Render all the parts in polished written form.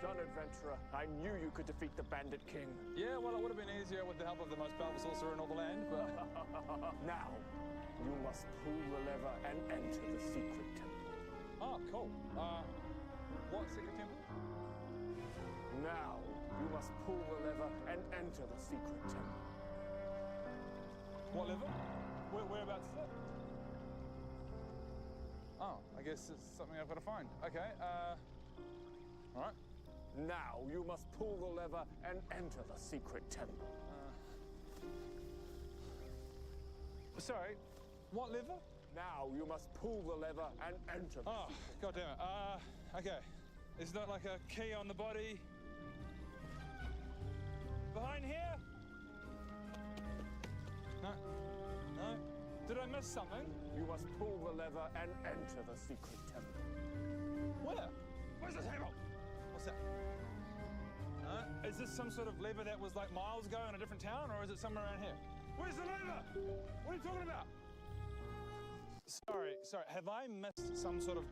done, adventurer. I knew you could defeat the Bandit King. Yeah, well, it would have been easier with the help of the most powerful sorcerer in all the land, but... Now, you must pull the lever and enter the secret temple. Oh, cool. What secret temple? Now, you must pull the lever and enter the secret temple. What lever? Whereabouts is it? Oh, I guess it's something I've got to find. Okay, all right. Now, you must pull the lever and enter the secret temple. Sorry, what lever? Now, you must pull the lever and enter the secret God damn it. Okay. Is that like a key on the body? Behind here? No. No? Did I miss something? You must pull the lever and enter the secret temple. Where? Where's the table? What's that? Is this some sort of lever that was like miles ago in a different town, or is it somewhere around here? Where's the lever? What are you talking about? Sorry, have I missed some sort of...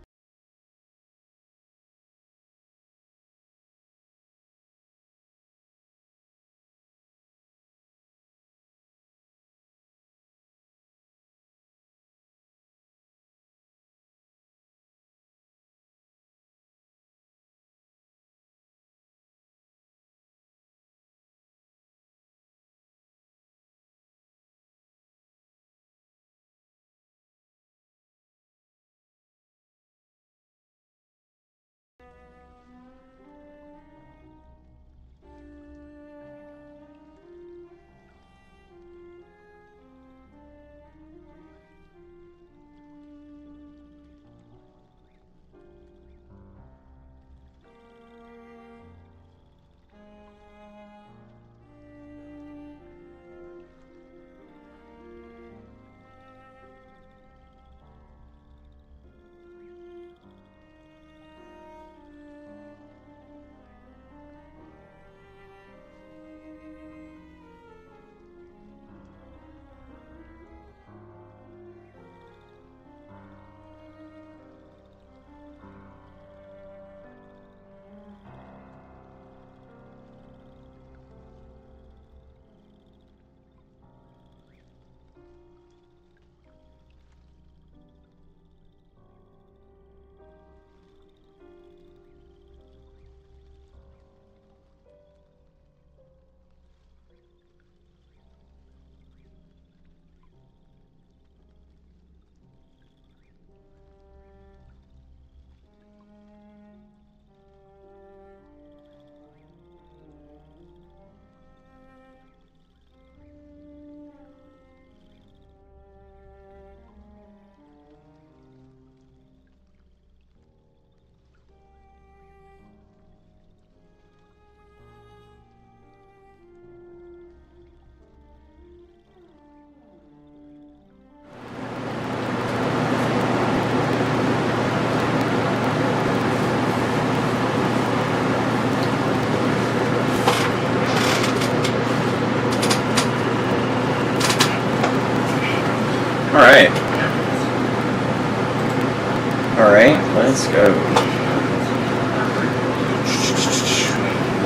Alright, let's go.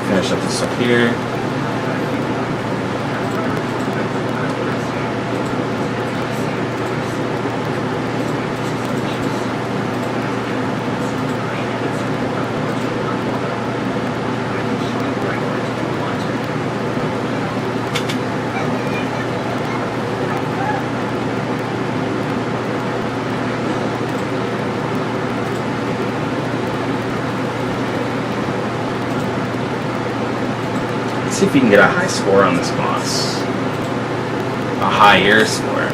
Finish up this up here. See if you can get a high score on this boss. A higher score.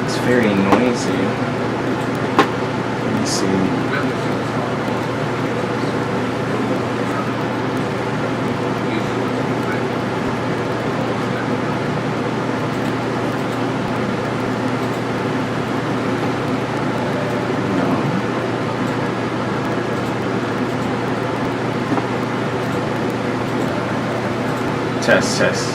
It's very noisy. Let me see. Test, test.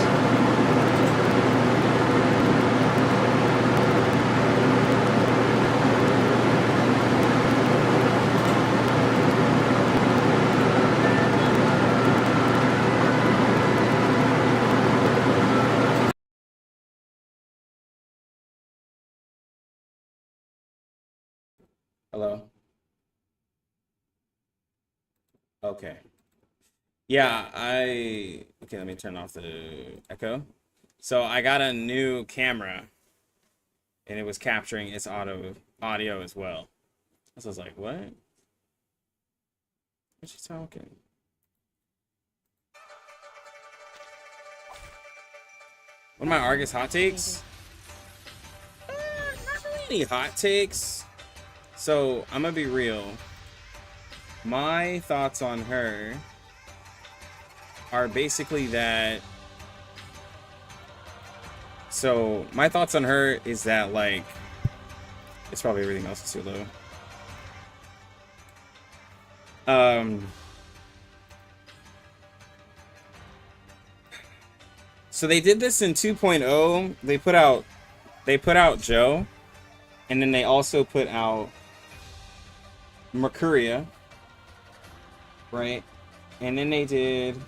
Hello? Okay. Yeah, okay, let me turn off the echo. So I got a new camera and it was capturing its audio as well. So I was like, what? What's she talking? One of my Argus hot takes? Not really any hot takes. So I'm gonna be real. My thoughts on her are basically that. So my thoughts on her is that, like, it's probably everything else is too low. So they did this in 2.0. They put out Joe, and then they also put out Mercuria, right? And then they did.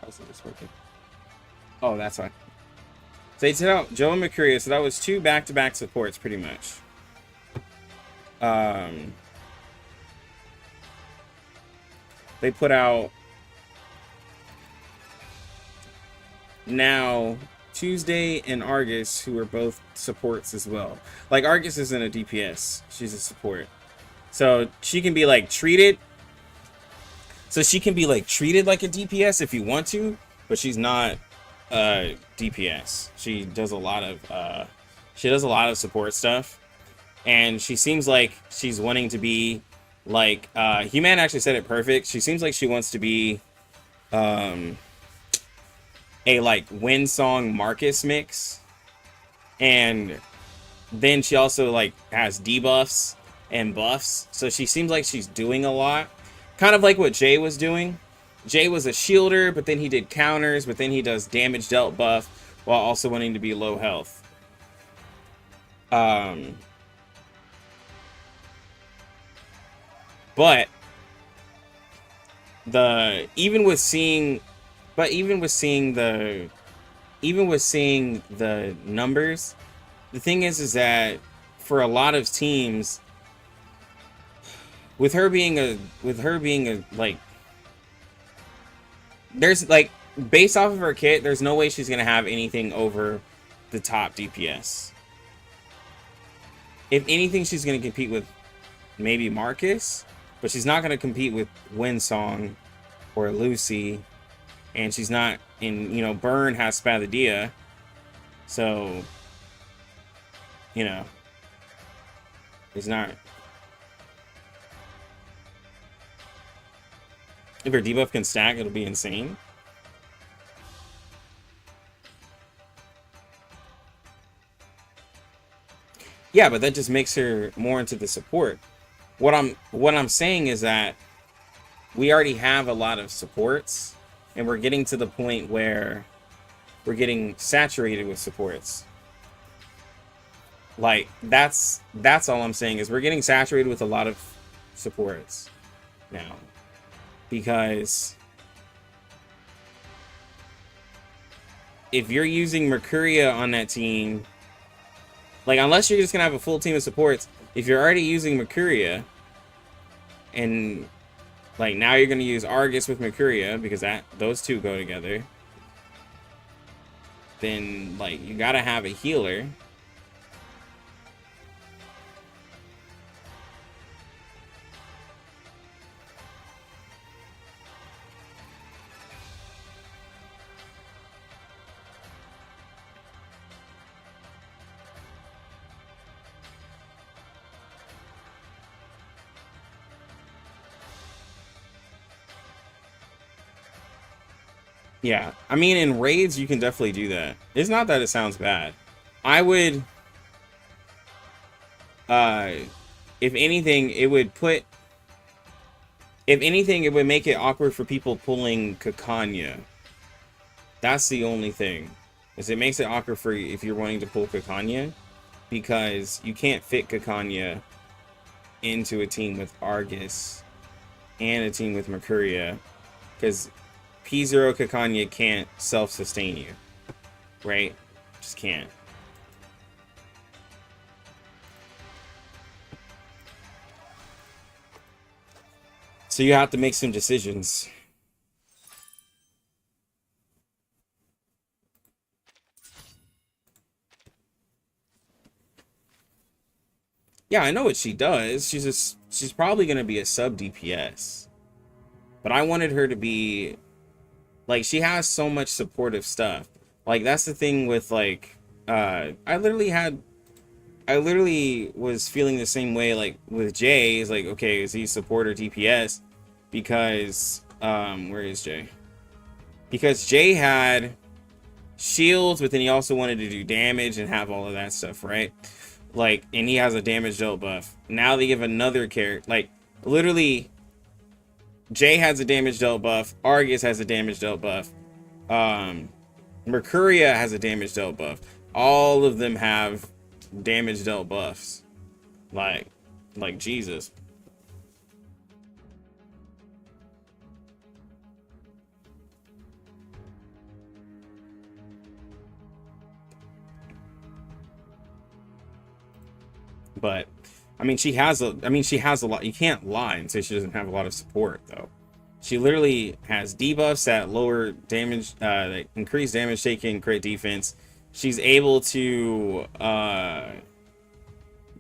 How's this working? Oh, that's fine. So they did out Joe and Mercuria, so that was 2 back-to-back supports, pretty much. They put out now Tuesday and Argus, who are both supports as well. Like, Argus isn't a DPS, she's a support. So she can be like treated. So she can be like treated like a DPS if you want to, but she's not DPS. She does a lot of support stuff. And she seems like she's wanting to be like Human actually said it perfect. She seems like she wants to be a like Windsong Marcus mix. And then she also like has debuffs and buffs. So she seems like she's doing a lot. Kind of like what Jay was doing. Jay was a shielder, but then he did counters, but then he does damage dealt buff while also wanting to be low health. But even with seeing the numbers, the thing is that for a lot of teams, with her being a like, there's like, based off of her kit, there's no way she's gonna have anything over the top DPS. If anything, she's gonna compete with maybe Marcus, but she's not gonna compete with Windsong or Lucy, and she's not in, you know, Burn has Spadadia, so, you know, it's not. If her debuff can stack, it'll be insane. Yeah, but that just makes her more into the support. What I'm saying is that we already have a lot of supports, and we're getting to the point where we're getting saturated with supports. Like, that's all I'm saying, is we're getting saturated with a lot of supports now. Because if you're using Mercuria on that team, like, unless you're just gonna have a full team of supports, if you're already using Mercuria, and like now you're gonna use Argus with Mercuria because those two go together, then like you gotta have a healer. Yeah, I mean, in raids, you can definitely do that. It's not that it sounds bad. I would, if anything, it would put, If anything, it would make it awkward for people pulling Kakanya. That's the only thing. Is it makes it awkward for you if you're wanting to pull Kakanya, because you can't fit Kakanya into a team with Argus and a team with Mercuria, because P0 Kakanya can't self-sustain you, right? Just can't. So you have to make some decisions. Yeah, I know what she does. She's probably gonna be a sub DPS. But I wanted her to be like, she has so much supportive stuff. Like, that's the thing with like I literally was feeling the same way like with Jay. Is like, okay, is he support or DPS? Because where is Jay? Because Jay had shields, but then he also wanted to do damage and have all of that stuff, right? Like, and he has a damage dealt buff. Now they give another character, like, literally, Jay has a damage dealt buff, Argus has a damage dealt buff, Mercuria has a damage dealt buff. All of them have damage dealt buffs. Like Jesus. But I mean, she has a lot. You can't lie and say she doesn't have a lot of support, though. She literally has debuffs that lower damage, that increase damage taken, crit defense. She's able to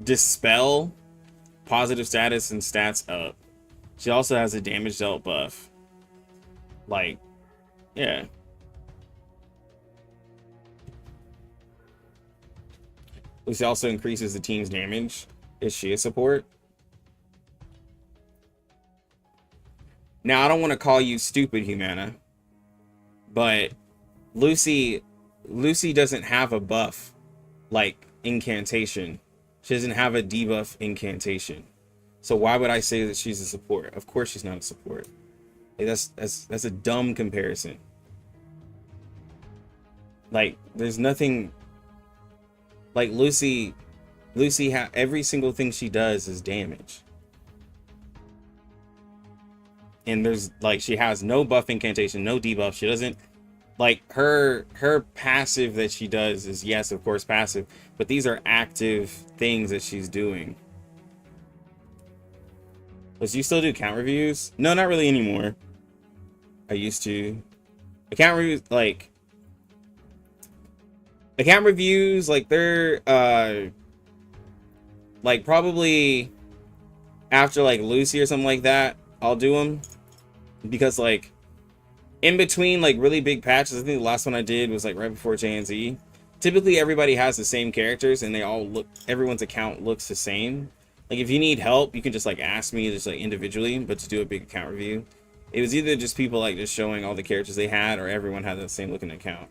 dispel positive status and stats up. She also has a damage dealt buff. Like, yeah. Which also increases the team's damage. Is she a support? Now, I don't want to call you stupid, Humana, but Lucy doesn't have a buff like incantation. She doesn't have a debuff incantation. So why would I say that she's a support? Of course she's not a support. Like, that's a dumb comparison. Like, there's nothing. Like, Lucy every single thing she does is damage. And there's, like, she has no buff incantation, no debuff. She doesn't, like, her passive that she does is, yes, of course, passive, but these are active things that she's doing. Does you still do count reviews? No, not really anymore. I used to. Account reviews, like, account reviews, like, they're like, probably after like Lucy or something like that, I'll do them, because like in between like really big patches, I think the last one I did was like right before JNZ. Typically everybody has the same characters and they all look, everyone's account looks the same. Like, if you need help, you can just like ask me just like individually, but to do a big account review, it was either just people like just showing all the characters they had, or everyone had the same looking account.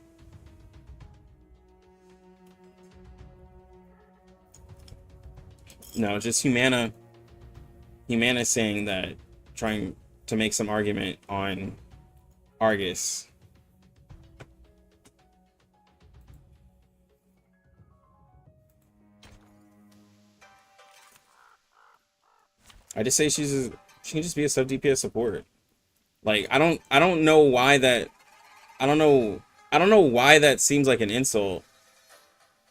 No, just Humana saying that, trying to make some argument on Argus. I just say she can just be a sub DPS support. Like, I don't know why that, I don't know why that seems like an insult.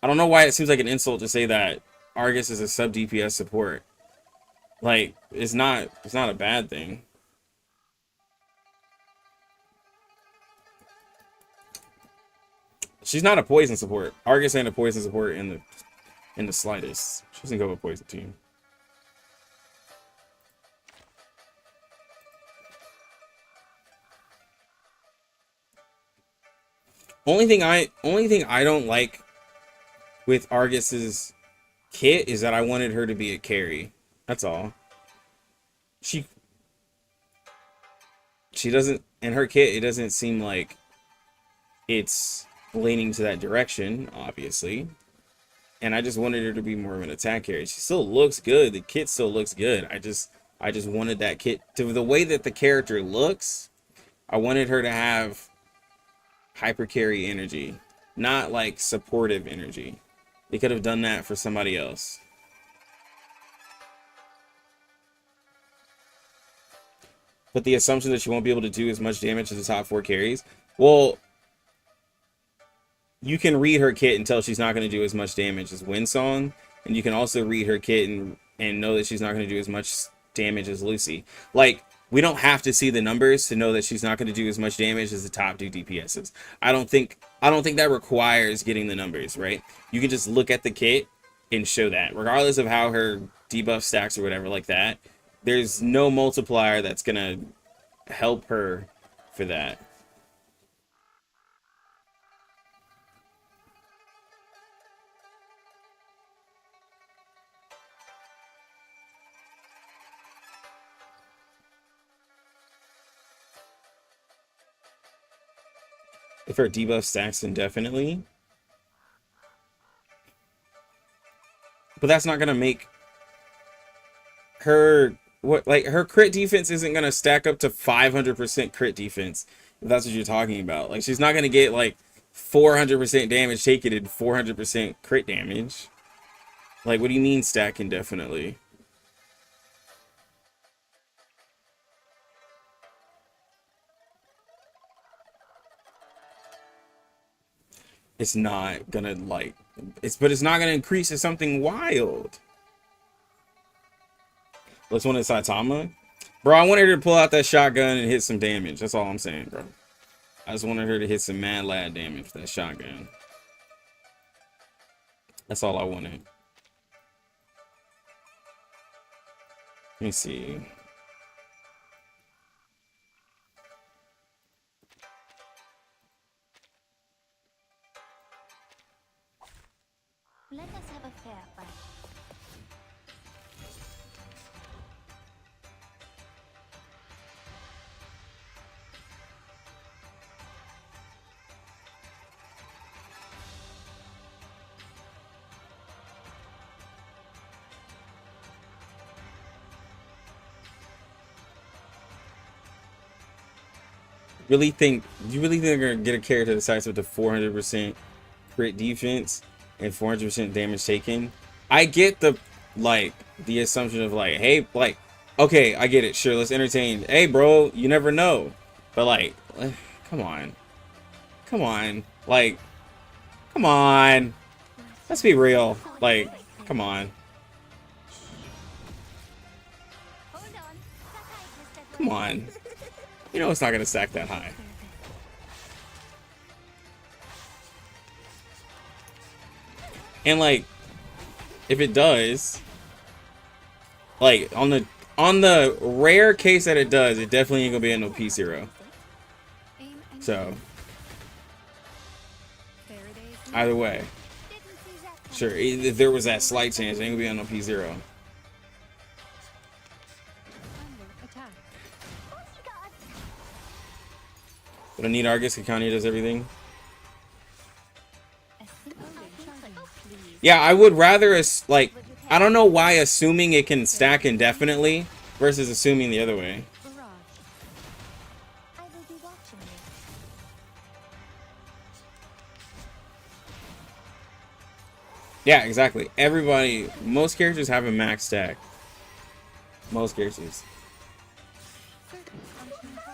I don't know why it seems like an insult to say that Argus is a sub DPS support. Like, it's not a bad thing. She's not a poison support. Argus ain't a poison support in the slightest. She doesn't go with poison team. Only thing I don't like with Argus's kit is that I wanted her to be a carry. That's all. She doesn't, in her kit, it doesn't seem like it's leaning to that direction, obviously. And I just wanted her to be more of an attack carry. She still looks good. The kit still looks good. I just wanted that kit to the way that the character looks. I wanted her to have hyper carry energy, not like supportive energy. They could have done that for somebody else. But the assumption that she won't be able to do as much damage as the top 4 carries. Well, you can read her kit and tell she's not going to do as much damage as Windsong. And you can also read her kit and know that she's not going to do as much damage as Lucy. Like, we don't have to see the numbers to know that she's not going to do as much damage as the top 2 DPSs. I don't think that requires getting the numbers, right? You can just look at the kit and show that. Regardless of how her debuff stacks or whatever like that, there's no multiplier that's going to help her for that. If her debuff stacks indefinitely. But that's not going to make her... her crit defense isn't going to stack up to 500% crit defense, if that's what you're talking about. Like, she's not going to get, like, 400% damage taken and 400% crit damage. Like, what do you mean stack indefinitely? It's not going to, like... But it's not going to increase to something wild. Let's one at Saitama. Bro, I wanted her to pull out that shotgun and hit some damage. That's all I'm saying, bro. I just wanted her to hit some mad lad damage with that shotgun. That's all I wanted. Let me see. Let us have a fair fight. You really think they're gonna get a character that starts with the 400% crit defense and 400% damage taken? I get the assumption of like, hey, like, okay, I get it, sure, let's entertain. Hey bro, you never know. But like, come on, like, come on, let's be real. Like, come on, come on. You know it's not gonna stack that high. And like, if it does, like on the rare case that it does, it definitely ain't gonna be an OP 0. So either way, sure, if there was that slight chance, it ain't gonna be an OP 0. But I need Argus, Kikanya does everything. Yeah, I would rather, like, I don't know why assuming it can stack indefinitely versus assuming the other way. Yeah, exactly. Everybody, most characters have a max stack. Most characters.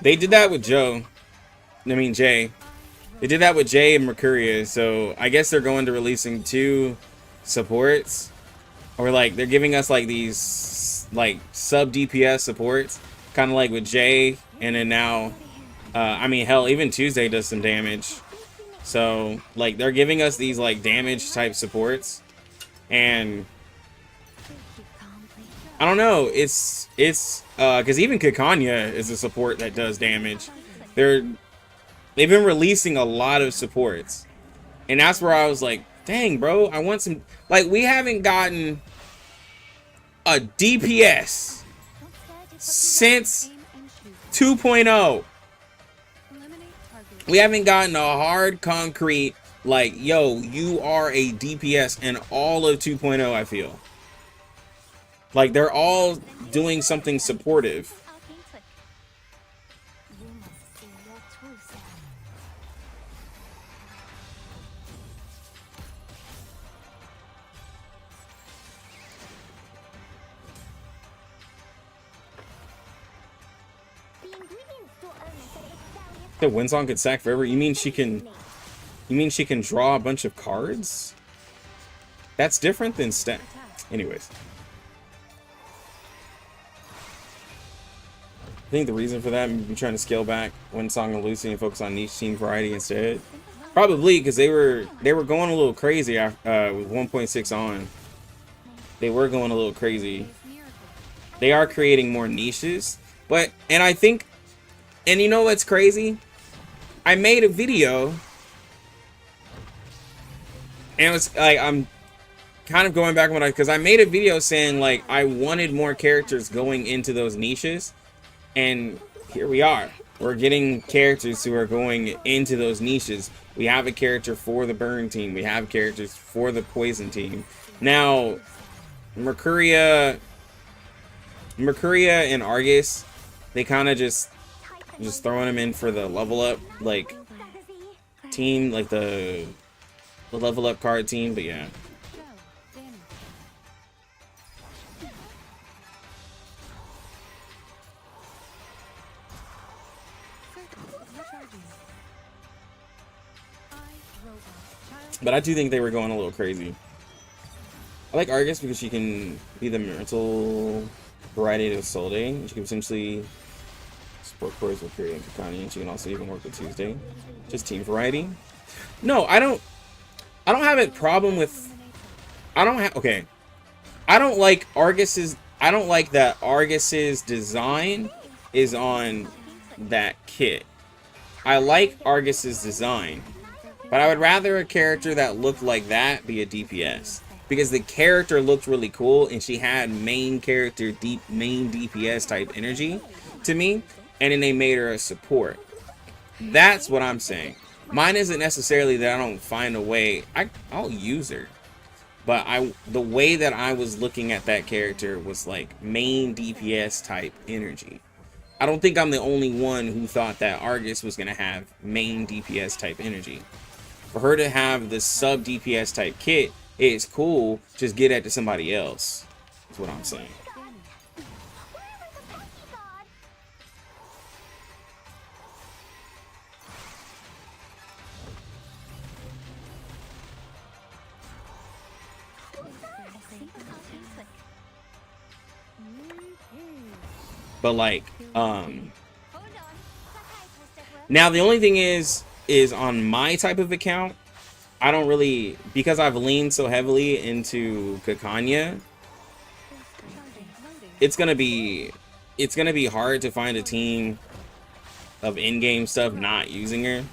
They did that with Jay. They did that with Jay and Mercuria, so I guess they're going to releasing 2 supports. Or like, they're giving us like these like sub DPS supports. Kind of like with Jay, and then now, I mean, hell, even Tuesday does some damage. So, like, they're giving us these like damage type supports. And I don't know, it's because even Kikanya is a support that does damage. They've been releasing a lot of supports, and that's where I was like, dang bro, I want some, like, we haven't gotten a DPS since 2.0. We haven't gotten a hard concrete, like, yo, you are a DPS in all of 2.0, I feel. Like, they're all doing something supportive. The Winsong could sack forever. You mean she can? You mean she can draw a bunch of cards? That's different than stack. Anyways, I think the reason for that, maybe trying to scale back Winsong and Lucy and focus on niche team variety instead. Probably because they were going a little crazy after, with 1.6 on. They were going a little crazy. They are creating more niches, and I think, and you know what's crazy? I made a video, and it was like, I'm kind of going back on because I made a video saying like I wanted more characters going into those niches, and here we are. We're getting characters who are going into those niches. We have a character for the burn team. We have characters for the poison team. Now, Mercuria and Argus, they kind of just throwing them in for the level up like team, like the level up card team. But yeah. But I do think they were going a little crazy. I like Argus because she can be the mental variety of Solday. She can potentially support cores with Kyrie and Kakani, and she can also even work with Tuesday. Just team variety. No, I don't have a problem with. Okay. I don't like Argus's. I don't like that Argus's design is on that kit. I like Argus's design, but I would rather a character that looked like that be a DPS. Because the character looked really cool, and she had main character, main DPS type energy to me, and then they made her a support. That's what I'm saying. Mine isn't necessarily that I don't find a way. I'll use her, but the way that I was looking at that character was like main DPS type energy. I don't think I'm the only one who thought that Argus was gonna have main DPS type energy. For her to have the sub DPS type kit, it's cool. Just get that to somebody else. That's what I'm saying. But like, now the only thing is on my type of account, I don't really, because I've leaned so heavily into Kakanya, it's gonna be hard to find a team of in-game stuff not using her,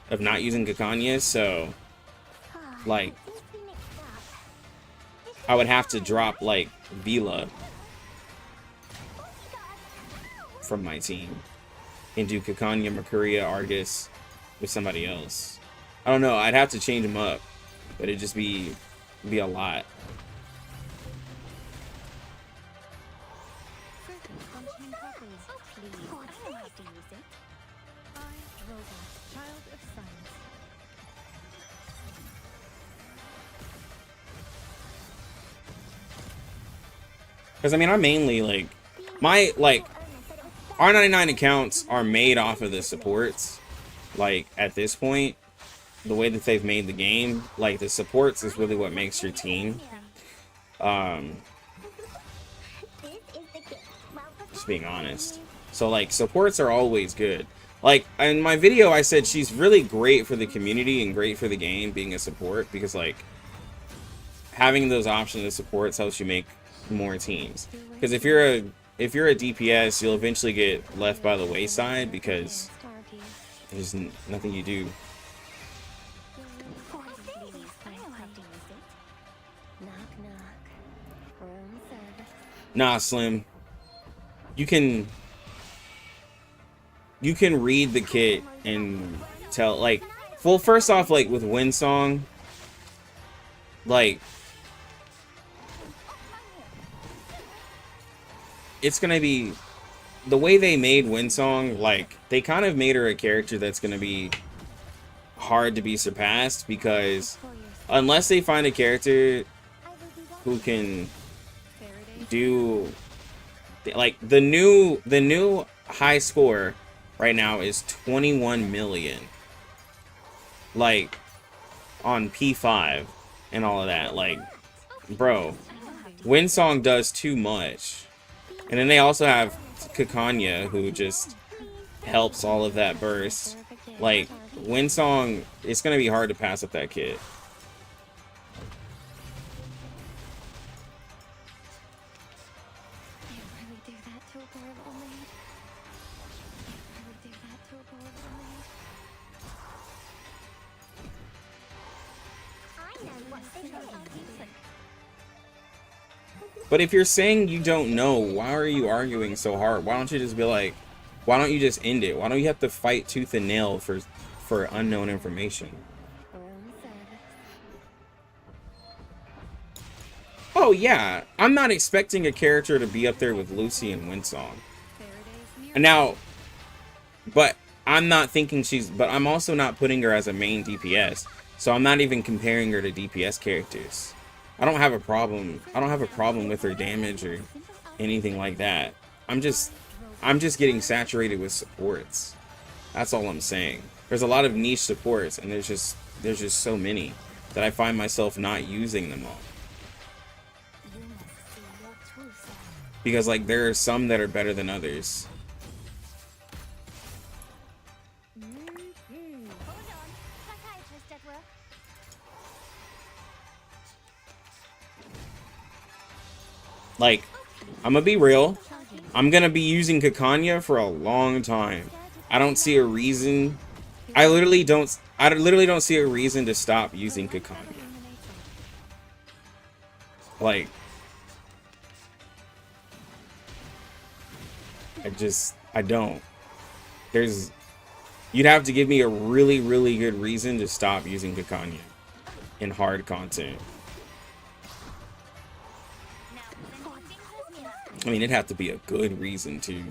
of not using Kakanya. So like, I would have to drop like Vila from my team and do Kakanya, Mercuria, Argus with somebody else. I don't know. I'd have to change them up, but it'd just be a lot. Because I mean, I mainly like my R99 accounts are made off of the supports. Like at this point, the way that they've made the game, like the supports is really what makes your team. Just being honest. So like supports are always good. Like in my video I said she's really great for the community and great for the game being a support, because like having those options of supports helps you make more teams. Because if you're a DPS, you'll eventually get left by the wayside because there's nothing you do. Nah, Slim. You can read the kit and tell, like, well, first off, like with Winsong, like it's gonna be the way they made Windsong. Like, they kind of made her a character that's gonna be hard to be surpassed, because unless they find a character who can do, like, the new high score right now is 21 million, like, on P5 and all of that. Like, bro, Windsong does too much. And then they also have Kakanya, who just helps all of that burst. Like, Windsong, it's gonna be hard to pass up that kid. But if you're saying you don't know, why are you arguing so hard? Why don't you just be like, why don't you just end it? Why don't you have to fight tooth and nail for unknown information? Oh yeah, I'm not expecting a character to be up there with Lucy and Windsong. And now, but I'm not thinking but I'm also not putting her as a main DPS. So I'm not even comparing her to DPS characters. I don't have a problem with her damage or anything like that. I'm just getting saturated with supports. That's all I'm saying. There's a lot of niche supports, and there's just so many that I find myself not using them all. Because, like, there are some that are better than others. Like, I'm gonna be real. I'm gonna be using Kakanya for a long time. I don't see a reason. I literally don't see a reason to stop using Kakanya. Like, I don't. You'd have to give me a really, really good reason to stop using Kakanya in hard content. I mean, it'd have to be a good reason to.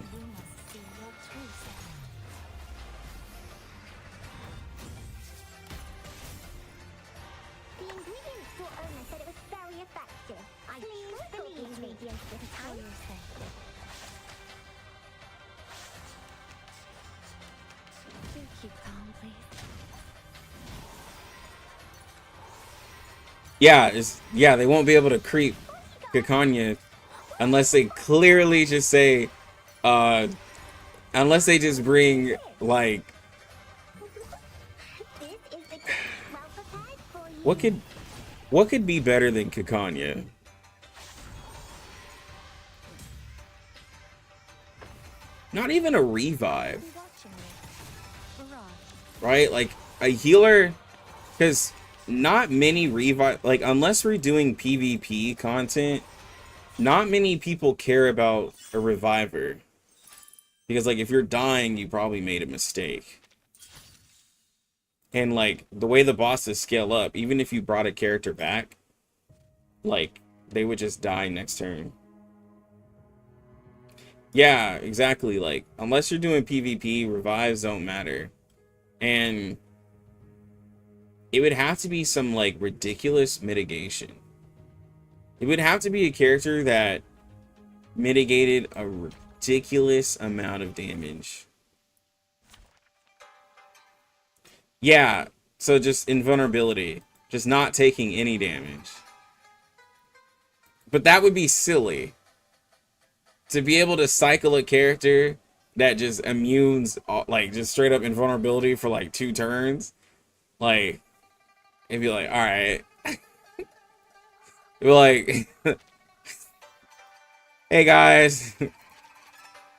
Yeah, they won't be able to creep Kakanya unless they clearly just say, unless they just bring, like, what could be better than Kakanya? Not even a revive, right? Like, a healer, because not many revive, like, unless we're doing PvP content, not many people care about a reviver. Because, like, if you're dying, you probably made a mistake. And, like, the way the bosses scale up, even if you brought a character back, like, they would just die next turn. Yeah, exactly. Like, unless you're doing PvP, revives don't matter. And it would have to be some, like, ridiculous mitigation. It would have to be a character that mitigated a ridiculous amount of damage. Yeah, so just invulnerability. Just not taking any damage. But that would be silly. To be able to cycle a character that just immunes, like, just straight up invulnerability for, like, 2 turns. Like, it'd be like, alright. Like, hey guys,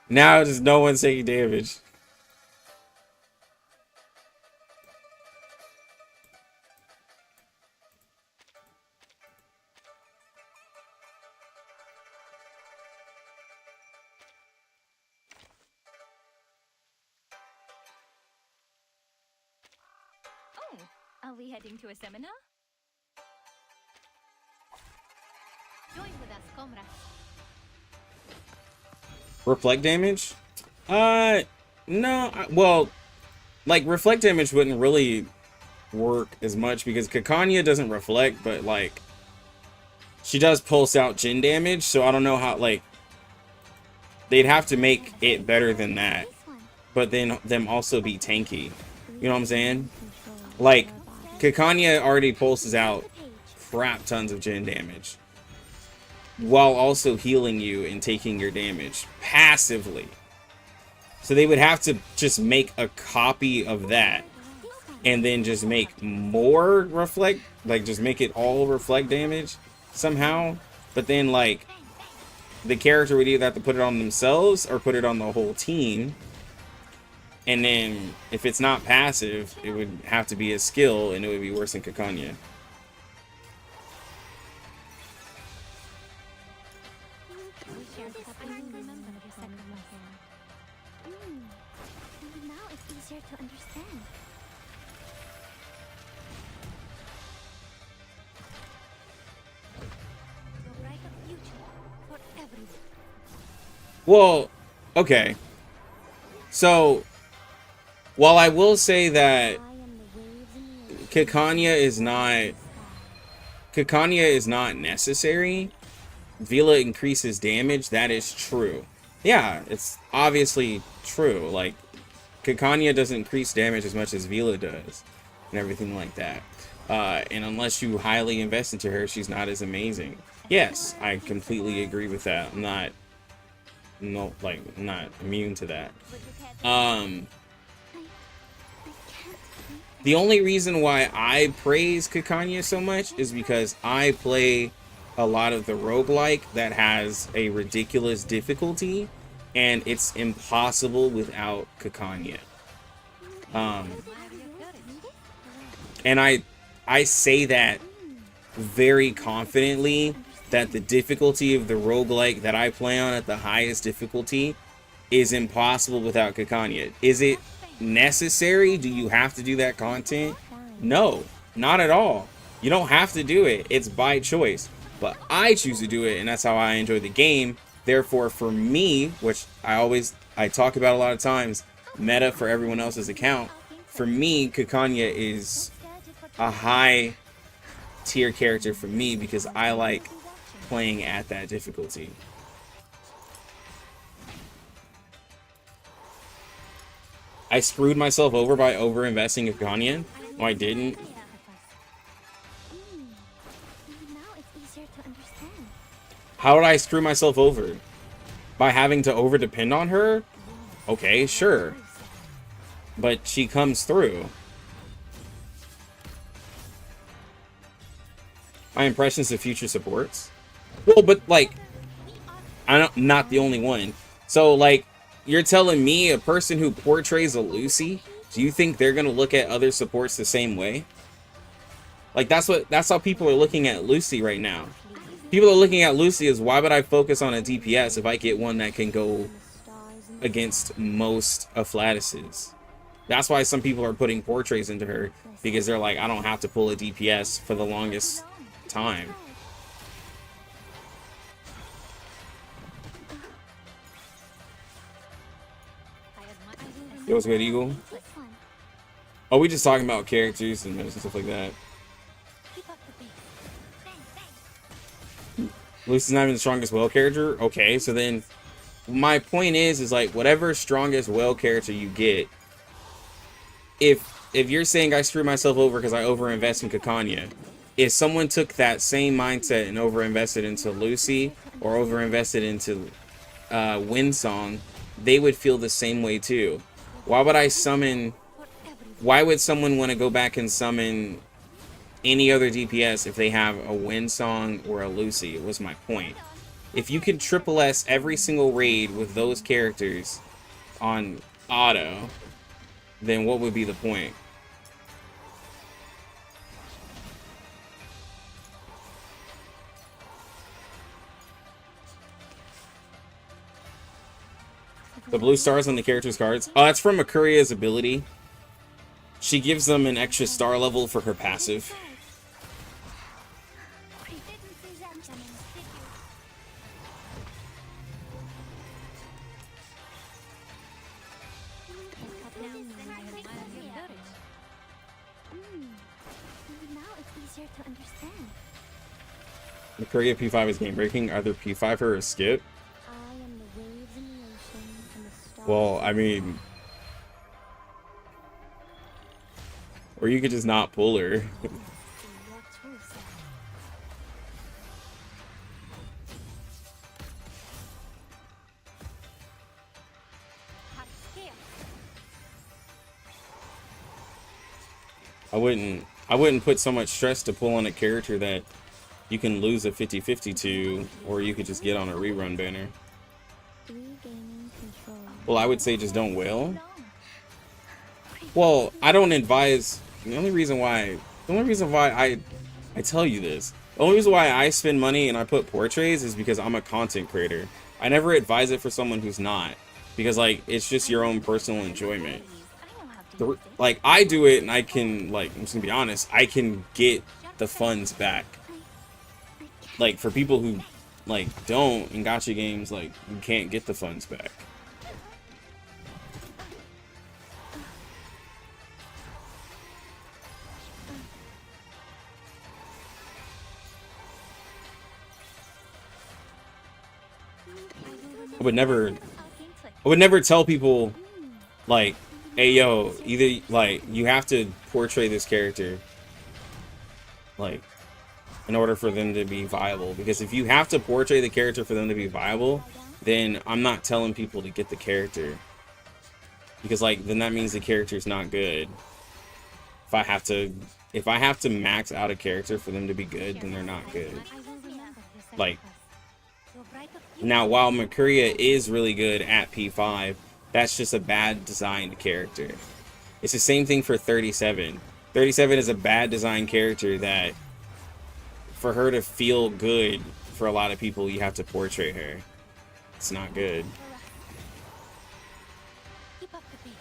now just no one's taking damage. Oh, are we heading to a seminar? Join with us, comrades. Reflect damage? No. Well, like, reflect damage wouldn't really work as much because Kakanya doesn't reflect, but, like, she does pulse out Jin damage, so I don't know how, like, they'd have to make it better than that, but then them also be tanky. You know what I'm saying? Like, Kakanya already pulses out crap tons of Jin damage while also healing you and taking your damage passively. So they would have to just make a copy of that and then just make more reflect, like just make it all reflect damage somehow. But then like the character would either have to put it on themselves or put it on the whole team. And then if it's not passive, it would have to be a skill and it would be worse than Kakanya. Now it's easier to understand. The brighter future for everyone. Well, okay. So, while I will say that Kakanya is not necessary, Vila increases damage, that is true. Yeah, it's obviously true. Like, Kakanya doesn't increase damage as much as Vila does, and everything like that. And unless you highly invest into her, she's not as amazing. Yes, I completely agree with that. I'm not immune to that. The only reason why I praise Kakanya so much is because I play a lot of the roguelike that has a ridiculous difficulty, and it's impossible without Kakanya. And I say that very confidently, that the difficulty of the roguelike that I play on at the highest difficulty is impossible without Kakanya. Is it necessary? Do you have to do that content? No, not at all. You don't have to do it. It's by choice. But I choose to do it, and that's how I enjoy the game. Therefore, for me, which I talk about a lot of times, meta for everyone else's account, for me, Kakanya is a high tier character for me because I like playing at that difficulty. I screwed myself over by over-investing in Kakanya. No, I didn't. Now it's easier to understand. How did I screw myself over? By having to over-depend on her? Okay, sure. But she comes through. My impressions of future supports? Well, but like, I'm not the only one. So like, you're telling me a person who portrays a Lucy, do you think they're gonna look at other supports the same way? Like that's how people are looking at Lucy right now. People are looking at Lucy as, why would I focus on a DPS if I get one that can go against most Afflatuses? That's why some people are putting portraits into her, because they're like, I don't have to pull a DPS for the longest time. Yo, what's good, Eagle? Oh, we just talking about characters and stuff like that. Lucy's not even the strongest whale character? Okay, so then my point is like, whatever strongest whale character you get, if you're saying I screw myself over because I overinvest in Kakanya, if someone took that same mindset and overinvested into Lucy or overinvested into Windsong, they would feel the same way too. Why would someone want to go back and summon any other DPS if they have a Windsong or a Lucy? It was my point. If you could triple S every single raid with those characters on auto, then what would be the point? The blue stars on the character's cards. Oh, that's from Akuria's ability. She gives them an extra star level for her passive. to understand. Mercuria P5 is game breaking. Either P5 her or skip. I am the waves in the ocean and the stars. Well, I mean, or you could just not pull her. See your true self. Hot scale. I wouldn't put so much stress to pull on a character that you can lose a 50-50 to, or you could just get on a rerun banner. Regaining control. Well, I would say just don't wail. Well, I don't advise. The only reason why I tell you this, the only reason why I spend money and I put portraits is because I'm a content creator. I never advise it for someone who's not, because like it's just your own personal enjoyment. Like I do it and I can, like, I'm just gonna be honest, I can get the funds back. Like for people who like don't in gacha games, like you can't get the funds back. I would never tell people like, hey yo, either like you have to portray this character like in order for them to be viable, because if you have to portray the character for them to be viable, then I'm not telling people to get the character, because like then that means the character's not good. If I have to max out a character for them to be good, then they're not good. Like now, while Mercuria is really good at P5, that's just a bad designed character. It's the same thing for 37. 37 is a bad designed character that, for her to feel good for a lot of people, you have to portray her. It's not good. Keep up the pace.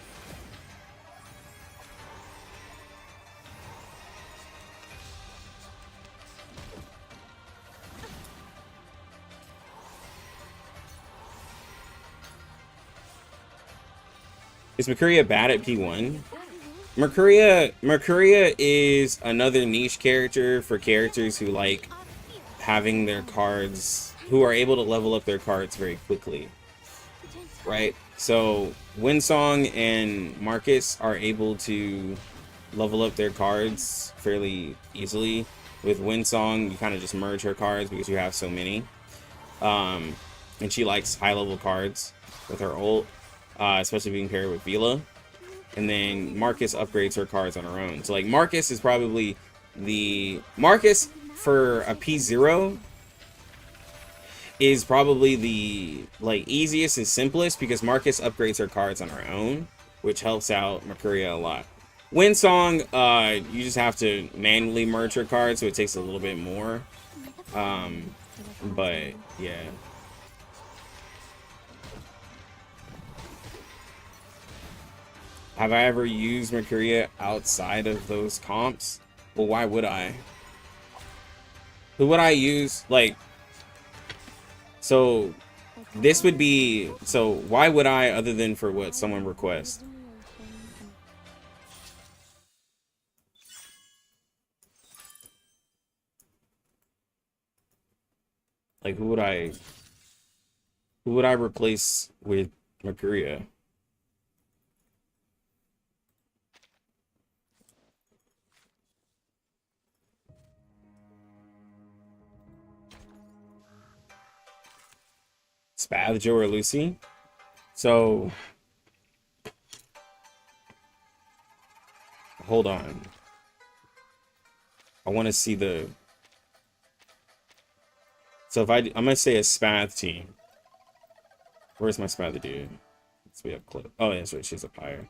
Is Mercuria bad at P1? Mercuria is another niche character for characters who like having their cards, who are able to level up their cards very quickly, right? So Winsong and Marcus are able to level up their cards fairly easily. With Winsong, you kind of just merge her cards because you have so many, and she likes high level cards with her ult. Especially being paired with Vila. And then Marcus upgrades her cards on her own. So like Marcus is probably Marcus for a P0 is probably the like easiest and simplest, because Marcus upgrades her cards on her own, which helps out Mercuria a lot. Winsong, you just have to manually merge her cards, so it takes a little bit more. But yeah. Have I ever used Mercuria outside of those comps? Well, why would I? Who would I use? Like, so this would be, so why would I, other than for what someone requests? Like, who would I replace with Mercuria? Spath, Joe, or Lucy? So, hold on. I want to see the... So if I'm going to say a Spath team. Where's my Spathadea? Let's be up close. Oh, yeah, that's right. She's up higher.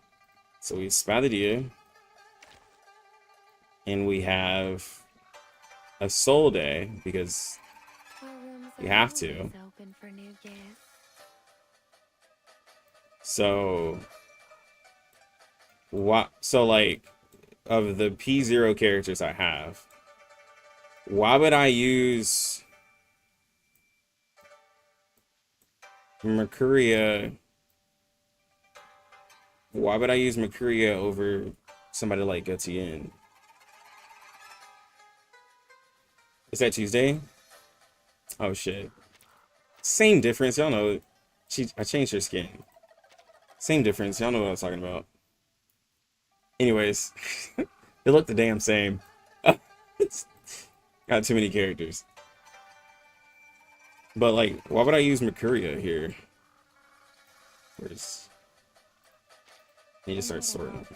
So we have Spathadea. And we have a Soul Day, because you have to. So what? So like, of the P0 characters I have, why would I use Mercuria? Why would I use Mercuria over somebody like Etienne? Is that Tuesday? Oh shit. Same difference. Y'all know. I changed her skin. Same difference. Y'all know what I was talking about. Anyways, they look the damn same. Got too many characters. But like, why would I use Mercuria here? Where's... Need to start sorting.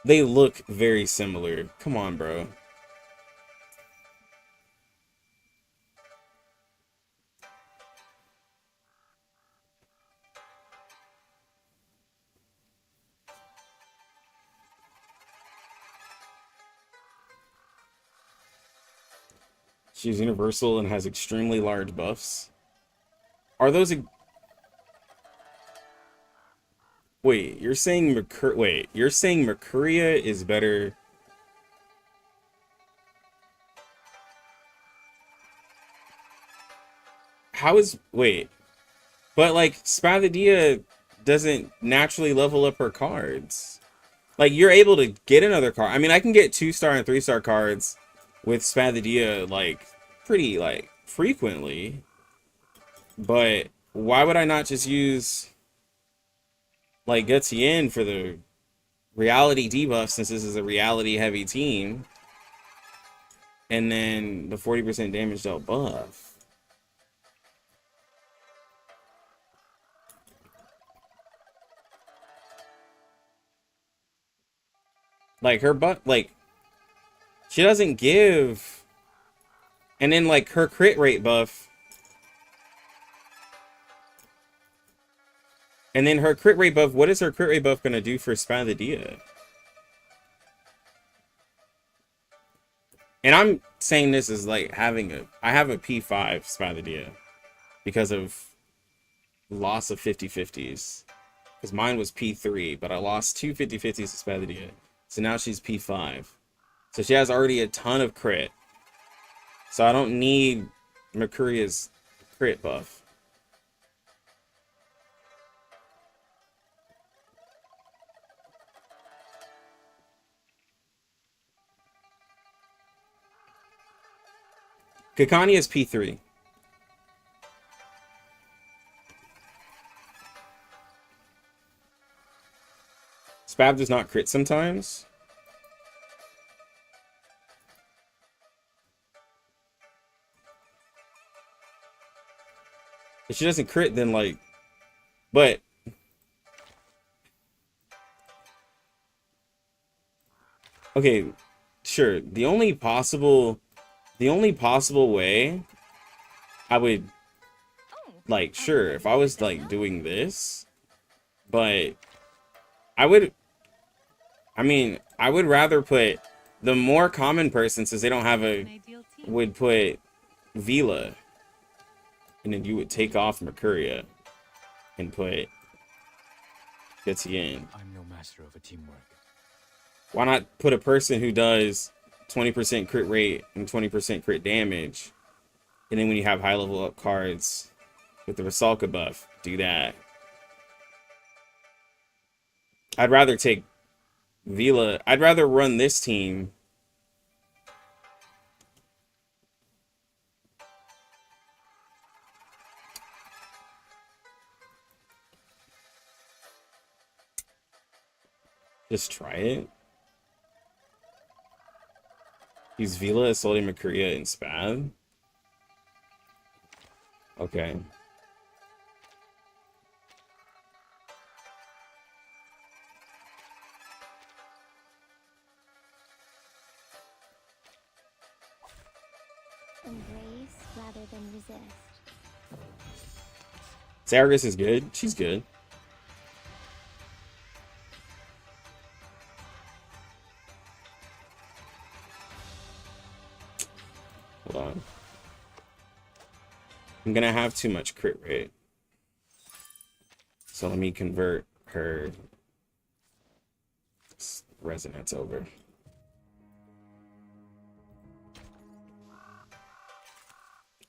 They look very similar. Come on, bro. She's universal and has extremely large buffs. Are those... Wait, you're saying you're saying Mercuria is better... How is... Wait. But, like, Spadadia doesn't naturally level up her cards. Like, you're able to get another card. I mean, I can get 2-star and 3-star cards with Spadadia, like, pretty, like, frequently. But why would I not just use, like, Gutsien for the reality debuff, since this is a reality-heavy team? And then the 40% damage dealt buff. Like, her butt, like, she doesn't give... And then, like, her crit rate buff... And then her crit rate buff, what is her crit rate buff going to do for Spadadia? And I'm saying this is like having a... I have a P5 Spadadia because of loss of 50/50s. Because mine was P3, but I lost 2 50/50s to Spadadia. So now she's P5. So she has already a ton of crit. So I don't need Mercuria's crit buff. Kakani is P3. Spab does not crit sometimes. If she doesn't crit, then like... But... Okay, sure. The only possible way I would, like, sure, if I was, like, doing this, but I would rather put the more common person, since they don't have a, would put Vila, and then you would take off Mercuria and put Gutsien. I'm no master of a teamwork. Why not put a person who does 20% crit rate and 20% crit damage, and then when you have high level up cards with the Rusalka buff, do that. I'd rather take Vila. I'd rather run this team. Just try it. Use Vila, Isolde, Mercuria, and Spad. Okay. Embrace rather than resist. Zaragus is good. She's good. Hold on. I'm gonna have too much crit rate. So let me convert her resonance over.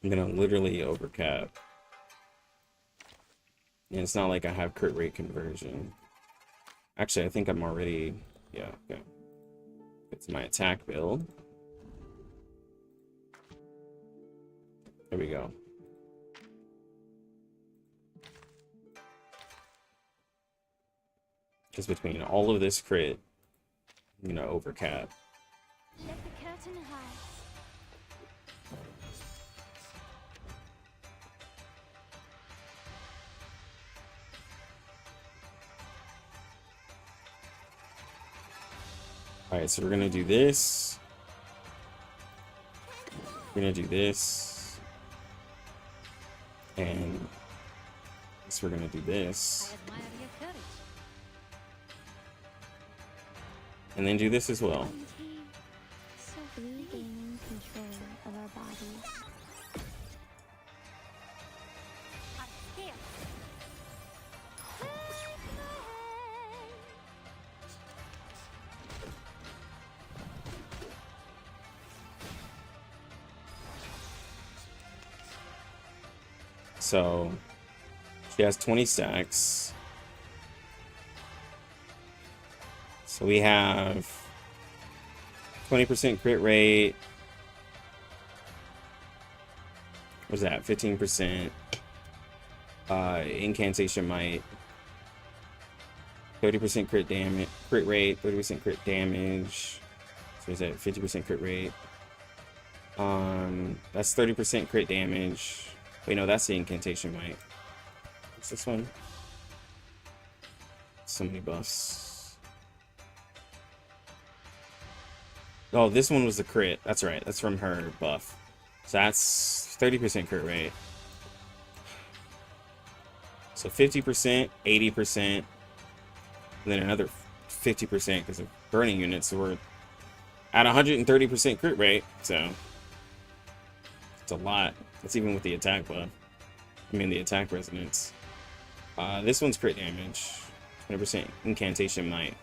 I'm gonna literally overcap. And it's not like I have crit rate conversion. Actually, I think I'm already... Yeah, okay. It's my attack build. There we go. Just between all of this crit, I'm gonna overcap. Let the curtain hide. Alright, so we're gonna do this. We're gonna do this. And I guess we're gonna do this. I admire your courage. And then do this as well. One team. So regaining control of our bodies. Hot scale. So she has 20 stacks. So we have 20% crit rate. What's that? 15%. Incantation might. 30% crit damage, crit rate, 30% crit damage. So is that 50% crit rate? That's 30% crit damage. Wait, no, that's the incantation might. What's this one? So many buffs. Oh, this one was the crit. That's right. That's from her buff. So that's 30% crit rate. So 50%, 80%, and then another 50% because of burning units. So we're at 130% crit rate. So it's a lot. That's even with the attack buff. I mean the attack resonance. This one's crit damage. 20% incantation might.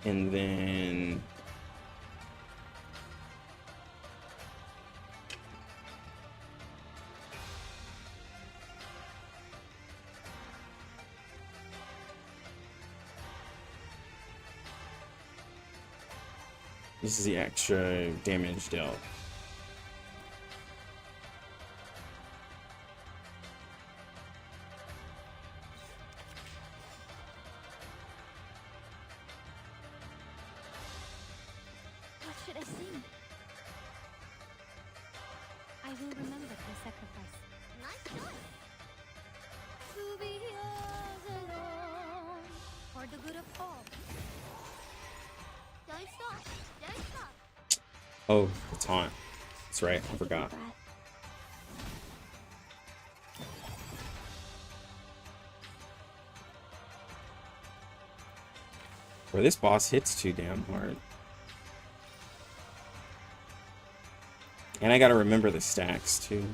And then this is the extra damage dealt. What should I sing? I will remember your sacrifice. Nice choice. To be yours alone. For the good of all. Don't stop. Don't stop. Oh, the taunt. That's right, I forgot. Breath. Bro, this boss hits too damn hard. And I gotta remember the stacks too.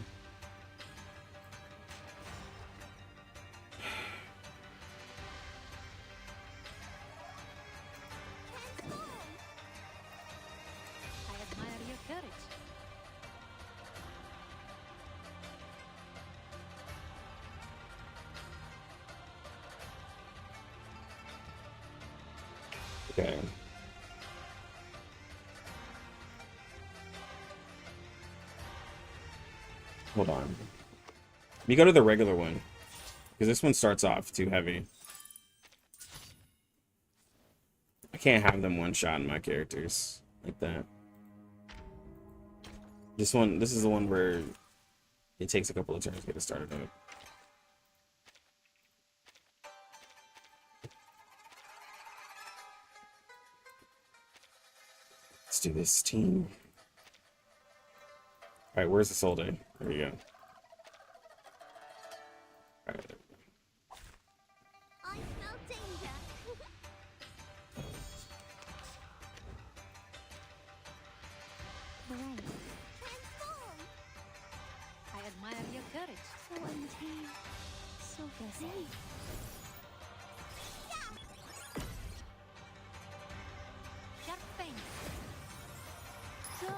I admire your courage. Okay. Hold on. Let me go to the regular one. Because this one starts off too heavy. I can't have them one-shot my characters like that. This is the one where it takes a couple of turns to get it started up. Let's do this team. Alright, where's the soldier? There we go. Alright. I smell danger. Right. Transform. I admire your courage. So untamed. So busy. Sharp thing. Don't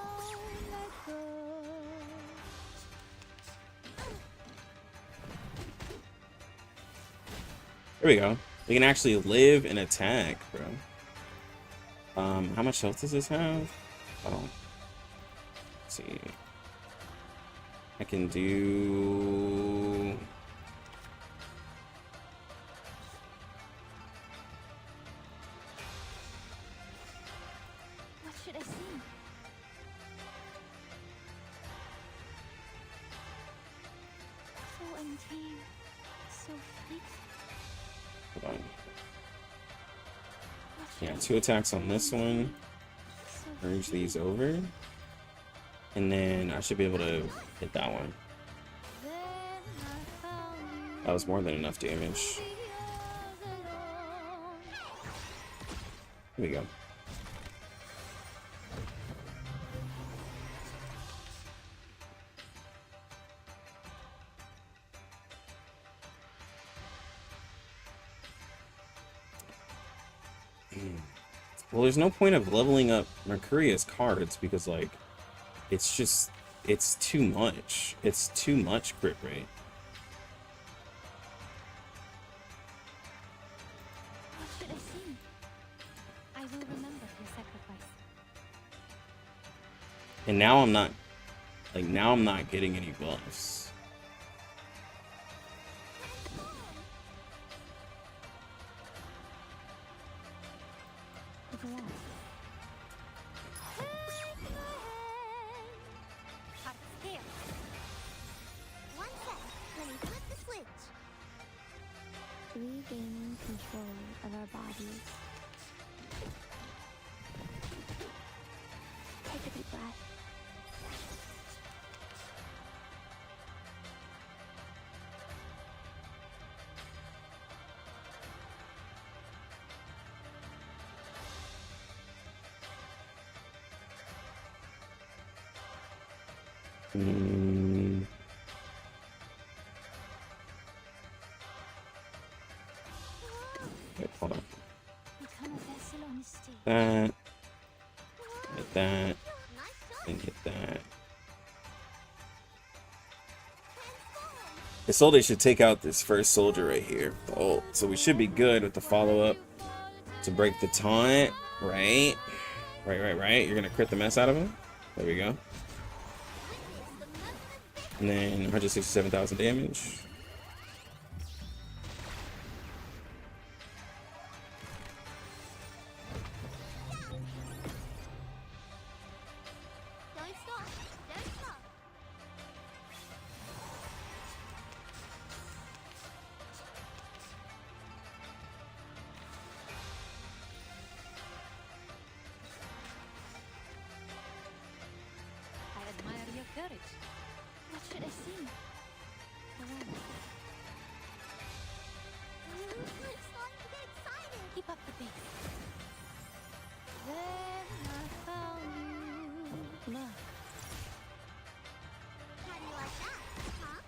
let go. There we go. We can actually live and attack, bro. How much health does this have? Oh. Let's see. I can do... What should I see? So untamed, so fleet. Hold on. What should Yeah, I 2 attacks on this one. so Merge these over. And then I should be able to hit that one. Then I found you That was more than enough damage. the years alone. Here we go. Well, there's no point of leveling up Mercuria's cards because, like, it's too much. It's too much crit rate. What should I see? I will remember your sacrifice. And now I'm not, like, now I'm not getting any buffs. With what? Heart here. One sec. Let me flip the switch. Regaining control of our bodies. Take a deep breath. Wait, hold on. Become a vessel on the stage. That, get that, Nice shot. and get that. The soldier should take out this first soldier right here. The ult. So we should be good with the follow-up to break the taunt. Right? Right. You're gonna crit the mess out of him. There we go. And then 167,000 damage. Don't stop. Don't stop. I admire your courage. What should I see? Alone. It's starting to get excited. Keep up the pace. Then I found you. Look. How do you like that, huh?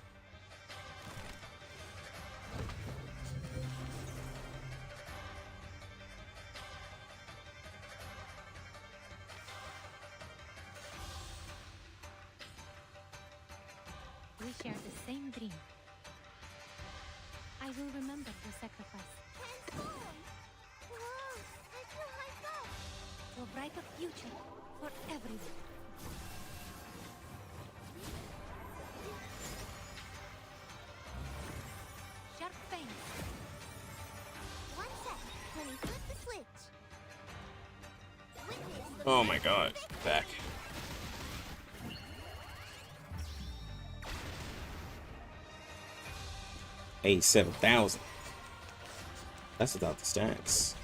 We share the same dream. I will remember your sacrifice. Transform. Whoa, I feel hyped up. For a brighter future for everyone. Sharp fangs. One sec. Let me flip the switch. Witness the Oh my god. Back. $87,000. That's without the stacks.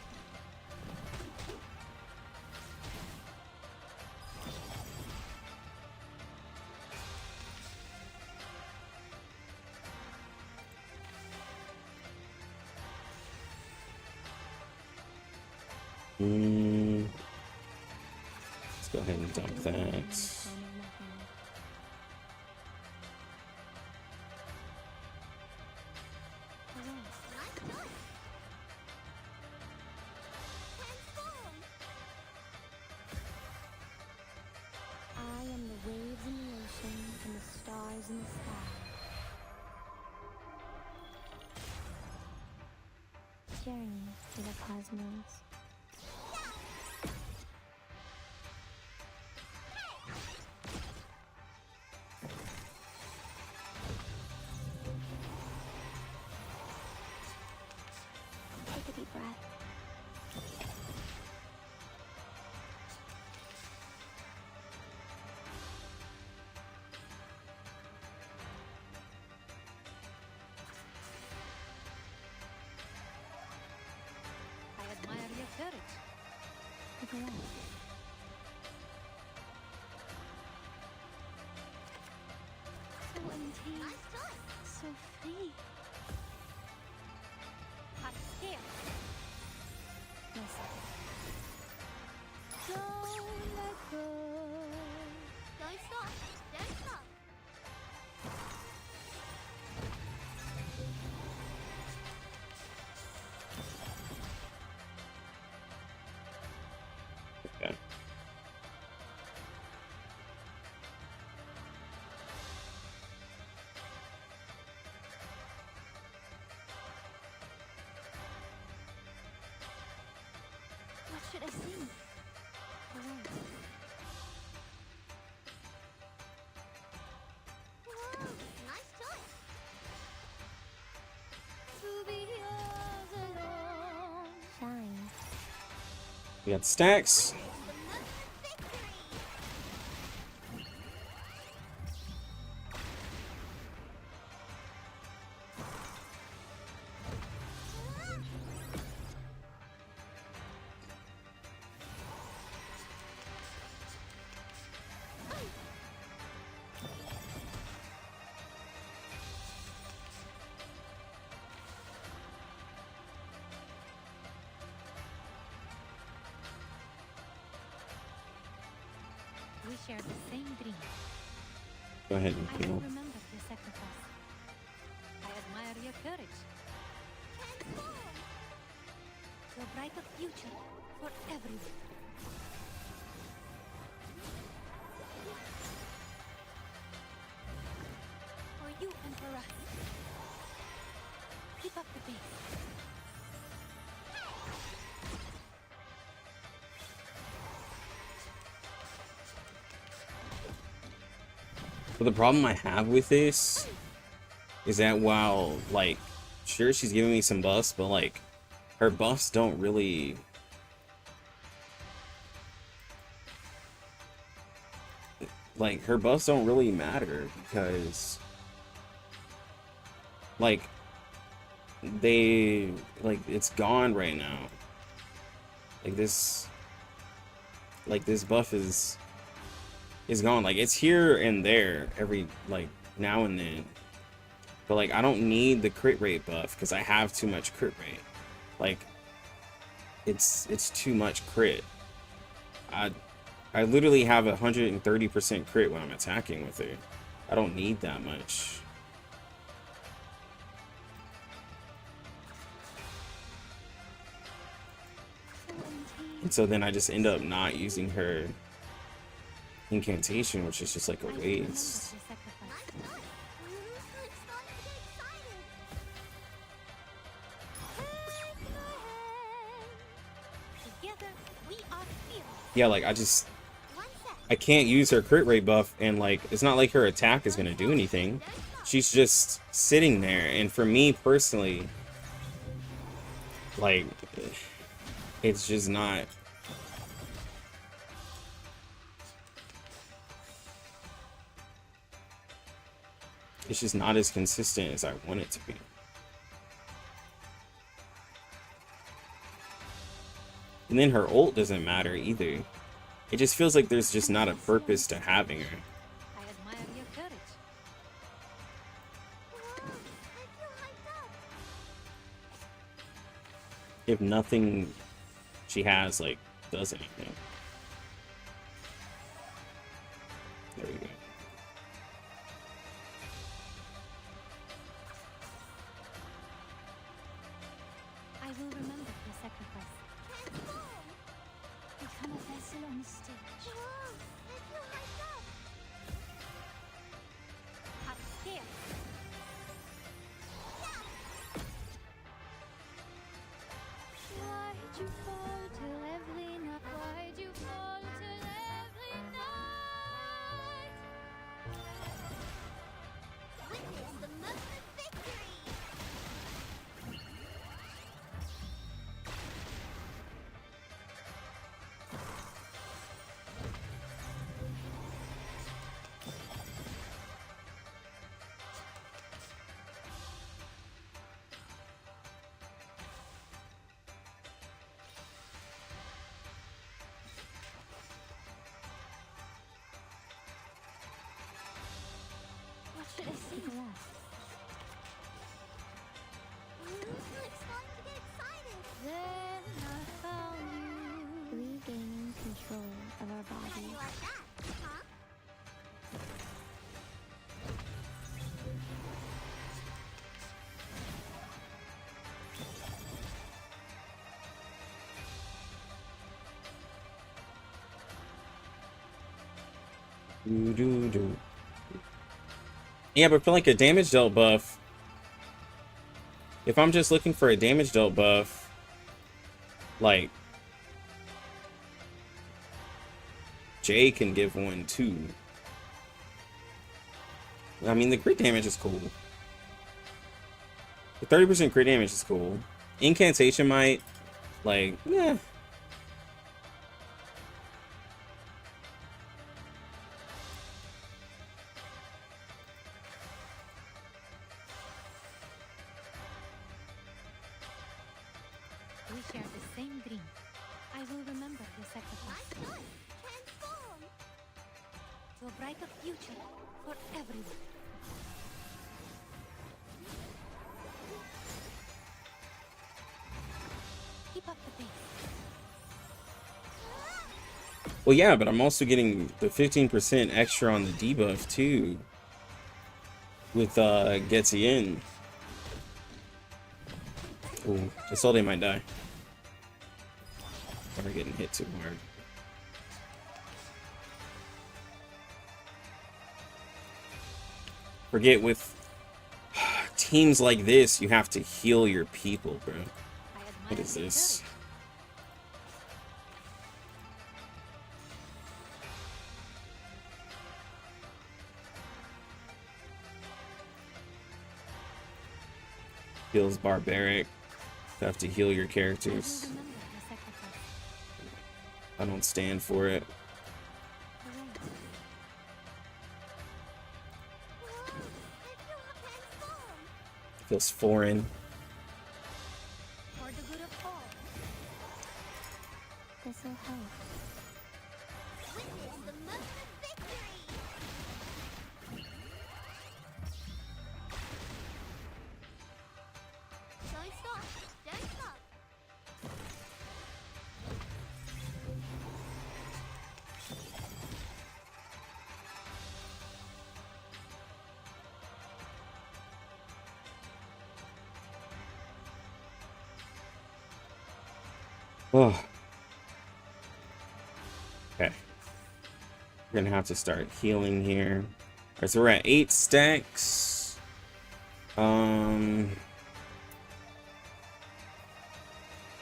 Let's go ahead and dump that. I am the waves in the ocean and the stars in the sky. journey to the cosmos. Take a deep breath. I admire your courage. Take a rest. So untamed, so free. Hot scale. Listen. Don't let go. Don't stop. Don't stop. Okay. What should I sing? Alright. Whoa, nice choice. To be yours alone. Shine. We got stacks. The moment of victory. We share the same dream. Go ahead and I will heal. remember your sacrifice. I admire your courage. Transform to a brighter future for everyone. For you and for us. Keep up the pace. But the problem I have with this is that while, like, sure, she's giving me some buffs, but, like, her buffs don't really... Like, her buffs don't really matter because... Like, it's gone right now. Like, this buff is gone. Like, it's here and there every, like, now and then. But, like, I don't need the crit rate buff because I have too much crit rate. Like, it's too much crit. I literally have 130% crit when I'm attacking with her. I don't need that much. And so then I just end up not using her incantation, which is just like a waste. Your sacrifice. It's starting to get excited. Together, we are fearless. Yeah, like I can't use her crit rate buff, and like it's not like her attack is gonna do anything. She's just sitting there, and for me personally, like it's just not. It's just not as consistent as I want it to be. And then her ult doesn't matter either. It just feels like there's just not a purpose to having her. I admire your courage. Whoa, I feel hyped up. If nothing she has, like, does anything. There we go. I will remember your sacrifice. Transform. Become a vessel on the stage. Whoa, I feel hyped up. Hot scale. you fall till every night? Why'd you fall till every night? Witness the moment of victory! What should I see? It's time to get excited! Then I found you. Regaining control of our How do body. you like that, huh? Do. Yeah, but for like a damage dealt buff, if I'm just looking for a damage dealt buff, like Jay can give one too. I mean, the crit damage is cool. The 30% crit damage is cool. Incantation might, like, yeah. We share the same dream. I will remember your sacrifice. Nice choice! Transform! To a brighter future for everyone. Keep up the pace. Well, yeah, but I'm also getting the 15% extra on the debuff too. With Gets in. Ooh, Isolde might die. Or getting hit too hard. Forget with teams like this, you have to heal your people, bro. I admire What is your this? courage. Feels barbaric to have to heal your I will characters. remember your sacrifice. I don't stand for it. Hooray. Whoa! If you are transformed! It feels foreign. For the good of all. This will help. Witness the moment of victory! Don't stop! Don't stop! Oh. Okay. We're gonna have to start healing here. Alright, so we're at 8 stacks. I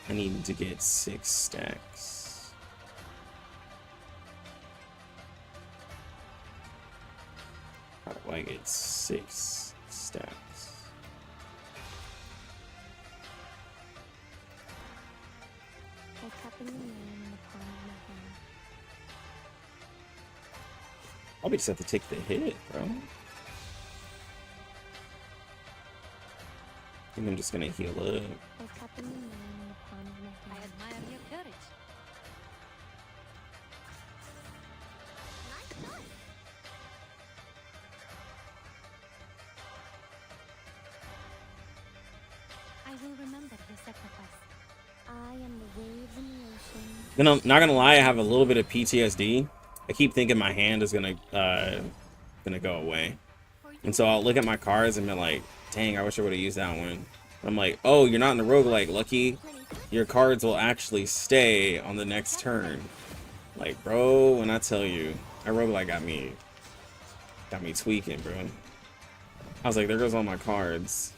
need to get 6 stacks. How do I get 6 stacks? Like cupping the moon in the palm of my hand. Probably just have to take the hit, bro. I think I'm just gonna heal up. Like cupping the moon in the palm of my I hand. admire your courage. Nice choice! I will remember your sacrifice. I am the waves in the ocean. Then I'm not gonna lie, I have a little bit of PTSD. I keep thinking my hand is gonna go away, and so I'll look at my cards and be like, "Dang, I wish I would have used that one." I'm like, "Oh, you're not in the roguelike, lucky. Your cards will actually stay on the next turn." Like, bro, when I tell you, that roguelike got me tweaking, bro. I was like, there goes all my cards.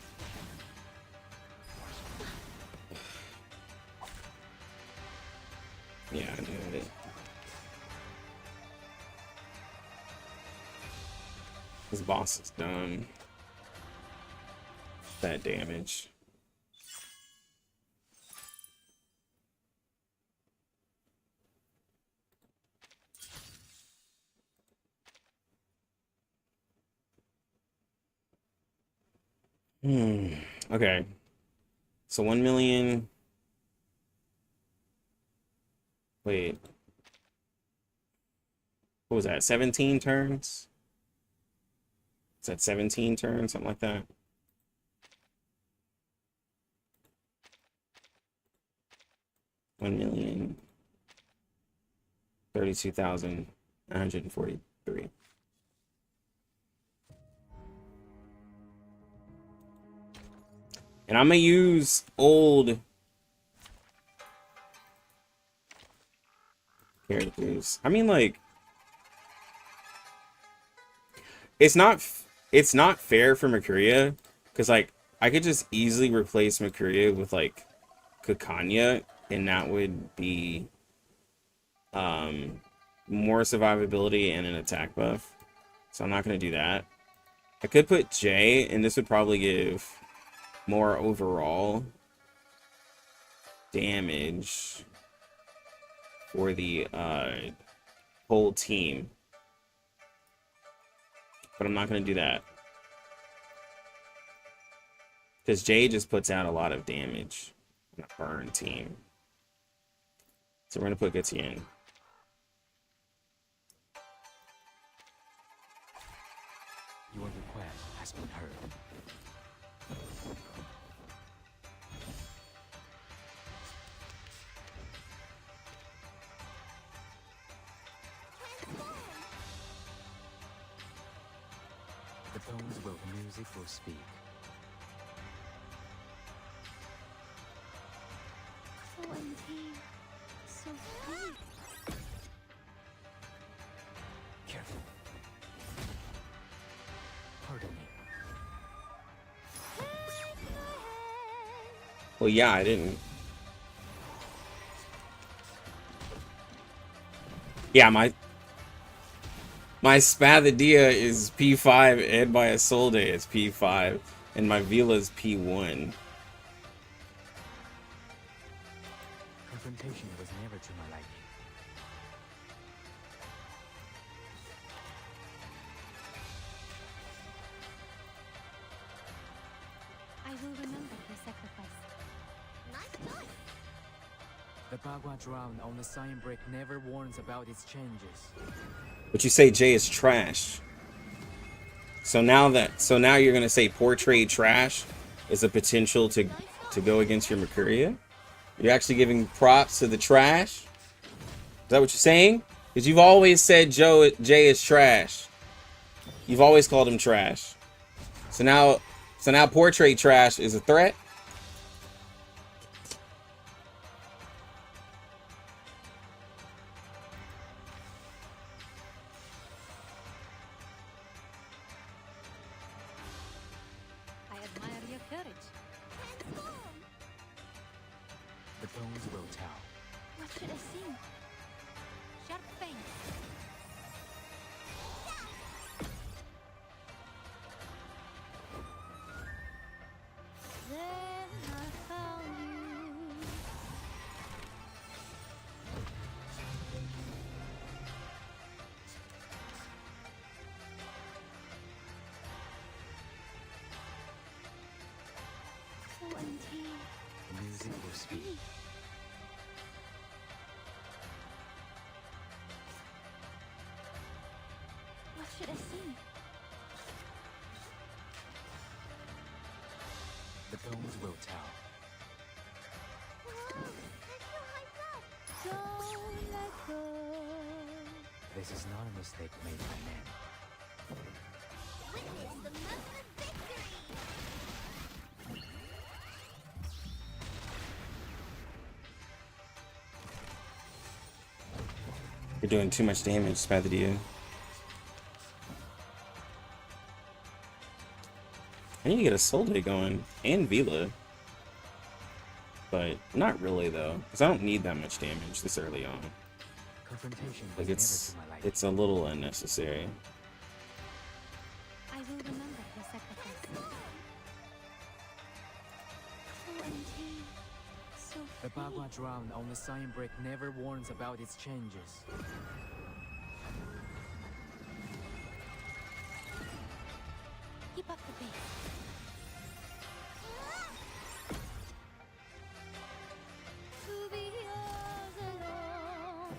Yeah, I knew it. This boss is done. That damage. Okay. So 1 million. Wait. What was that? 17 turns? Is that 17 turns? Something like that. $1 million 32,943. And I'm gonna use old characters. I mean, like, it's not fair for Mercuria, because like I could just easily replace Mercuria with like Kakanya, and that would be more survivability and an attack buff. So I'm not gonna do that. I could put J, and this would probably give more overall damage for the whole team. But I'm not going to do that. Because Jay just puts out a lot of damage on a burn team. So we're going to put Gatian. Your request has been heard. The tones will, the music will speak. So indeed, so sweet. Careful. Pardon me. Well, yeah, I didn't. Yeah, my Spathadia is P5, and my Isolde is P5, and my Vila is P1. Confrontation was never to my liking. I will remember your sacrifice. Nice choice. The Bagua drown on the sign brick never warns about its changes. But you say Jay is trash. So now you're gonna say portrait trash is a potential to go against your Mercuria? You're actually giving props to the trash? Is that what you're saying? Because you've always said Jay is trash. You've always called him trash. So now portrait trash is a threat? I admire your courage. Transform. The tones will tell. What should I sing? Sharp fangs. Then I found you. So indeed, The music will speak. what should I sing? The tones will tell. Whoa, I feel hyped up. Don't let go. This is not a mistake made by man. Witness the moment of victory. You're doing too much damage, Spathadia. I need to get a Solde going, and Vila. But not really though, because I don't need that much damage this early on. Confrontation Like was never to my liking. it's a little unnecessary. I will remember your sacrifice. OMG. So The free. Bagua drown on the sign brick never warns about its changes. Keep up the pace. To be yours alone.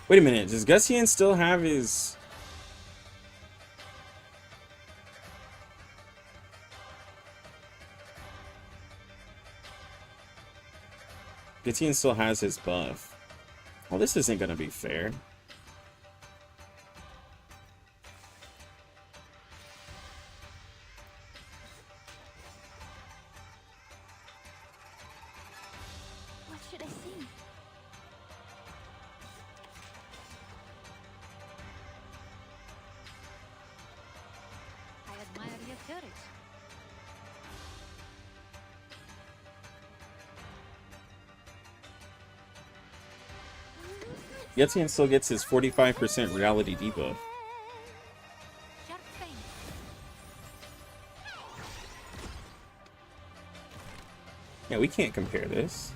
Wait a minute, does Gussian still have his... Gussian still has his buff. Well, this isn't gonna be fair. What should I sing? I admire your courage. Gussian still gets his 45% reality debuff. Sharp pain. Yeah, we can't compare this.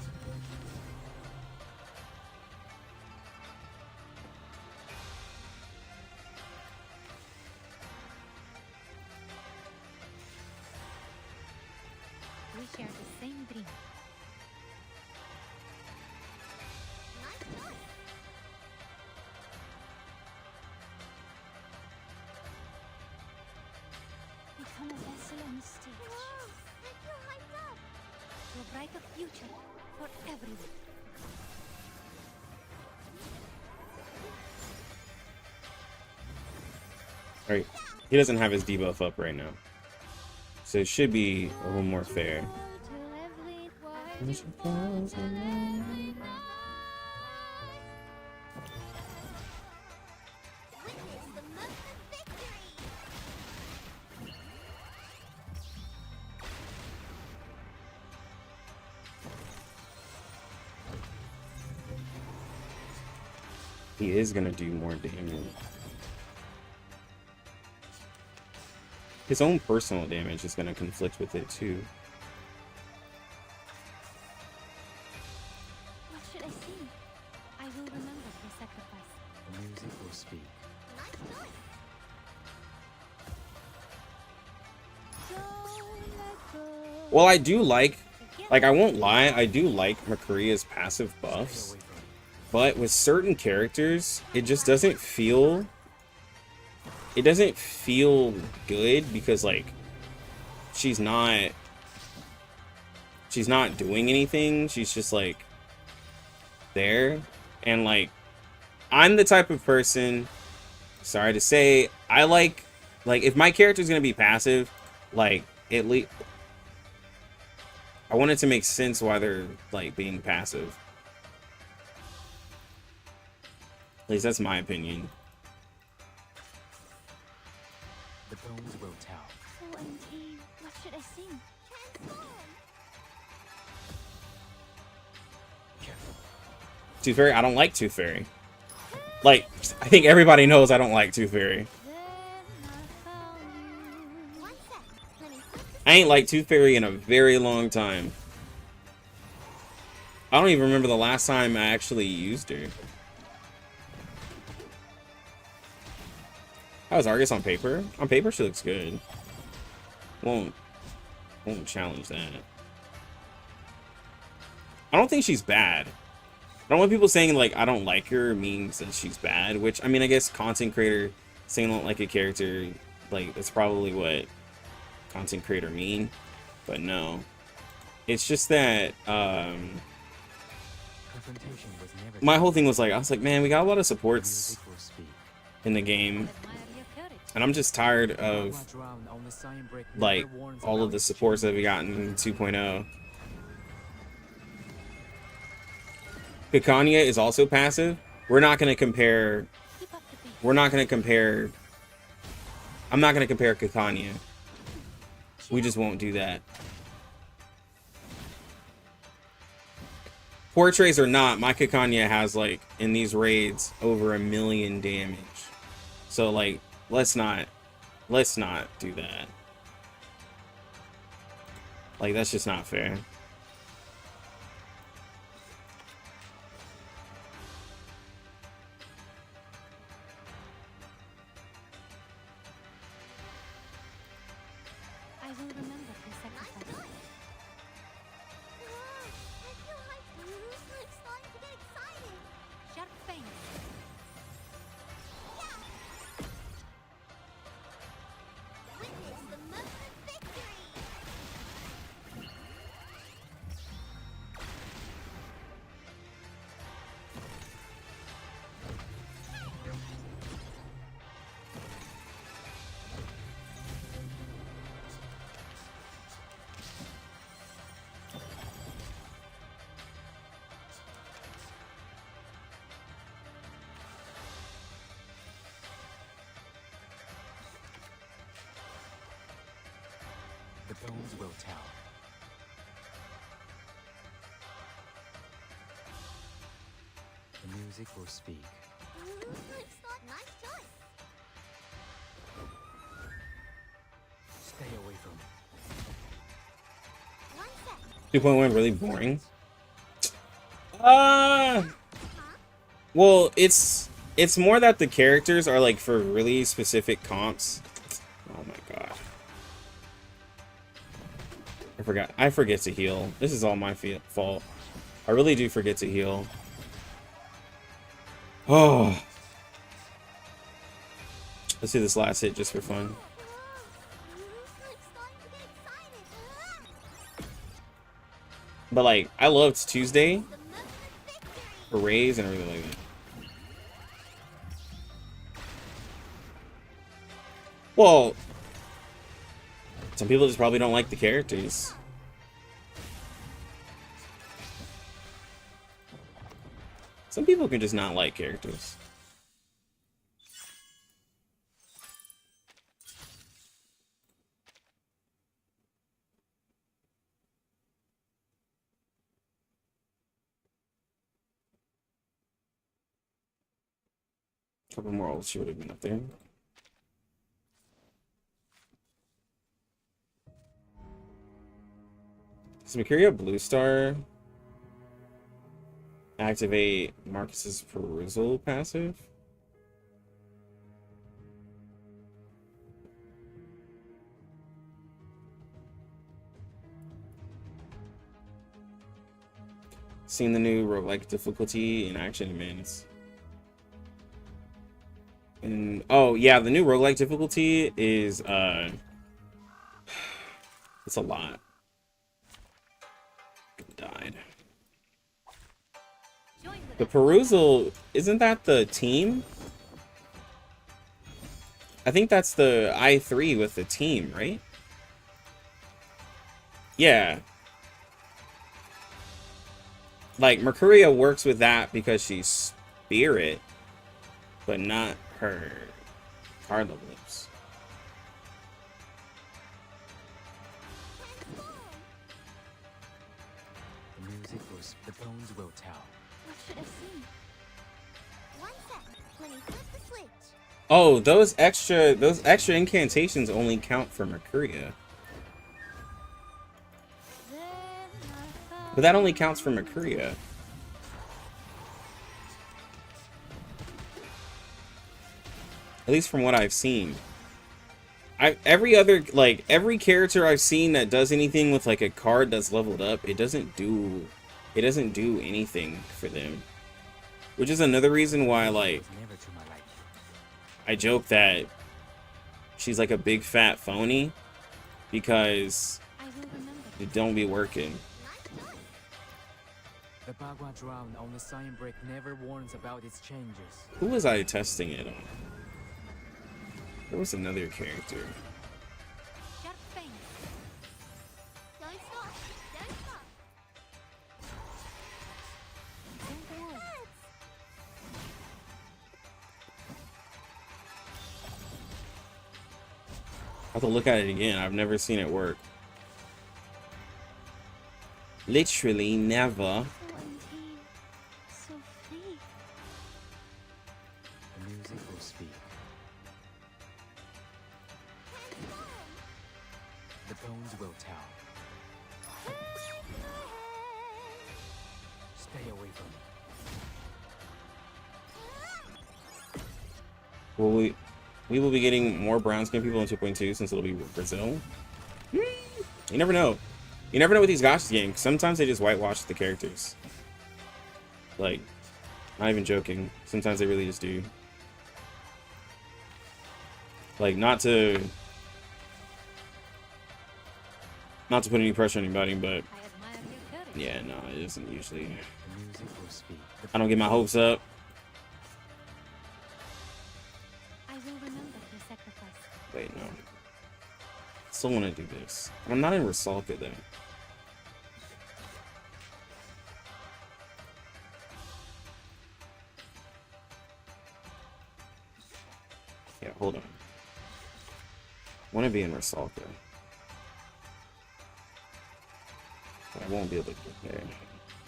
We share the same dream. Nice choice. Become a vessel on the stage. Whoa, I feel hyped up. To a brighter future for everyone. Alright, he doesn't have his debuff up right now. So it should be a little more fair. Till every night. Witness the moment of victory. He is gonna do more damage. His own personal damage is gonna conflict with it too. What should I sing? I will remember your sacrifice. The music will speak. Nice choice. Don't let go. Well, I do like I won't lie, I do like Makuria's passive buffs. Stay away from it. But with certain characters, it just doesn't feel... It doesn't feel good because, like, she's not doing anything. She's just, like, there. And, like, I'm the type of person, sorry to say, I like, if my character's gonna be passive, like, at least... I want it to make sense why they're, like, being passive. At least that's my opinion. The bones will tell. OMG. What should I sing? Transform. Tooth Fairy, I don't like Tooth Fairy. Like, I think everybody knows I don't like Tooth Fairy. Then I found you. One sec. Let me flip this. I ain't liked Tooth Fairy in a very long time. I don't even remember the last time I actually used her. How's Argus on paper? On paper, she looks good. Won't challenge that. I don't think she's bad. I don't want people saying, like, I don't like her means that she's bad, which, I mean, I guess content creator saying I don't like a character, like, that's probably what content creator mean, but no. It's just that, Confrontation was never my whole thing was, like, I was like, man, we got a lot of The supports music will speak. in the game, Admire your courage. and I'm just tired The of, Bagua drown on the sign brick like, never warns all about of the its supports that we changes. got in 2.0. Picanha is also passive. We're not gonna compare. Keep up the beat. We're not gonna compare. I'm not gonna compare Picanha. We just won't do that. Portraits or not, my Picanha has like in these raids over 1 million damage. So like, let's not do that. Like, that's just not fair. I will remember the sacrifice. I feel like it's starting to get excited. Sharp fangs. Witness the moment of victory. The bones will tell. The music will speak. Nice choice. Stay away from it. 2.1 really boring. Well, it's more that the characters are like for really specific comps. Oh my god. I forget to heal. This is all my fault. I really do forget to heal. Oh. Let's do this last hit just for fun. But like, I loved Tuesday for raids and everything like that. Well, some people just probably don't like the characters. Some people can just not like characters. A couple more ults, she would have been up there. Does Mercuria Blue Star activate Marcus's Perusal passive? Seen the new roguelike difficulty in action events. And oh yeah, the new roguelike difficulty is it's a lot. Died. The Perusal, isn't that the team? I think that's the I3 with the team, right? Yeah. Like, Mercuria works with that because she's spirit, but not her card levels. The music will the bones will tell. What should I see? One sec. Let me flip the switch. Oh, those extra incantations only count for Mercuria. But that only counts for Mercuria. At least from what I've seen. Every character I've seen that does anything with like a card that's leveled up, it doesn't do anything for them. Which is another reason why like Never to my life. I joke that she's like a big fat phony because I will remember. it don't be working. The Bagua drown on the sign brick never warns about its changes. Who was I testing it on? There was another character. Sharp fangs. Don't stop. Don't stop. Don't worry. have to look at it again. I've never seen it work. Literally never. So untamed, so free. The music will speak. The bones will tell. Stay away from me. Will we will be getting more brown skin people in 2.2 since it'll be Brazil? You never know. You never know with these gotcha games. Sometimes they just whitewash the characters. Like, not even joking. Sometimes they really just do. Like, not to put any pressure on anybody, but I admire your courage. yeah, no, it isn't usually. The music will speak. I don't get my hopes up. I will remember your sacrifice. Wait, no. Still want to do this. I'm not in Rosalka though. Yeah, hold on. I want to be in Rosalka. I won't be able to get there.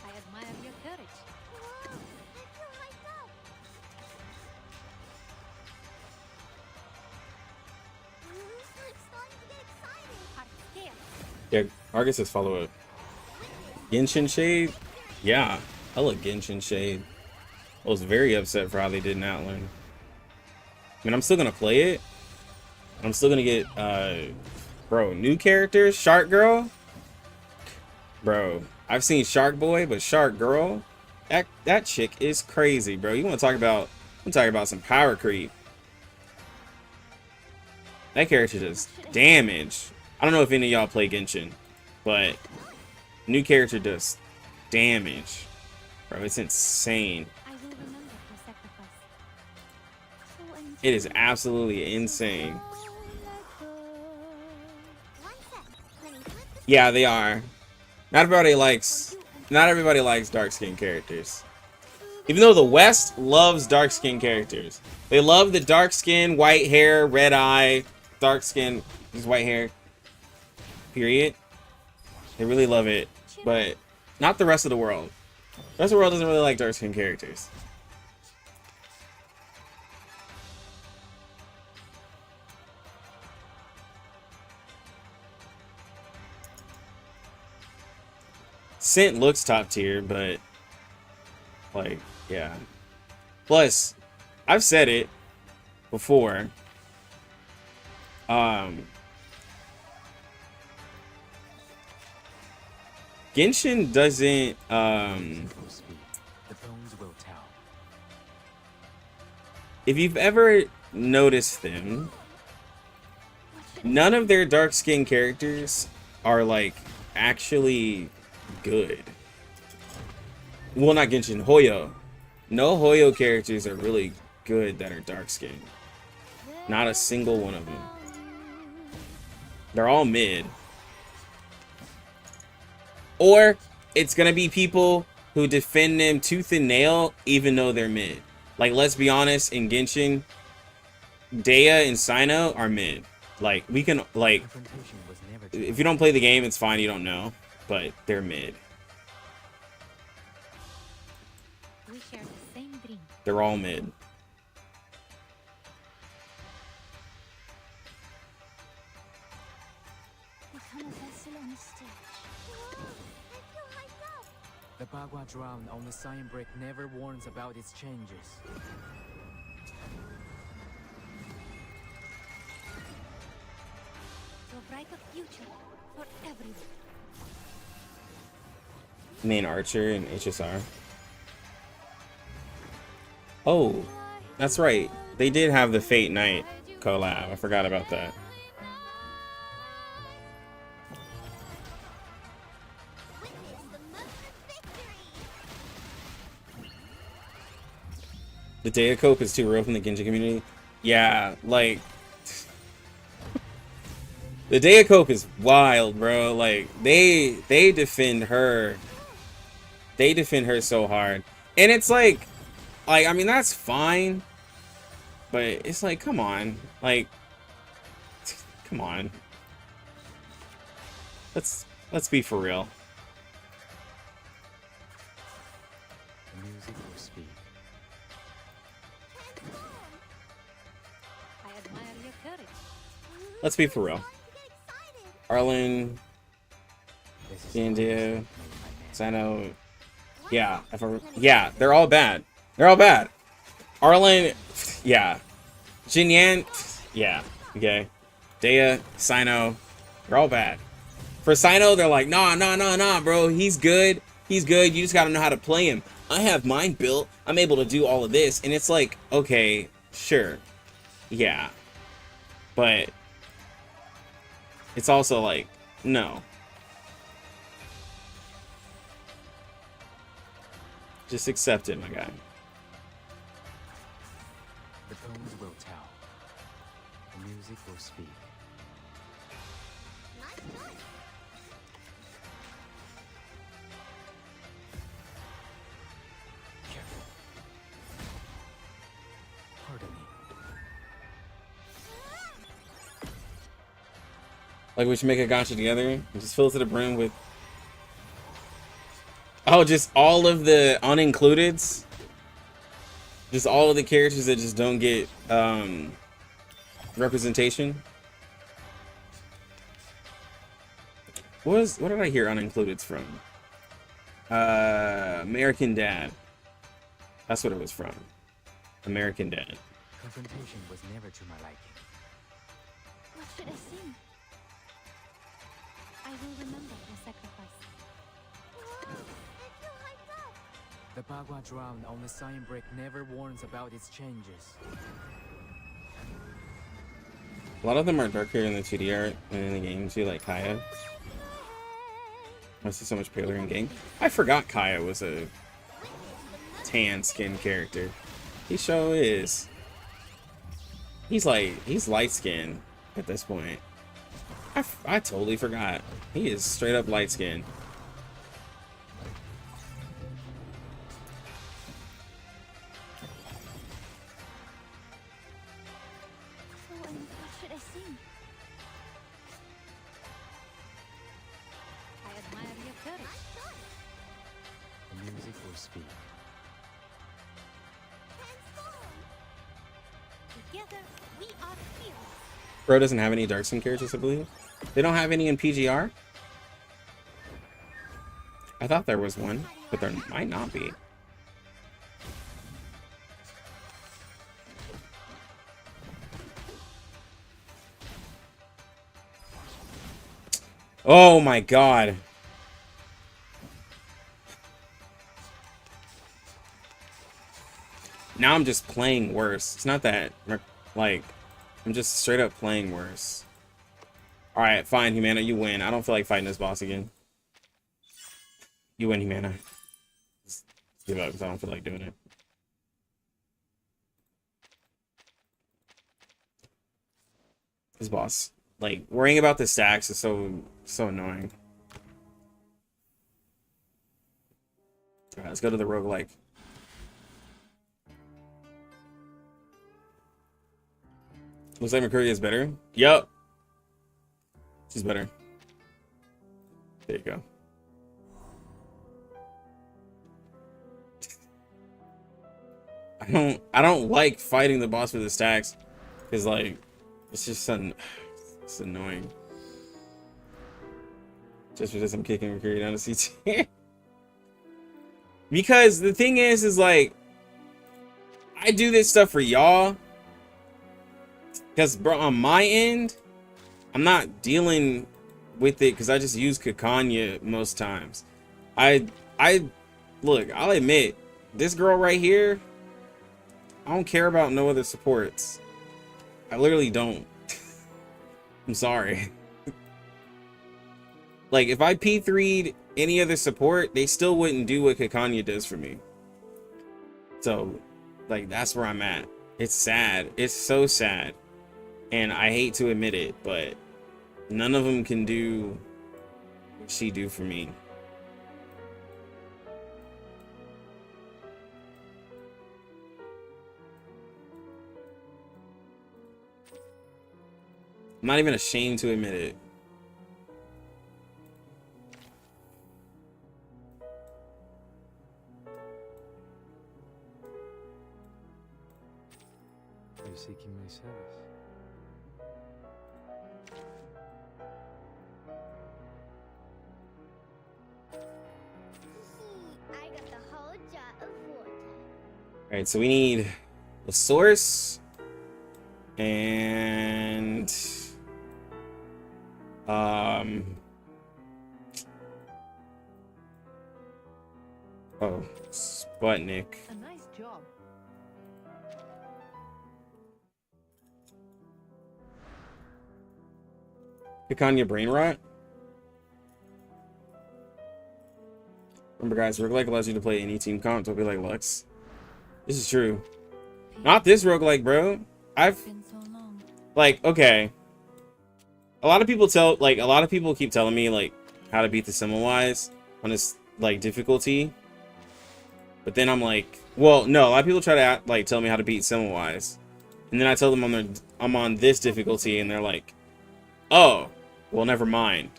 I admire your courage. Whoa, I feel hyped up. I'm starting to get excited. Heart scale. Yeah, Argus is follow up. Genshin Shade? Yeah, hella Genshin Shade. I was very upset for how they did in Outland. I mean, I'm still gonna play it. I'm still gonna get, bro, new characters. Shark Girl? Bro, I've seen Shark Boy, but Shark Girl? That chick is crazy, bro. You wanna talk about, I'm talking about some power creep. That character does damage. I don't know if any of y'all play Genshin, but new character does damage. Bro, it's insane. I will remember your sacrifice. So untamed. It is absolutely insane. One sec. Let me flip the Yeah, they are. Not everybody likes dark skinned characters. Even though the West loves dark skinned characters. They love the dark skin, white hair, red eye, dark skin, just white hair. Period. They really love it. But not the rest of the world. The rest of the world doesn't really like dark skinned characters. Scent looks top tier, but like, yeah. Plus, I've said it before. Genshin doesn't Will speak. The bones will tell. if you've ever noticed them, none of their dark skinned characters are like actually good. Well, not Genshin, Hoyo. No Hoyo characters are really good that are dark skinned. Not a single one of them. They're all mid. Or it's gonna be people who defend them tooth and nail even though they're mid. Like, let's be honest, in Genshin, Dea and Sino are mid. Like, we can, like, Confrontation was never if you don't play the game, it's fine, you don't know. But they're mid. We share the same dream. They're all mid. Become a vessel on the stage. Whoa, I feel hyped up. The Bagua drown on the sign brick never warns about its changes. To a brighter future for everyone. Main Archer and HSR. Oh, that's right. They did have the Fate Night collab. I forgot about that. Witness the moment of victory. The data cope is too real from the Genshin community. Yeah, like the data cope is wild, bro. Like they defend her. They defend her so hard, and it's like I mean that's fine, but it's like come on, Come on. Let's be for real. The music will speak. I admire your courage. Let's be for real. Arlen, This is Sandia, made by man. Sano. Yeah, yeah, they're all bad. They're all bad. Arlen, yeah. Jinyan, yeah. Okay. Dea, Sino, they're all bad. For Sino, they're like, nah, bro. He's good. He's good. You just gotta know how to play him. I have mine built. I'm able to do all of this. And it's like, okay, sure. Yeah. But it's also like, no. Just accept it, my guy. The tones will tell. The music will speak. Careful. Pardon me. Like we should make a gacha together and just fill it to the brim with... Oh, just all of the unincludeds? Just all of the characters that just don't get representation? What did I hear unincludeds from? American Dad. That's what it was from. American Dad. Confrontation was never to my liking. What should I sing? I will remember your sacrifice. Whoa, I feel hyped up. The Bagua drowned on the sign brick never warns about its changes. A lot of them are darker in the 2D art and in the game too, like Kaya. I see so much paler in game. I forgot Kaya was a tan skin character. He sure is. He's light skinned at this point. I totally forgot. He is straight up light skinned. So, what should I sing? I admire your courage. The music will speak. Together, we are heroes. Bro doesn't have any dark skin characters, I believe. They don't have any in PGR? I thought there was one, but there might not be. Oh my god. Now I'm just playing worse. It's not that, like, I'm just straight up playing worse. Alright, fine, Humana, you win. I don't feel like fighting this boss again. You win, Humana. Just give up because I don't feel like doing it. This boss, like, worrying about the stacks is so annoying. Alright, let's go to the roguelike. Looks like Mercury is better. Yup. She's better. There you go. I don't like fighting the boss with the stacks, because like it's just it's annoying. Just because I'm kicking Mercury down to C2. Because the thing is like I do this stuff for y'all. Because bro, on my end, I'm not dealing with it because I just use Kakanya most times. I look, I'll admit, this girl right here, I don't care about no other supports. I literally don't. I'm sorry. Like, if I P3'd any other support, they still wouldn't do what Kakanya does for me. So, like, that's where I'm at. It's sad. It's so sad. And I hate to admit it, but none of them can do what she do for me. I'm not even ashamed to admit it. Are you seeking my service? I got the whole jar of water. Alright, so we need the source and oh, Sputnik. A nice job. Pick on your brain rot. Remember, guys, roguelike allows you to play any team comp. Don't be like Lux. This is true. Not this roguelike, bro. I've Been so long. like, okay. A lot of people keep telling me like how to beat the Semmelweis on this like difficulty. But then I'm like, well, no, a lot of people try to like tell me how to beat Semmelweis. And then I tell them I'm on this difficulty and they're like, "Oh, well, never mind."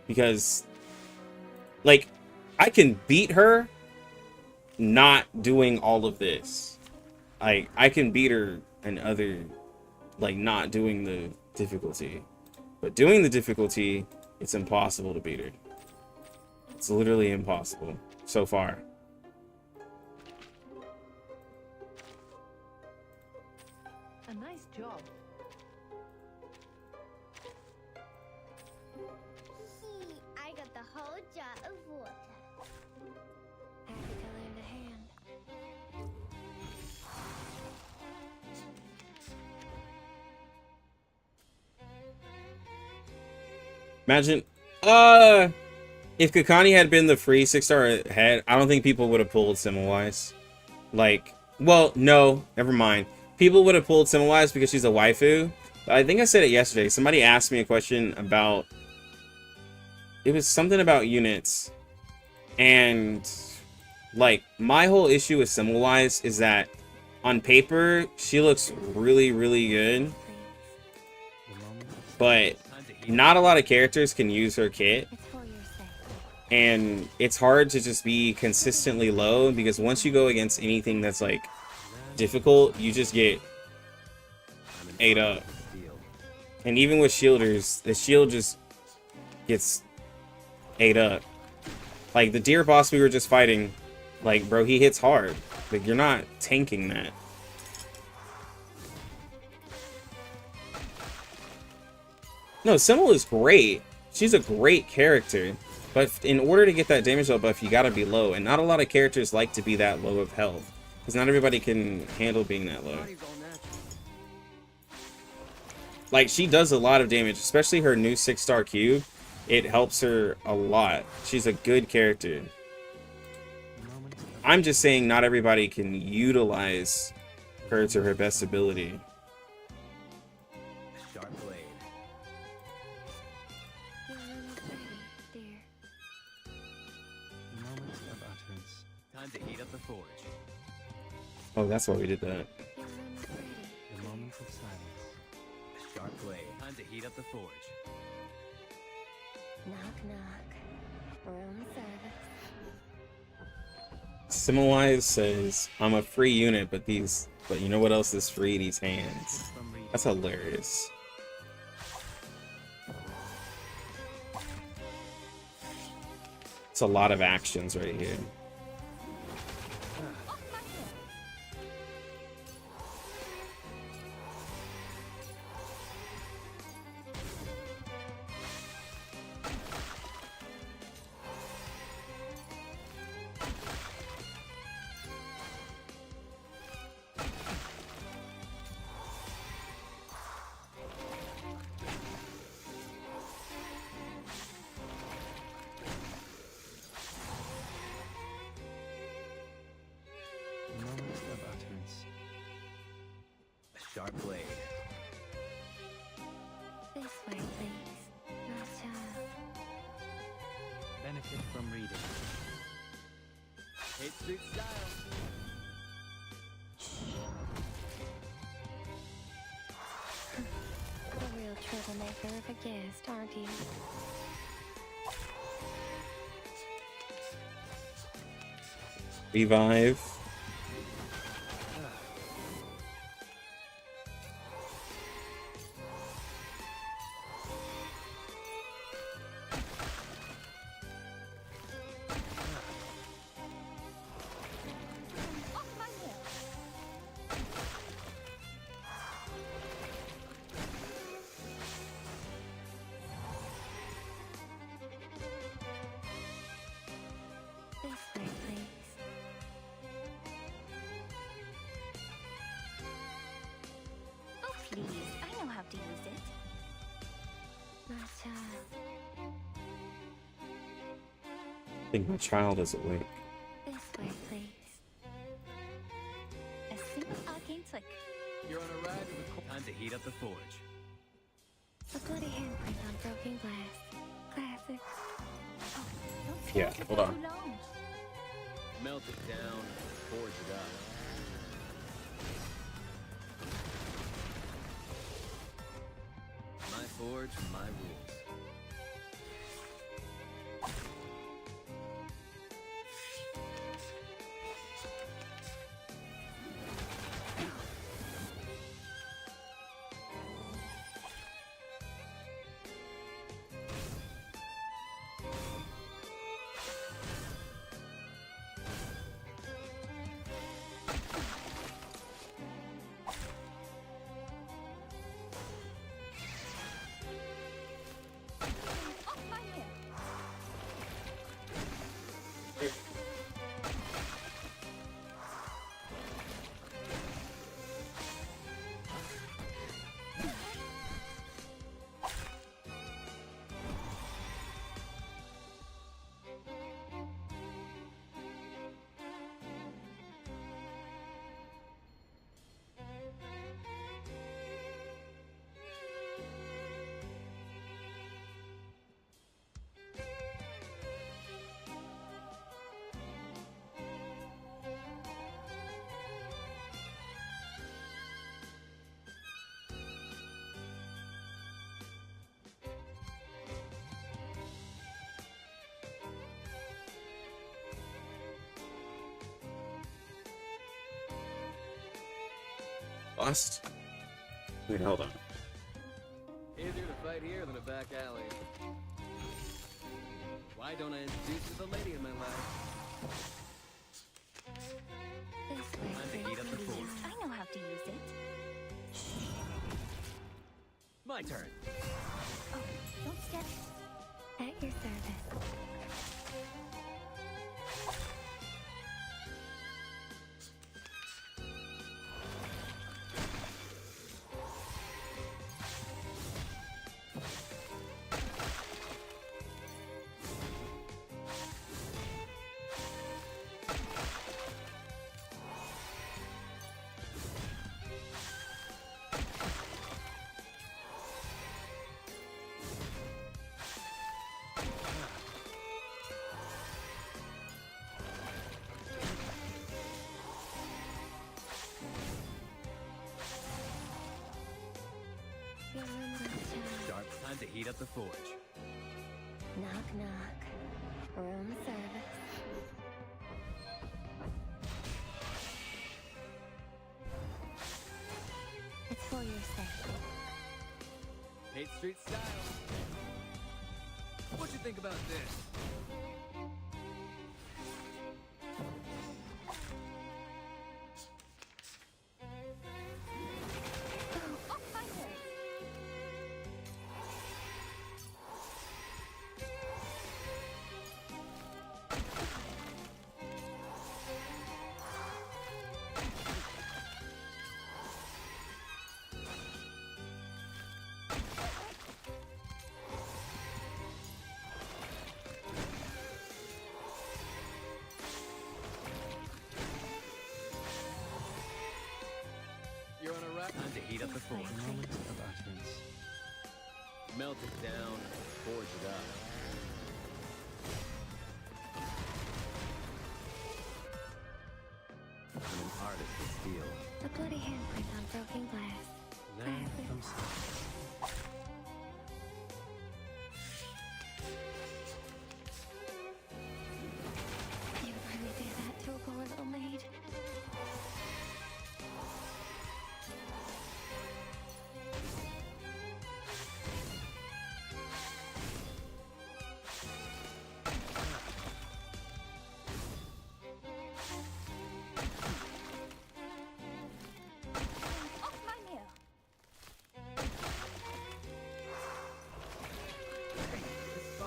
Because like I can beat her not doing all of this. I can beat her and other like not doing the difficulty. But doing the difficulty, it's impossible to beat her. It's literally impossible so far. A nice job. I got the whole jar of water. Happy to lend a hand. Imagine, if Kakani had been the free 6-star head, I don't think people would have pulled Semmelweis. Like, well, no, never mind. People would have pulled Semmelweis because she's a waifu. But I think I said it yesterday. Somebody asked me a question about, it was something about units. And, like, my whole issue with Semmelweis is that on paper, she looks really, really good. But not a lot of characters can use her kit. It's for your sake. And it's hard to just be consistently low because once you go against anything that's like difficult, you just get ate up. And even with shielders, the shield just gets ate up. Like the deer boss we were just fighting, like, bro, he hits hard. Like, you're not tanking that. No, Simmel is great. She's a great character. But in order to get that damage level buff, you gotta be low. And not a lot of characters like to be that low of health. Because not everybody can handle being that low. Like, she does a lot of damage. Especially her new 6-star cube. It helps her a lot. She's a good character. I'm just saying not everybody can utilize her to her best ability. You're really pretty, dear. Moment of utterance. Time to heat up the forge. Oh, that's why we did that. You're really pretty. The moment of silence. Sharp blade. Time to heat up the forge. Knock, knock. Room service. Semmelweis says, I'm a free unit, but you know what else is free? These hands. That's hilarious. It's a lot of actions right here. Moment of utterance. Sharp blade. This way, please. My child. Benefit from reading. Hit street style. The real treasure. troublemaker of a guest, aren't you? Revive. This way, please. Oh, please. I know how to use it. My child. I think my child is awake. This way, please. A simple arcane trick. You're on a ride to the time to heat up the forge. A bloody handprint on broken glass. Classic. Don't Yeah, stand it hold for on. too long. Melt it down, forge it up. My forge, my rules. Off my hair. Lost? Wait, hold on. Easier to fight here than a back alley. Why don't I introduce you to the lady in my life? This way, Time to heat up the Please. forge. I know how to use it. My turn. Oh, don't step. at your service. Your room looks child. Sharp. Time to heat up the forge. Knock, knock. Room service. It's for your sake. 8th Street style. What you think about this? Off my hair. You're on a rack. Time to heat up the forge. Moment of utterance. Melt it down, forge it up. I'm an artist with steel. A bloody handprint on broken glass. Then Classic. comes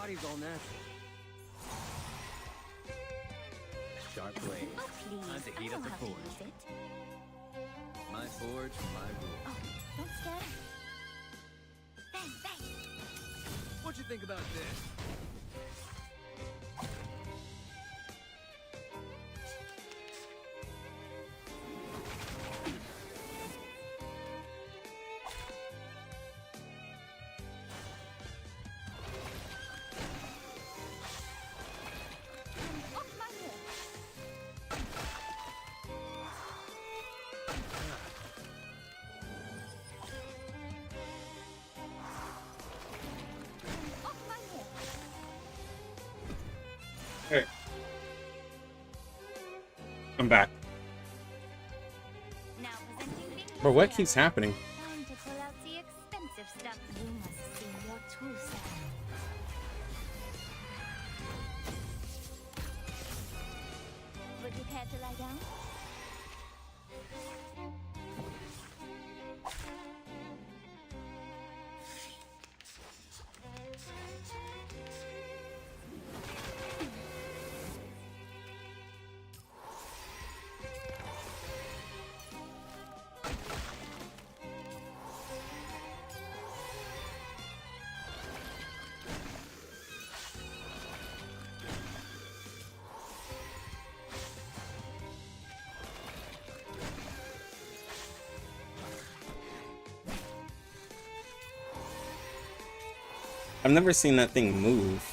body's all natural. A sharp blade. Oh, please. Time to I heat know up the how to forge. use it. My forge, my rules. Oh, don't scare me. Bang, bang. What you think about this? Off my head. Off my head. Hey. I'm back. Now presenting Big Bro, what Media. keeps happening? Time to pull out the expensive stuff. You must see your true self. Would you care to lie down? I've never seen that thing move.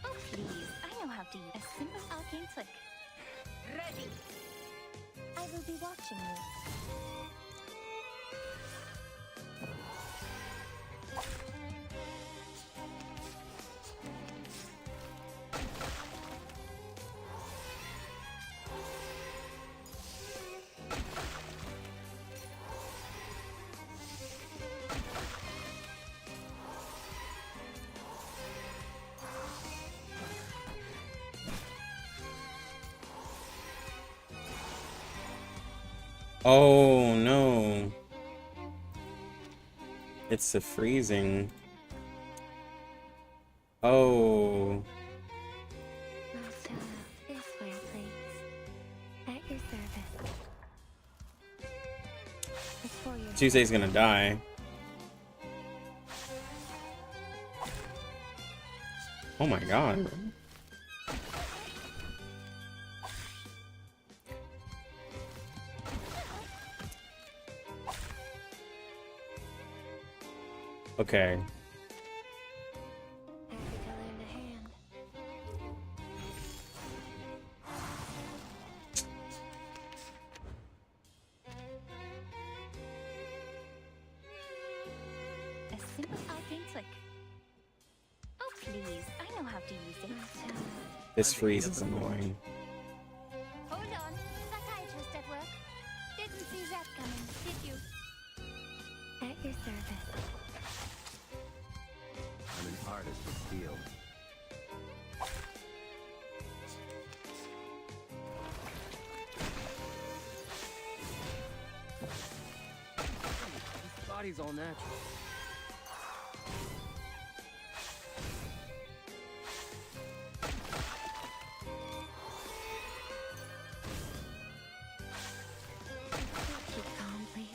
Oh, please. I know how to use a simple arcane trick. Ready. I will be watching you. Oh no. It's the freezing. Oh. Master, this way, please. At your service. It's for your Tuesday's gonna die. Oh my god. Okay. happy to lend a hand. A simple arcane trick. Oh, please. I know how to use it. Master, This freeze is annoying. Hold on. Psychiatrist at work. Didn't see that coming, did you? at your service. I'm an artist of steel. This body's all natural. Keep calm, please.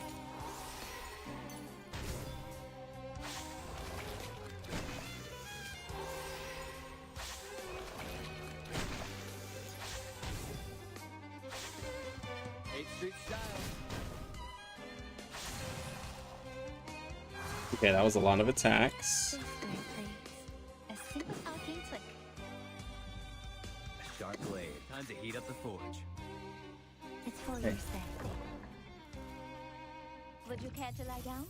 Street style. Okay, that was a lot of attacks. This way, please. A simple arcane trick. A sharp blade. Time to heat up the forge. It's for Hey. your safety. Would you care to lie down?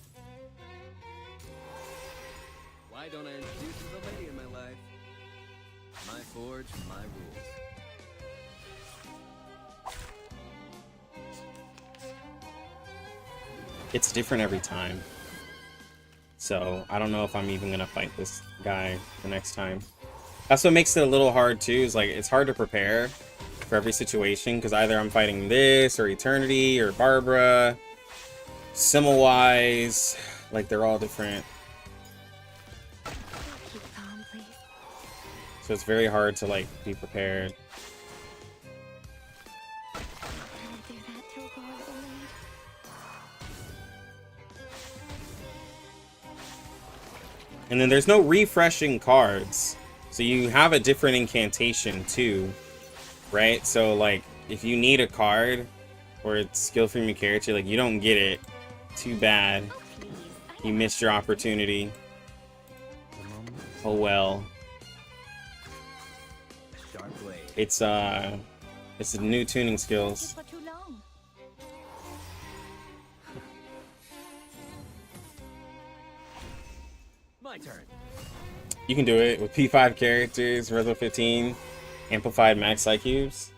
Why don't I introduce you to the lady in my life? My forge, my rules. It's different every time. So I don't know if I'm even gonna fight this guy the next time. That's what makes it a little hard too, is like it's hard to prepare for every situation because either I'm fighting this or Eternity or Barbara. Semmelwise, like they're all different. Keep calm, So it's very hard to like be prepared. I would do that to a girl of the lead. And then there's no refreshing cards. So you have a different incantation too, right? So like if you need a card or it's skill from your character, like you don't get it. Too bad. You missed your opportunity. Oh well. Sharp blade. It's the new tuning skills. For too long. My turn. You can do it with P5 characters, Rezo 15, amplified max IQs.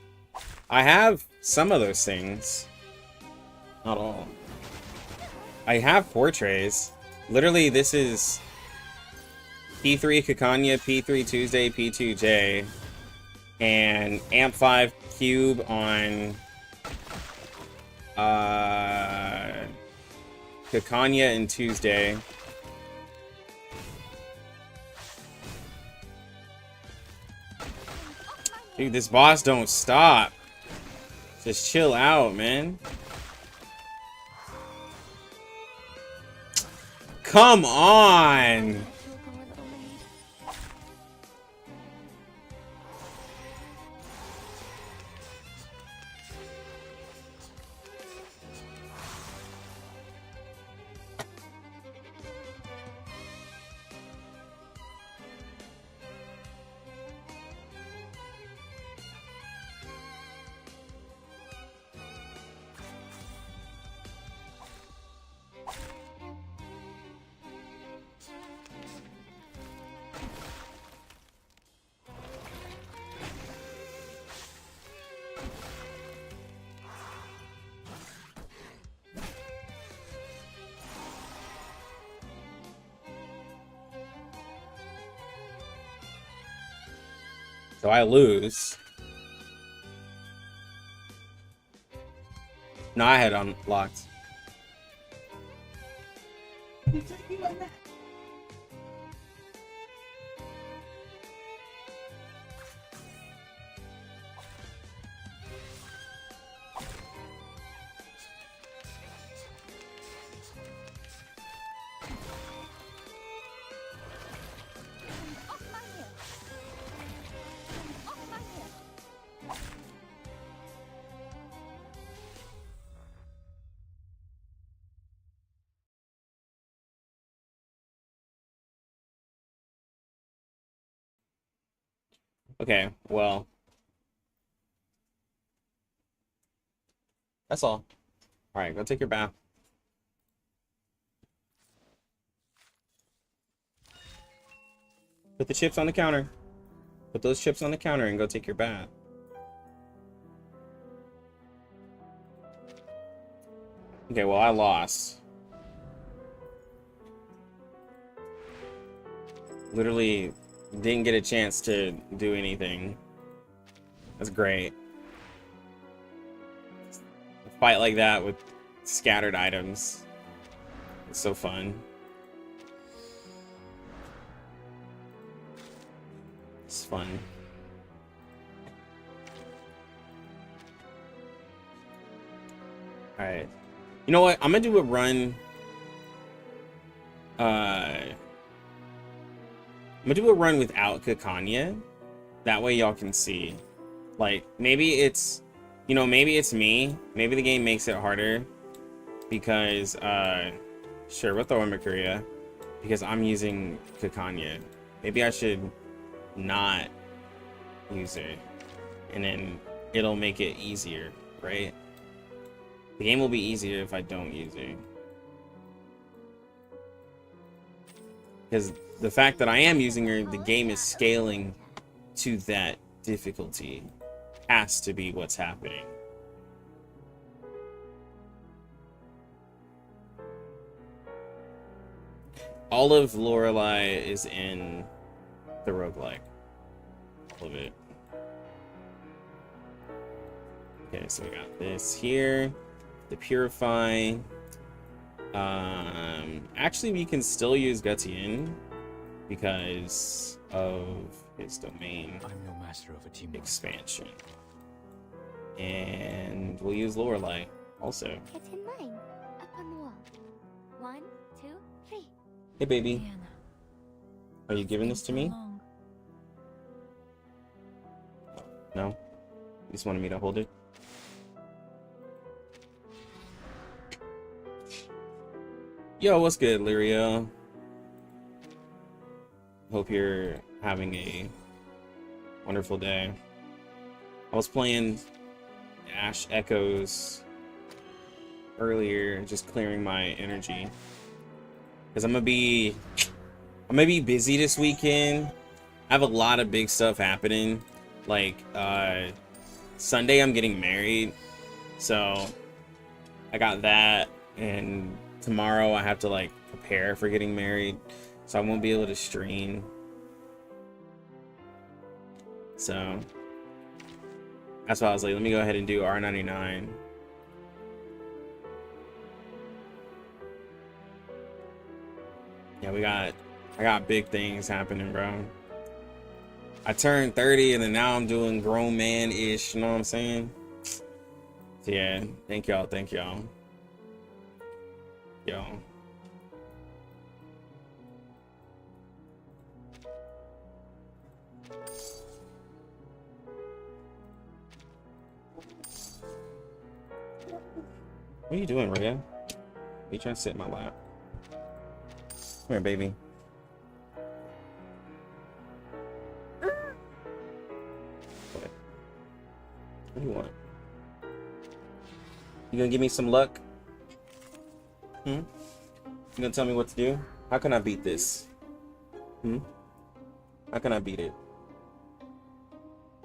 I have some of those things. Not all. I have portraits. Literally, this is P3 Kikanya, P3 Tuesday, P2J, and Amp 5 Cube on Kikanya and Tuesday. Dude, this boss don't stop. Just chill out, man. Come on! To a girl of the lead. So I lose. No, I had unlocked. Off my ear. Off my ear. Okay, well. That's all. Alright, go take your bath. Put the chips on the counter. Put those chips on the counter and go take your bath. Okay, well, I lost. Literally didn't get a chance to do anything. That's great. A fight like that with scattered items. It's so fun. It's fun. Alright. You know what? I'm gonna do a run. I'm gonna do a run without Kikanya. That way y'all can see. Like, maybe it's, you know, maybe it's me. Maybe the game makes it harder. Because, sure, we'll throw in Mercuria. Because I'm using Kikanya. Maybe I should not use it. And then it'll make it easier, right? The game will be easier if I don't use it. Because the fact that I am using her, the game is scaling to that difficulty. Has to be what's happening. All of Lorelei is in the roguelike. All of it. Okay, so we got this here. The Purify. Actually, we can still use Gutian because of his domain I'm no master of a team. expansion. And we'll use Lorelei also. It's in line. Up on the wall. 1, 2, 3. Hey, baby. Diana, Are you giving this to me? long. No? You just wanted me to hold it? Yo, what's good, Lyria? Hope you're having a wonderful day. I was playing Ash Echoes earlier, just clearing my energy. Because I'm gonna be busy this weekend. I have a lot of big stuff happening. Like, Sunday I'm getting married. So, I got that. And tomorrow I have to, like, prepare for getting married. So I won't be able to stream. So, that's why I was like, let me go ahead and do R99. Yeah, I got big things happening, bro. I turned 30 and then now I'm doing grown man-ish, you know what I'm saying? So yeah, thank y'all. Yo. What are you doing, Rhea? Are you trying to sit in my lap? Come here, baby. What do you want? You gonna give me some luck? You gonna tell me what to do? How can I beat this? How can I beat it?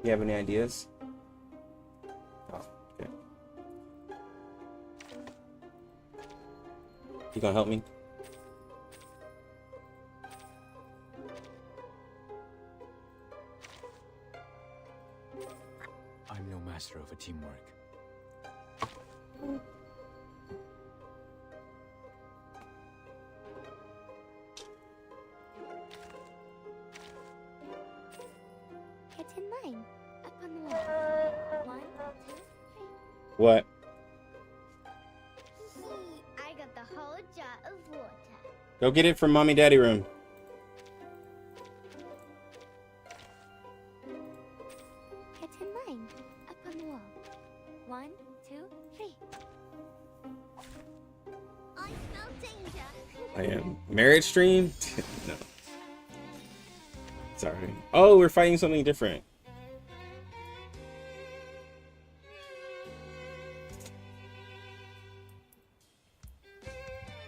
You have any ideas? Oh, okay. You gonna help me? I'm no master of a teamwork. It's in line. Up on the wall. 1, 2, 3. What? I got the whole jar of water. Go get it from mommy daddy room. It's in line. Up on the wall. 1, 2, 3. I smell danger. I am. Marriage stream? No. Sorry. Oh, we're fighting something different.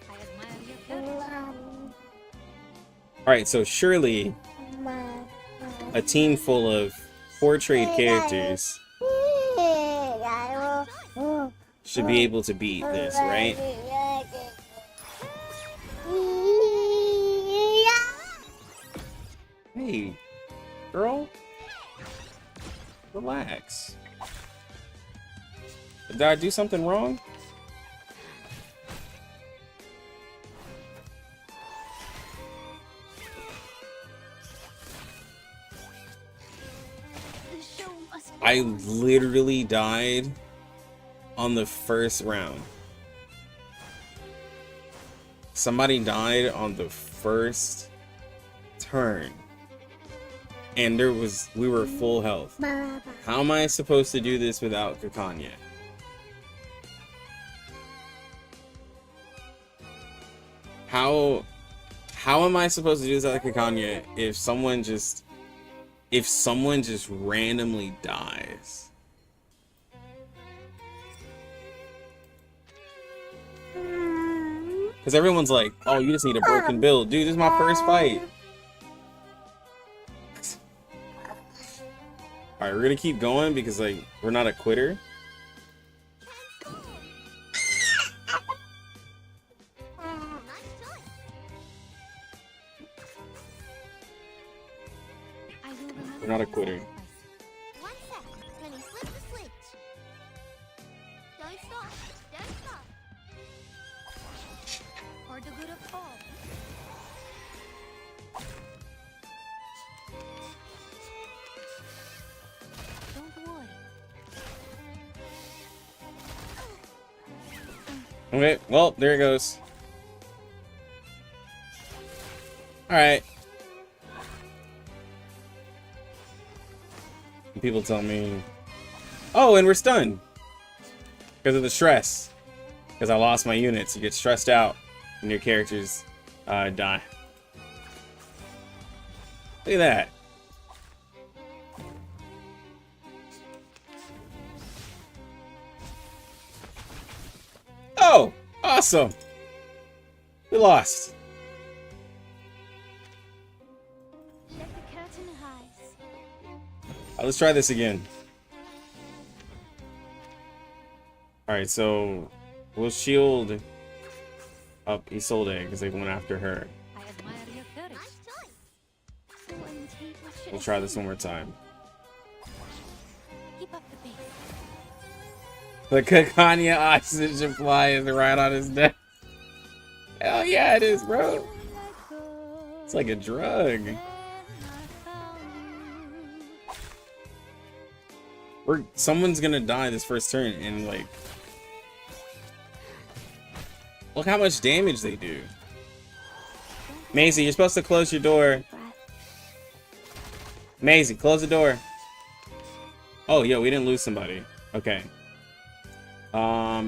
I admire your courage. Alright, so surely a team full of 4 trade characters should be able to beat this, right? Hey, girl. Relax. Did I do something wrong? The show must go I on. literally died on the first round. Somebody died on the first turn. And we were full health. How am I supposed to do this without Kakanya? How am I supposed to do this without Kakanya if someone just randomly dies? Because everyone's like, oh, you just need a broken build. Dude, this is my first fight. Alright, we're gonna keep going because, like, we're not a quitter. Nice choice. I will remember We're not a your quitter. sacrifice. 1 sec. Let me flip the switch. Don't stop. Don't stop. For the good of all. Okay, well, there it goes. Alright. People tell me, oh, and we're stunned. Because of the stress. Because I lost my units. You get stressed out and your characters die. Look at that. Oh, awesome. We lost. Let the curtain rise. Let's try this again. Alright, so we'll shield up Isolde because they went after her. I admire your courage. Nice choice. So, Auntie, what should We'll I try say? this one more time. Keep up the pace. The Kakanya oxygen fly is right on his neck. Hell yeah, it is, bro. It's like a drug. Someone's gonna die this first turn, and like, look how much damage they do. Maisie, you're supposed to close your door. Maisie, close the door. Oh, yo, we didn't lose somebody. Okay.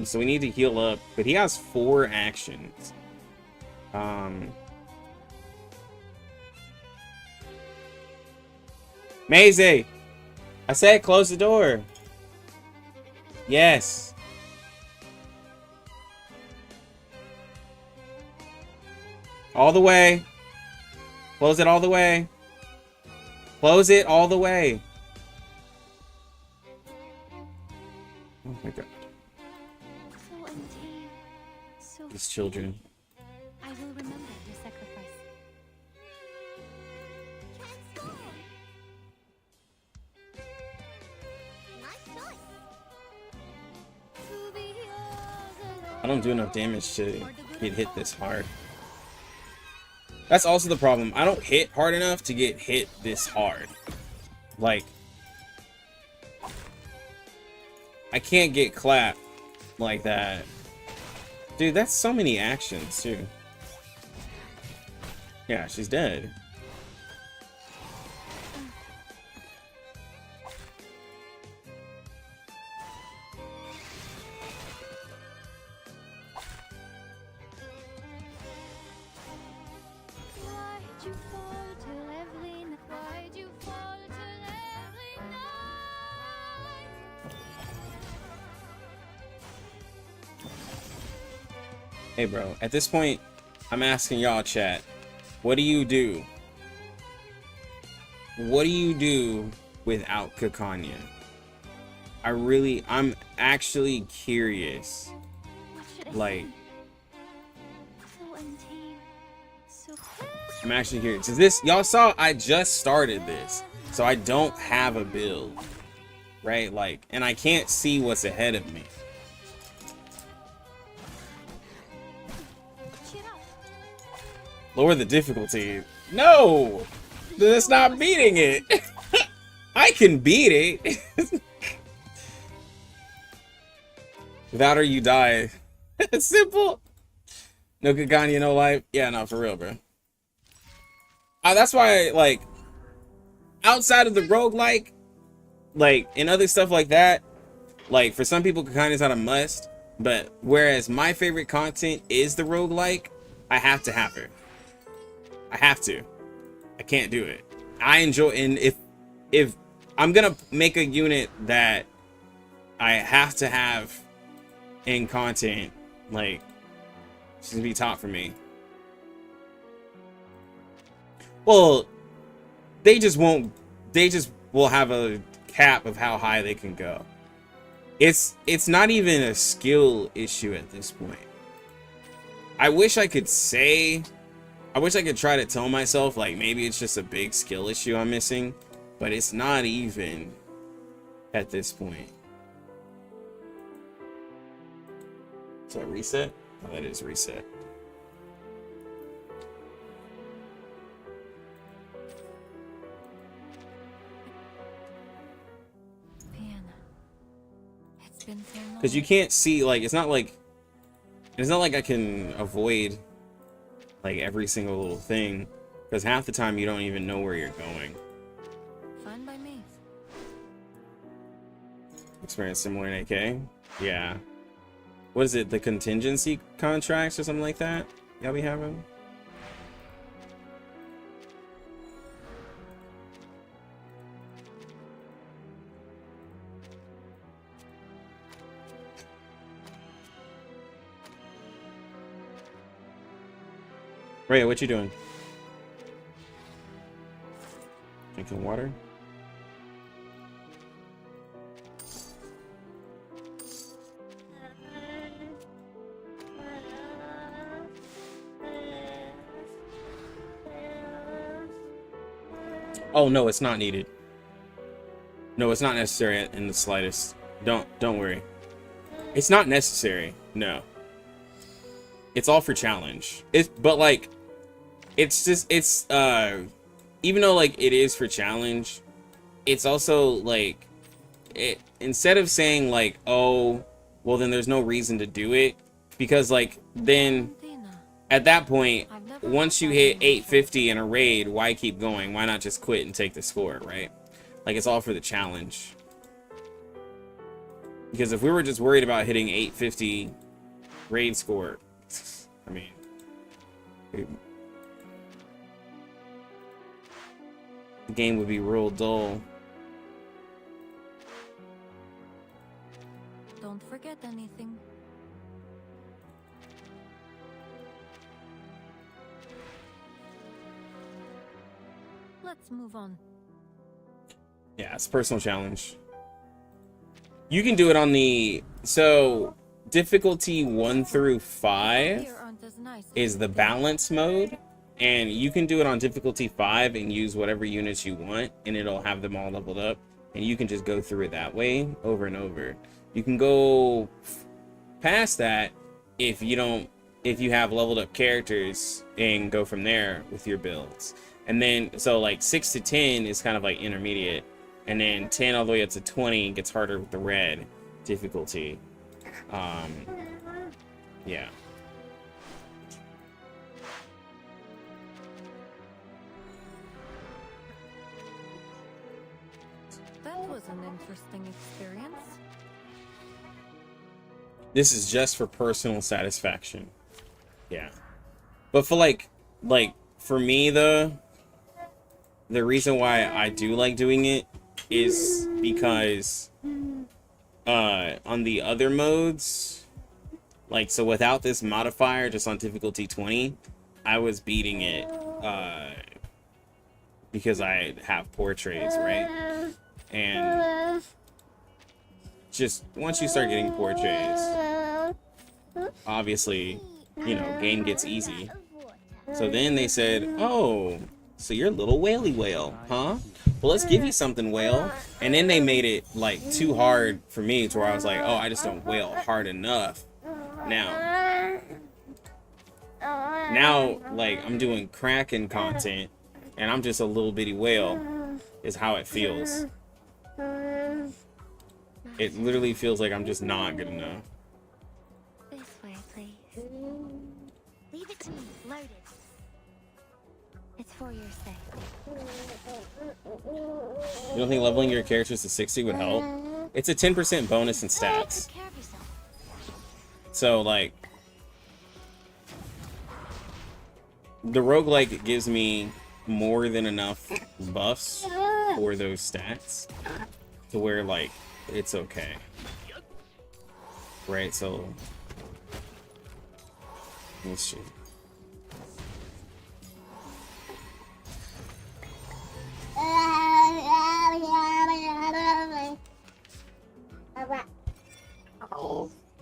So we need to heal up, but he has 4 actions. Maisie, I said close the door. Yes. All the way. Close it all the way. Close it all the way. Oh my god. So, Auntie, so These children. I will remember your sacrifice. transform. Nice choice. To be yours I don't do enough damage to get hit this hard. That's also the problem. I don't hit hard enough to get hit this hard. Like, I can't get clapped like that. Dude, that's so many actions, too. Yeah, she's dead. Why'd you fall till every night? Why'd you fall till every night? Hey, bro. At this point, I'm asking y'all, chat. What do you do? What do you do without Kakanya? I'm actually curious. What should I Like, say? So, Auntie, so I'm actually curious. Is this, y'all saw I just started this, so I don't have a build, right? Like, and I can't see what's ahead of me. cheer up. Lower the difficulty. No! That's not beating it. I can beat it. Without her, you die. Simple. No Kakanya, no life. Yeah, no, for real, bro. That's why, like, outside of the roguelike, like, and other stuff like that, like, for some people, Kakanya's not a must, but whereas my favorite content is the roguelike, I have to have her. I have to. I can't do it. I enjoy, and if I'm gonna make a unit that I have to have in content, like, she's gonna be top for me. Well, they just will have a cap of how high they can go. It's not even a skill issue at this point. I wish I could try to tell myself, like, maybe it's just a big skill issue I'm missing, but it's not even at this point. So reset? Oh, that is reset. Piano. It's been so long. Because you can't see, like, it's not like It's not like I can avoid like every single little thing, because half the time you don't even know where you're going. Fine by me. Experience similar in AK? Yeah. What is it? The contingency contracts or something like that? Y'all be having? Ray, what you doing? Drinking water? Oh no, it's not needed. No, it's not necessary in the slightest. Don't worry. It's not necessary. No. It's all for challenge. But like it's just even though like it is for challenge, it's also like instead of saying like, oh, well then there's no reason to do it, because like then at that point, once you hit 850 in a raid, why keep going? Why not just quit and take the score, right? Like, it's all for the challenge. Because if we were just worried about hitting 850 raid score, I mean, the game would be real dull. Don't forget anything. Let's move on. Yeah, it's a personal challenge. You can do it on the... So, difficulty 1 through 5 is the balance mode. And you can do it on difficulty 5 and use whatever units you want. And it'll have them all leveled up. And you can just go through it that way over and over. You can go past that if you have leveled up characters and go from there with your builds. And then, so like 6 to 10 is kind of like intermediate. And then 10 all the way up to 20 gets harder with the red difficulty. Yeah. That was an interesting experience. This is just for personal satisfaction. Yeah. But for like for me though, the reason why I do like doing it is because on the other modes, like, so without this modifier, just on difficulty 20, I was beating it because I have portraits, right? And just once you start getting portraits, obviously, you know, game gets easy. So then they said, oh, so you're a little whaley whale, huh? Well, let's give you something, whale. And then they made it like too hard for me to where I was like, oh, I just don't whale hard enough. Now like I'm doing Kraken content and I'm just a little bitty whale is how it feels. It literally feels like I'm just not good enough. This way, please. Leave it to me, loaded. It's for your sake. You don't think leveling your characters to 60 would help? It's a 10% bonus in stats. Take care of yourself. So, like, the roguelike gives me more than enough buffs for those stats to where, like, it's okay. Right, so... Let's see.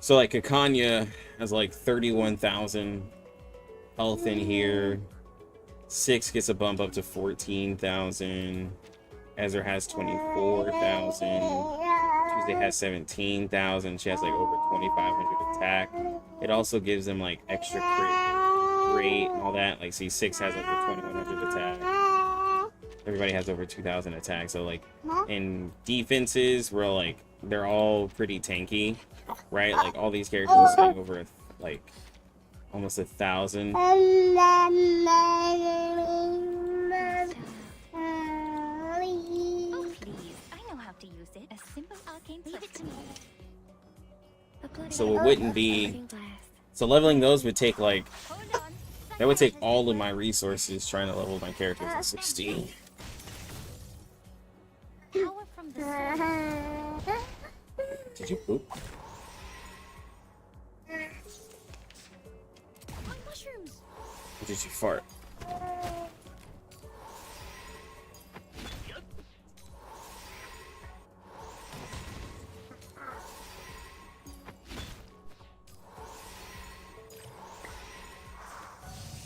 So like Kakanya has like 31,000 health in here. 6 gets a bump up to 14,000. Ezra has 24,000. Tuesday has 17,000. She has like over 2,500 attack. It also gives them like extra crit rate and all that. Like, see, 6 has over 2,100 attack. Everybody has over 2,000 attack. So like in defenses, we're like, they're all pretty tanky, right? Like all these characters are saying over like almost 1,000. Oh, Please, I know how to use it. A simple arcane leave it to me. So it wouldn't be. So leveling those would take like. Hold on. That would take all of my resources trying to level my characters to 16. Power from the soul. Did you poop? My mushrooms. Or did you fart?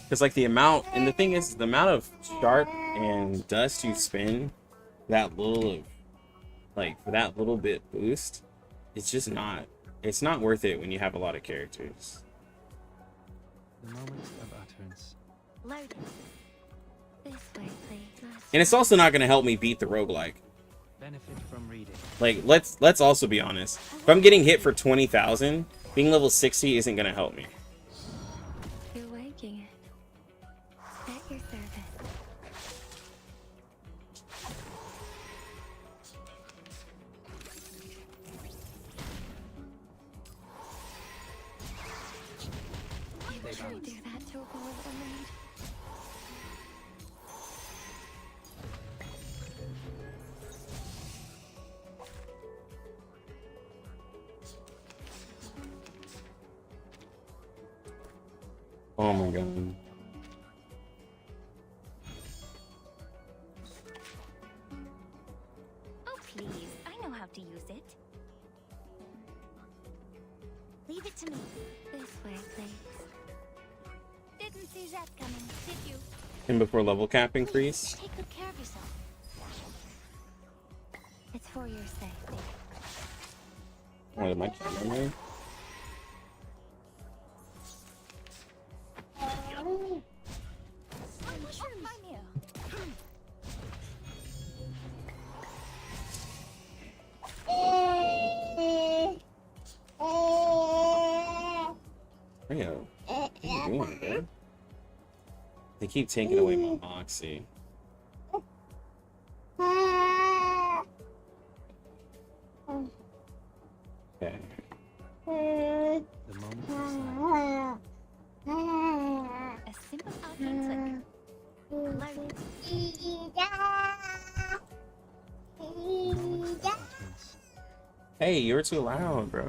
Because like the amount, and the thing is, the amount of sharp and dust you spend, that little of, like for that little bit boost, it's just not. It's not worth it when you have a lot of characters. The moment of utterance. Loaded. This way, please. And it's also not going to help me beat the roguelike. Benefit from reading. Like let's also be honest. If I'm getting hit for 20,000, being level 60 isn't going to help me. You're waking it. At your service. You can't do that to a boy with a maid. Oh my god. Oh, please, I know how to use it. Leave it to me. This way, please. Didn't see that coming, did you? And before level cap increase. Take good care of yourself. It's for your sake. Oh, my camera. My mushrooms. I'm here. Rio, what are you doing, bro? They keep taking away my moxie. Okay. The moment of silence. A simple arcane flick. Loaded. The moment of utterance. Hey, you're too loud, bro.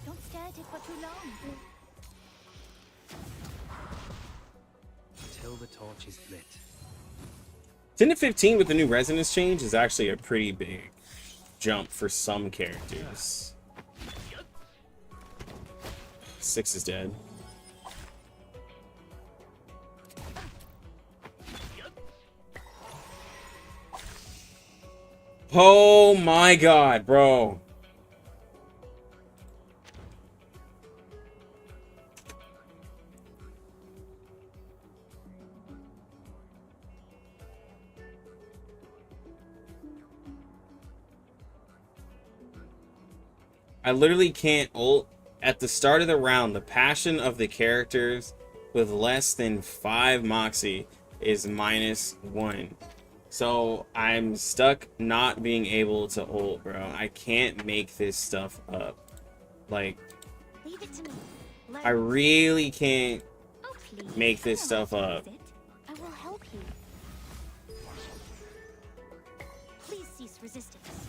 Don't stare at it for too long. Till the torch is lit. 10 to 15 with the new resonance change is actually a pretty big jump for some characters. 6 is dead. Oh my god, bro. I literally can't ult at the start of the round. The passion of the characters with less than 5 moxie is -1. So I'm stuck not being able to ult, bro. I can't make this stuff up. Like, Leave it to me. Loaded. I really can't Oh, please. make this I know stuff how to up. use it. I will help you. Please cease resistance.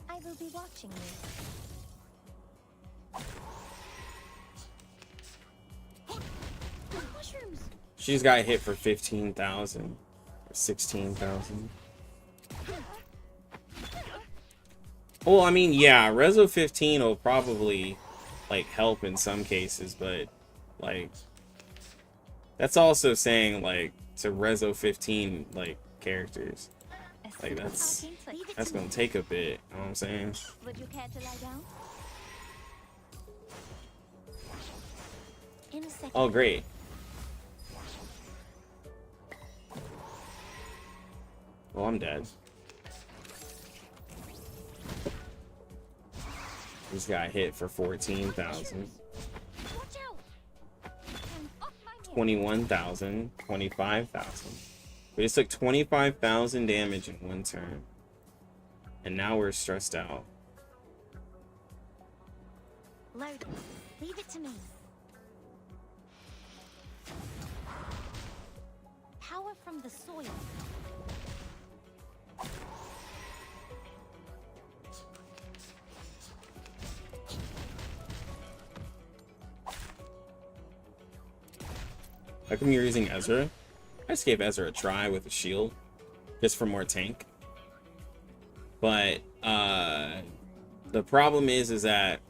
I will be watching you. My mushrooms. She's got hit for 15,000 or 16,000. Well, I mean, yeah, Rezo 15 will probably like help in some cases, but like that's also saying like to Rezo 15 like characters. A Like simple that's arcane flick. Leave it that's to me. gonna take a bit, you know what I'm saying? Would you care to lie down? In a second. Oh great. Well, I'm dead. Just got hit for 14,000. Watch out! And off my head. 21,000. 25,000. We just took 25,000 damage in one turn. And now we're stressed out. Loaded. Leave it to me. Power from the soil. How come you're using Ezra? I just gave Ezra a try with a shield. Just for more tank. But, the problem is that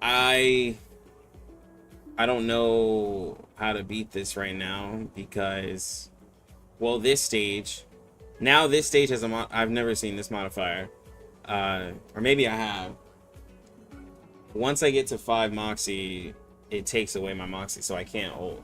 I don't know how to beat this right now because, well, this stage has a I've never seen this modifier, or maybe I have. Once I get to 5 Moxie, it takes away my Moxie, so I can't ult.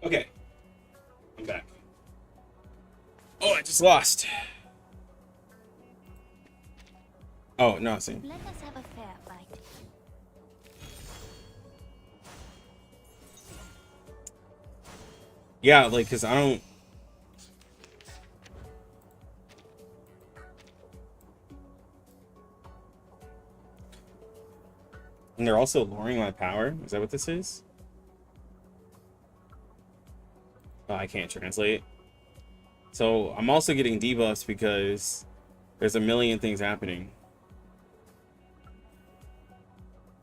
Okay. I'm back. Oh, I just lost. Oh, no, see. Let us have a fair fight. Yeah, like, because I don't... And they're also lowering my power? Is that what this is? Oh, I can't translate. So, I'm also getting debuffs because there's a million things happening.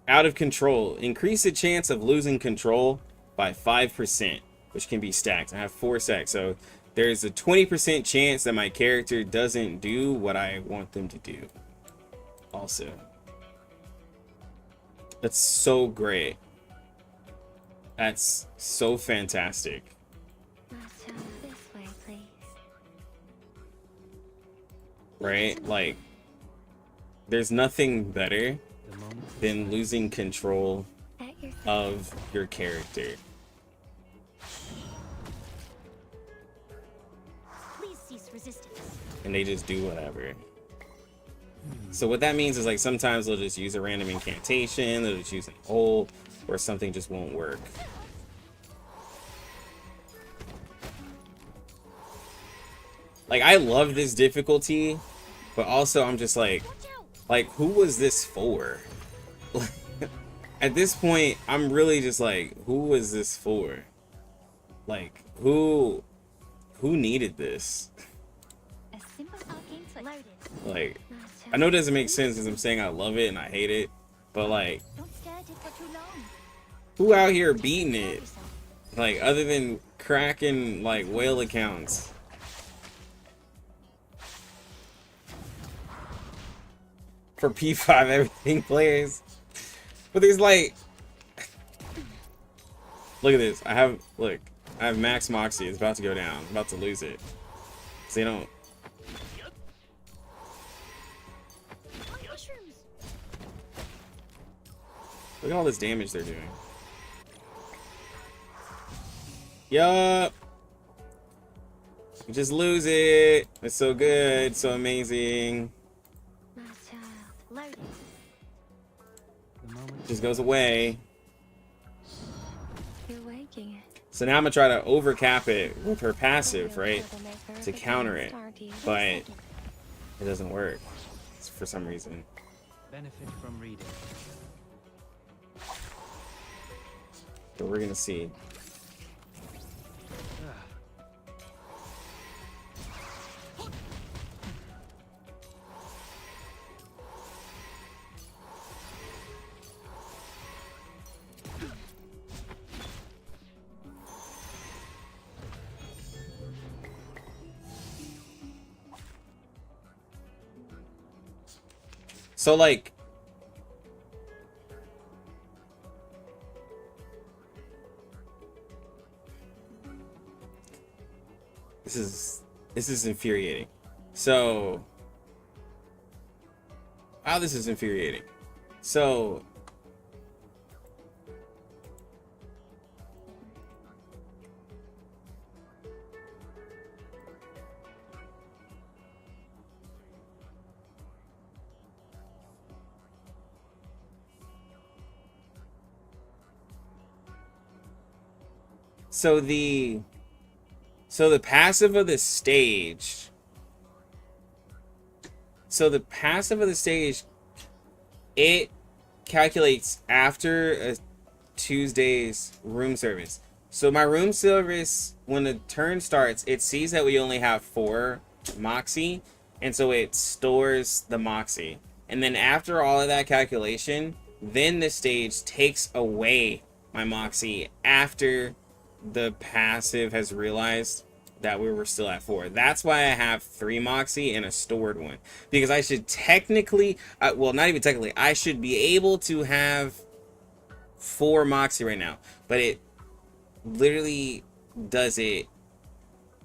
Out of control. Increase the chance of losing control by 5, which can be stacked. I have 4 stacks, so there's a 20% chance that my character doesn't do what I want them to do. Also. That's so great. That's so fantastic. Marcel, this way, please. Right? Like, there's nothing better than losing control At your of your character. Please cease resistance. And they just do whatever. So what that means is, like, sometimes they'll just use a random incantation, they'll just use an ult, or something just won't work. Like, I love this difficulty, but also I'm just like, who was this for? At this point, I'm really just like, who was this for? Like, who needed this? A simple arcane switch. Loaded. Like, Marcel, I know it doesn't make sense because I'm saying I love it and I hate it, but like, don't stare at it for too long. who out here beating Control it? yourself. Like, other than cracking, like, whale accounts. For P5 everything players. But there's like... Look at this. I have max Moxie. It's about to go down. I'm about to lose it. So they don't... Mushrooms. Look at all this damage they're doing. Yup. Just lose it. It's so good. So amazing. Marcel, loaded. just goes away. You're waking it. So now I'm gonna try to overcap it with her passive, right? To counter it. But it doesn't work for some reason. Benefit from reading. So we're gonna see. So like this is infuriating. So wow, this is infuriating. So the passive of the stage. So the passive of the stage, it calculates after a Tuesday's room service. So my room service, when the turn starts, it sees that we only have 4 Moxie, and so it stores the Moxie. And then after all of that calculation, then the stage takes away my Moxie after the passive has realized that we were still at 4. That's why I have 3 Moxie and a stored one. Because I should technically, well, not even technically, I should be able to have 4 Moxie right now. But it literally does it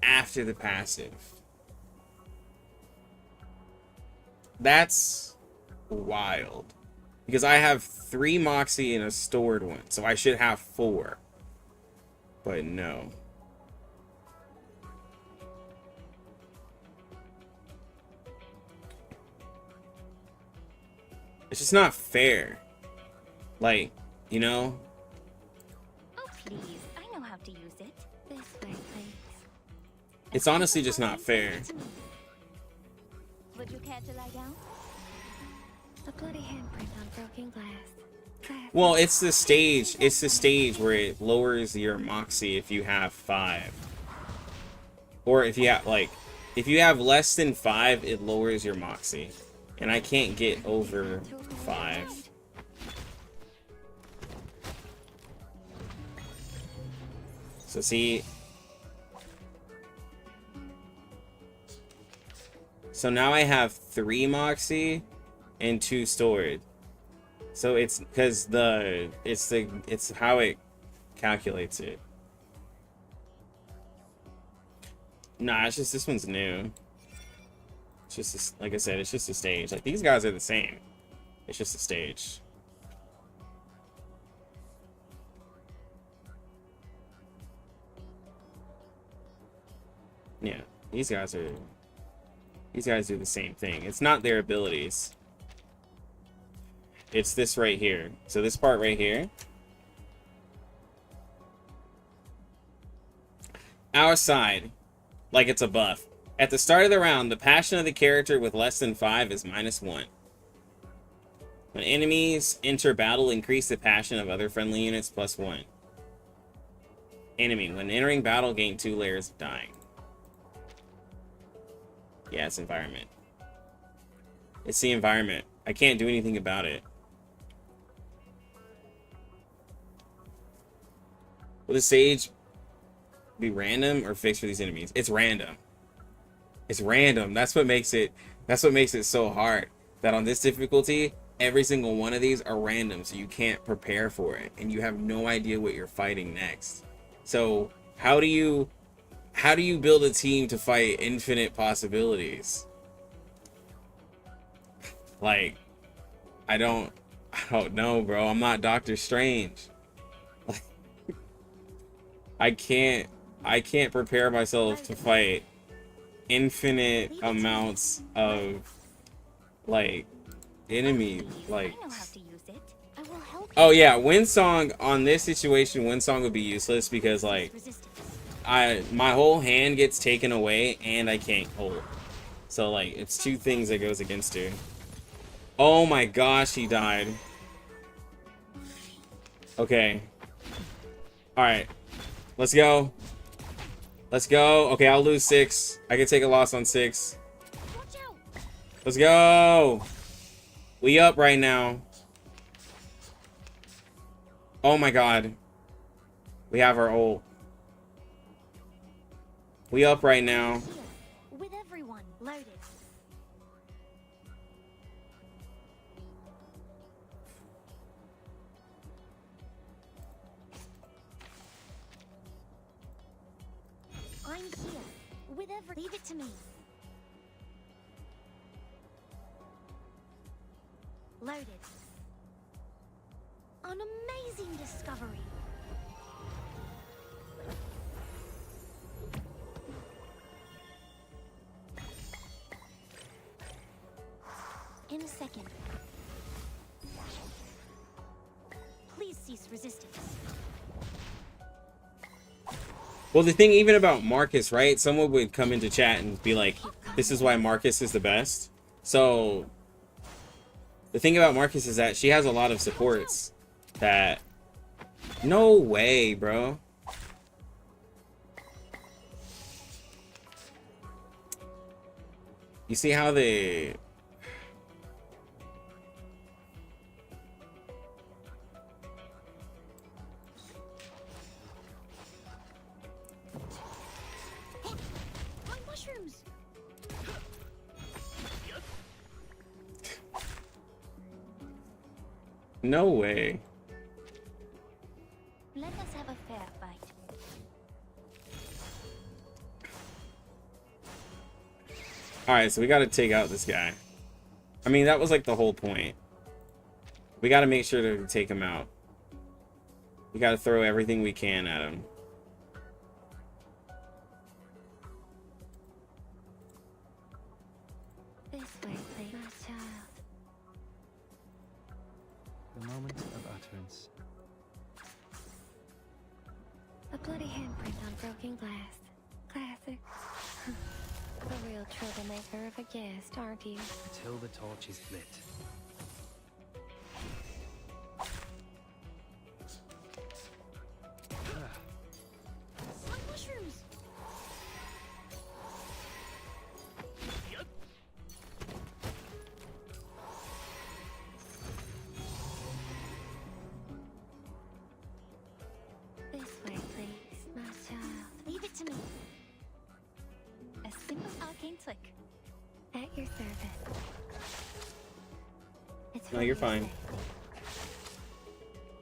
after the passive. That's wild. Because I have 3 Moxie and a stored one. So I should have 4. But no. It's just not fair. Like, you know? Oh, please. I know how to use it. This way, please. It's honestly just not fair. Would you care to lie down? A bloody handprint on broken glass. Well, it's the stage. It's the stage where it lowers your Moxie if you have 5. Or if you have, like, if you have less than 5, it lowers your Moxie. And I can't get over 5. So see. So now I have 3 Moxie and 2 stored. So it's because it's how it calculates it. Nah, it's just this one's new. It's just like I said, it's just a stage. Like these guys are the same. It's just a stage. Yeah, these guys do the same thing. It's not their abilities. It's this right here. So this part right here. Our side, like it's a buff. At the start of the round, the passion of the character with less than 5 is -1. When enemies enter battle, increase the passion of other friendly units +1. Enemy, when entering battle, gain 2 layers of dying. Yeah, it's environment. It's the environment. I can't do anything about it. Will the stage be random or fixed for these enemies? It's random. It's random. That's what makes it so hard. That on this difficulty, every single one of these are random, so you can't prepare for it, and you have no idea what you're fighting next. So how do you build a team to fight infinite possibilities? Like, I don't know, bro. I'm not Doctor Strange. Like, I can't prepare myself to fight infinite amounts of like enemies. Like, I know how to use it. I will help Oh yeah, Windsong on this situation, Windsong would be useless because like my whole hand gets taken away and I can't hold. So like it's two things that goes against her. Oh my gosh, he died. Okay. Alright. Let's go. Let's go. Okay, I'll lose 6. I can take a loss on 6. Let's go. We up right now. Oh my god. We have our ult. We up right now. With everyone loaded. I'm here. With every leave it to me. Loaded. An amazing discovery. In a second. Please cease resistance. Well, the thing even about Marcus, right? Someone would come into chat and be like, this is why Marcus is the best. So the thing about Marcus is that she has a lot of supports that... No way, bro. You see how they... My mushrooms. No way. Let us have a fair fight. Alright, so we gotta take out this guy. I mean, that was like the whole point. We gotta make sure to take him out. We gotta throw everything we can at him. This way, please, my child. The moment of utterance. A bloody handprint on broken glass. Classic. A real troublemaker of a guest, aren't you? Until the torch is lit. My mushrooms! This way, please, my child. Leave it to me. A simple arcane trick. At your service. It's No, for you're your fine. sake.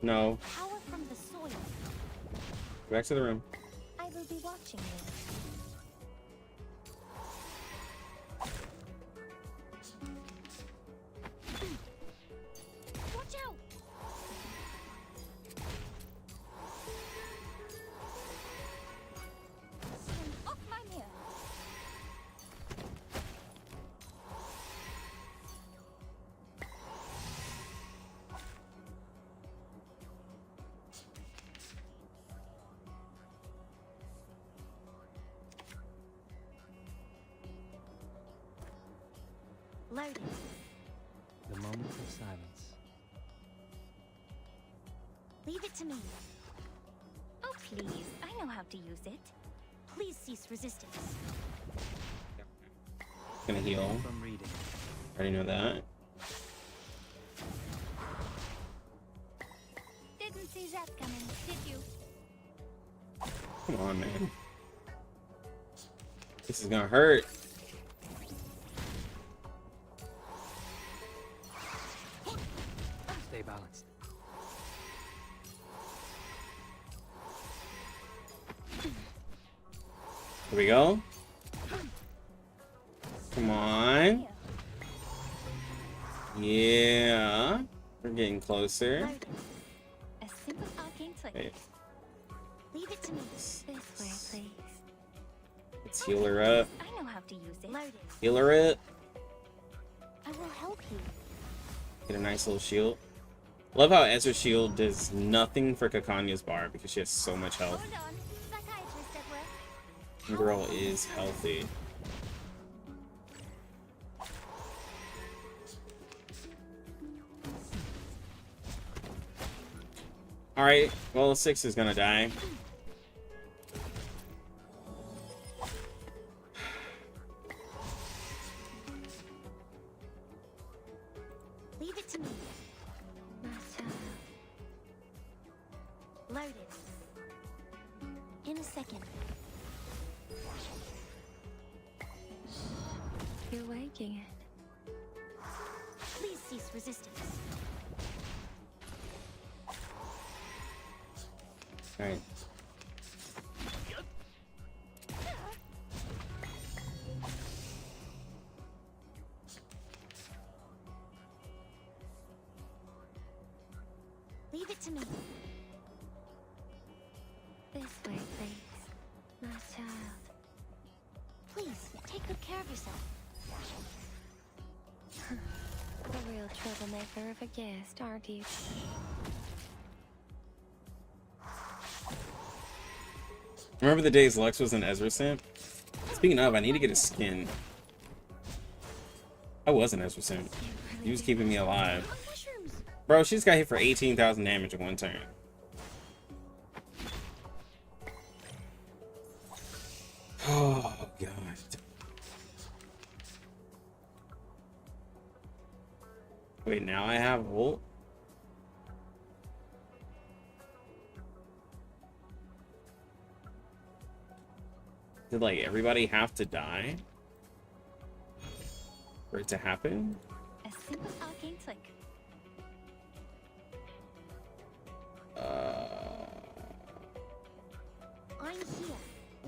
No. Power from the soil. Go back to the room. I will be watching you. Watch out! Off my mirror. Loaded. The moment of silence. Leave it to me. Oh, please. I know how to use it. Please cease resistance. Gonna heal. From reading. Already know that. Didn't see that coming, did you? Come on, man. This is gonna hurt. Stay balanced. Here we go. Come on. Yeah. We're getting closer. Loaded. A simple arcane trick. Wait, Leave it to me. This way, please. let's heal her up. I know how to use it. Loaded. Heal her up. I will help you. Get a nice little shield. Love how Ezra's shield does nothing for Kakanya's bar because she has so much health. Hold on. Psychiatrist at work. Girl is healthy. Alright, well, 6 is gonna die. Leave it to me. My child. Loaded. In a second. You're waking it. Please cease resistance. Alright. Leave it to me. This way, please. My child. Please, take good care of yourself. A real troublemaker of a guest, aren't you? Remember the days Lux was an Ezra simp? Speaking of, I need to get a skin. I was an Ezra simp. He was keeping me alive. Mushrooms. Bro, she just got hit for 18,000 damage in one turn. Oh, God. Wait, now I have ult? Did, like, everybody have to die for it to happen? A simple arcane trick. I'm here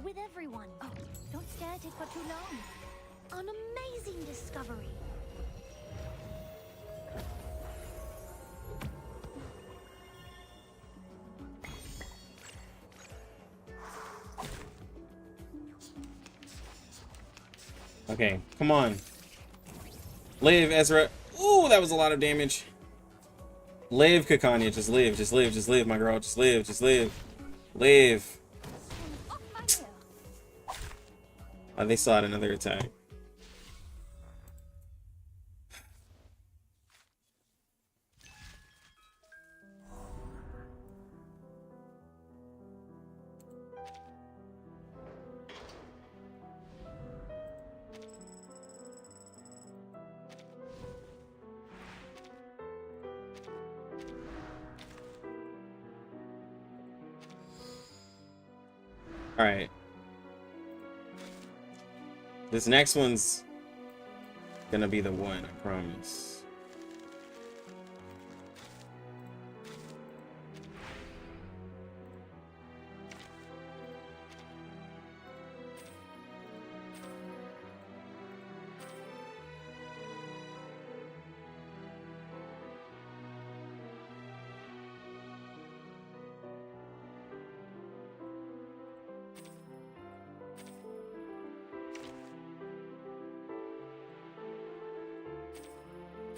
with everyone. Oh, don't stare at it for too long. An amazing discovery. Okay, come on. Live, Ezra. Ooh, that was a lot of damage. Live, Kakanya. Just live, just live, just live, my girl. Just live, just live. Live. Off my hair. Oh, they still had another attack. All right. This next one's gonna be the one, I promise.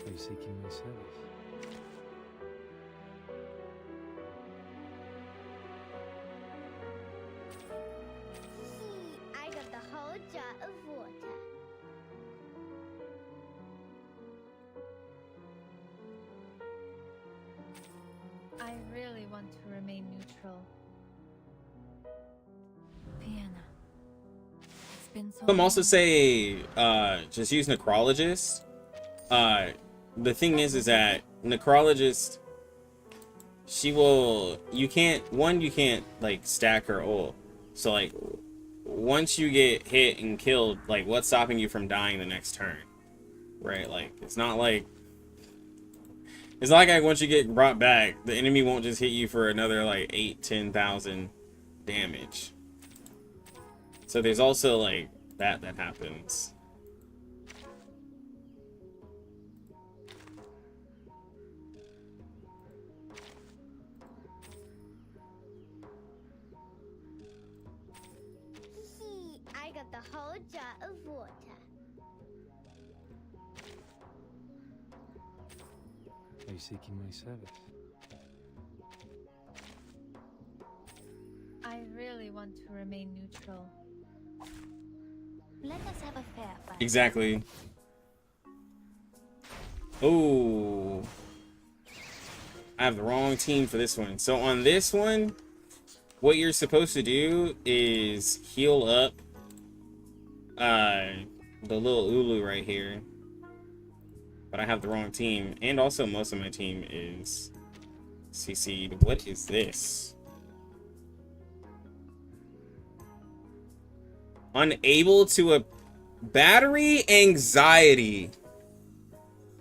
Are you seeking my service? I got the whole jar of water. I really want to remain neutral. Vienna. It's been so Some also long. say just use necrologist. The thing is that necrologist, you can't like stack her ult. So like once you get hit and killed, like what's stopping you from dying the next turn? Right? Like it's not like once you get brought back, the enemy won't just hit you for another like 8,000-10,000 damage. So there's also like that happens. I got the whole jar of water. Are you seeking my service? I really want to remain neutral. Let us have a fair fight. Exactly. Oh. I have the wrong team for this one. So on this one, what you're supposed to do is heal up the little Ulu right here. But I have the wrong team. And also most of my team is CC'd. What is this? Unable to a battery anxiety.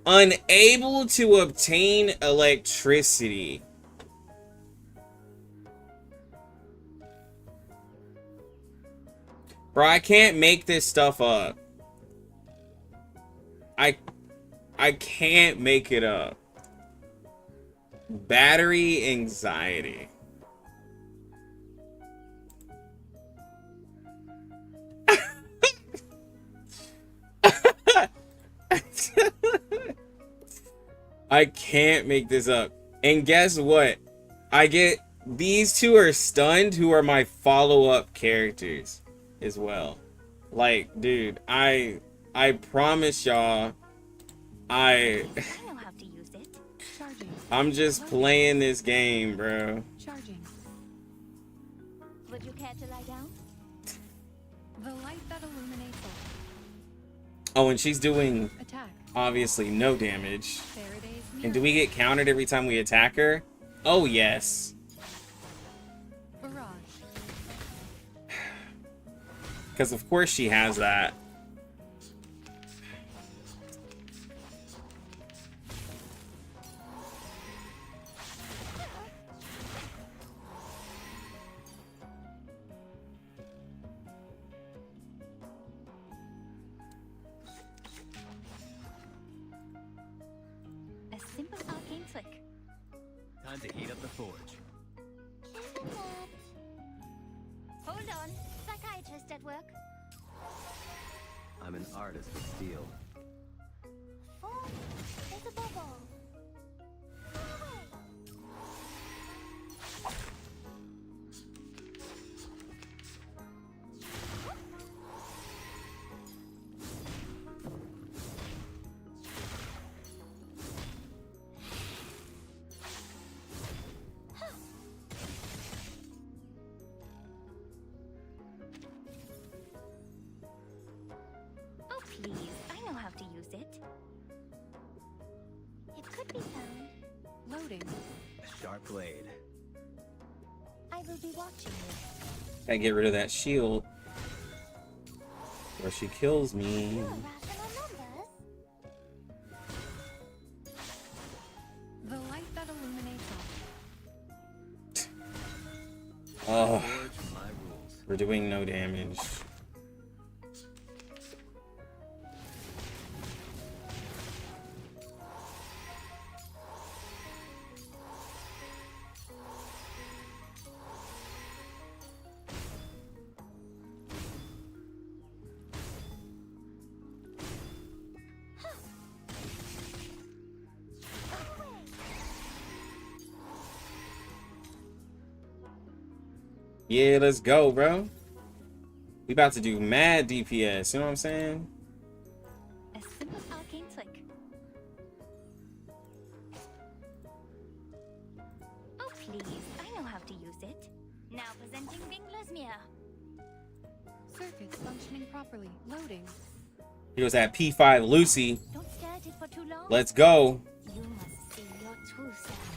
Unable to obtain electricity. Bro, I can't make this stuff up. I can't make it up. Battery anxiety. I can't make this up. And guess what? I get these two are stunned, who are my follow-up characters as well. Like, dude, I promise y'all, I know how to use it. Charging. I'm just playing this game, bro. Charging. Would you care to lie down? The light that illuminates Oh, and she's doing all. Attack. obviously no damage. Faraday's And do we get countered every time we attack her? Oh, yes. Barrage. Because of course she has that. A simple arcane trick. Time to heat up the forge. Hold on. Psychiatrist at work. I'm an artist with steel. Oh, there's a bubble. Oh, please. I know how to use it. It could be found. Loading. A sharp blade. I will be watching you. Gotta get rid of that shield. Or she kills me. You're rational numbers. The light that illuminates all. Oh, Forge my rules. we're doing no damage. Yeah, let's go, bro. We about to do mad DPS, you know what I'm saying? A simple arcane trick. Oh, please. I know how to use it. Now presenting Winkler's Mirror. Circuits functioning properly. Loading. Here goes that P5 Lucy. Don't stare at it for too long. Let's go. You must see your true self.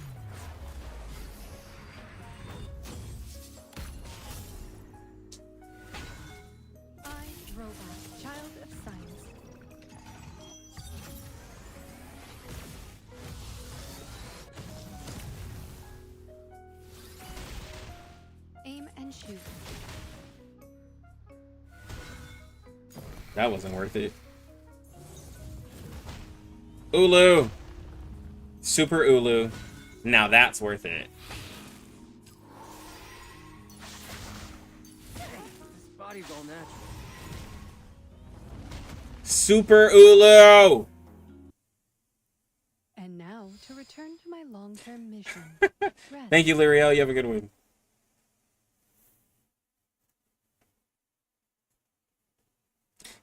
I, robot, child of science. Aim and shoot. That wasn't worth it. Ulu. Super Ulu. Now that's worth it. This body's all natural. Super Ulu. And now to return to my long-term mission. Rest. Thank you, Lyriel. You have a good one.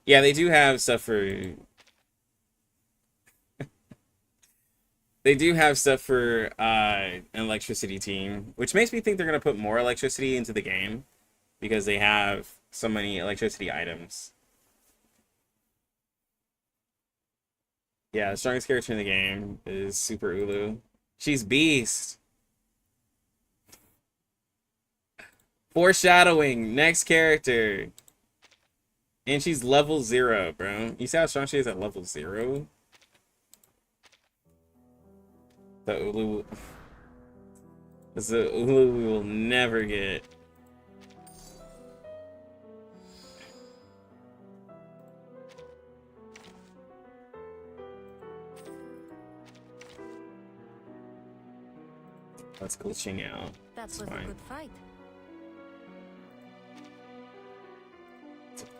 Yeah, they do have stuff for. They do have stuff for an electricity team, which makes me think they're gonna put more electricity into the game because they have so many electricity items. Yeah, the strongest character in the game is Super Ulu. She's beast. Foreshadowing, next character. And she's level 0, bro. You see how strong she is at level 0? The Ulu... It's the Ulu we will never get. That's glitching out. That It's was a fine. good fight.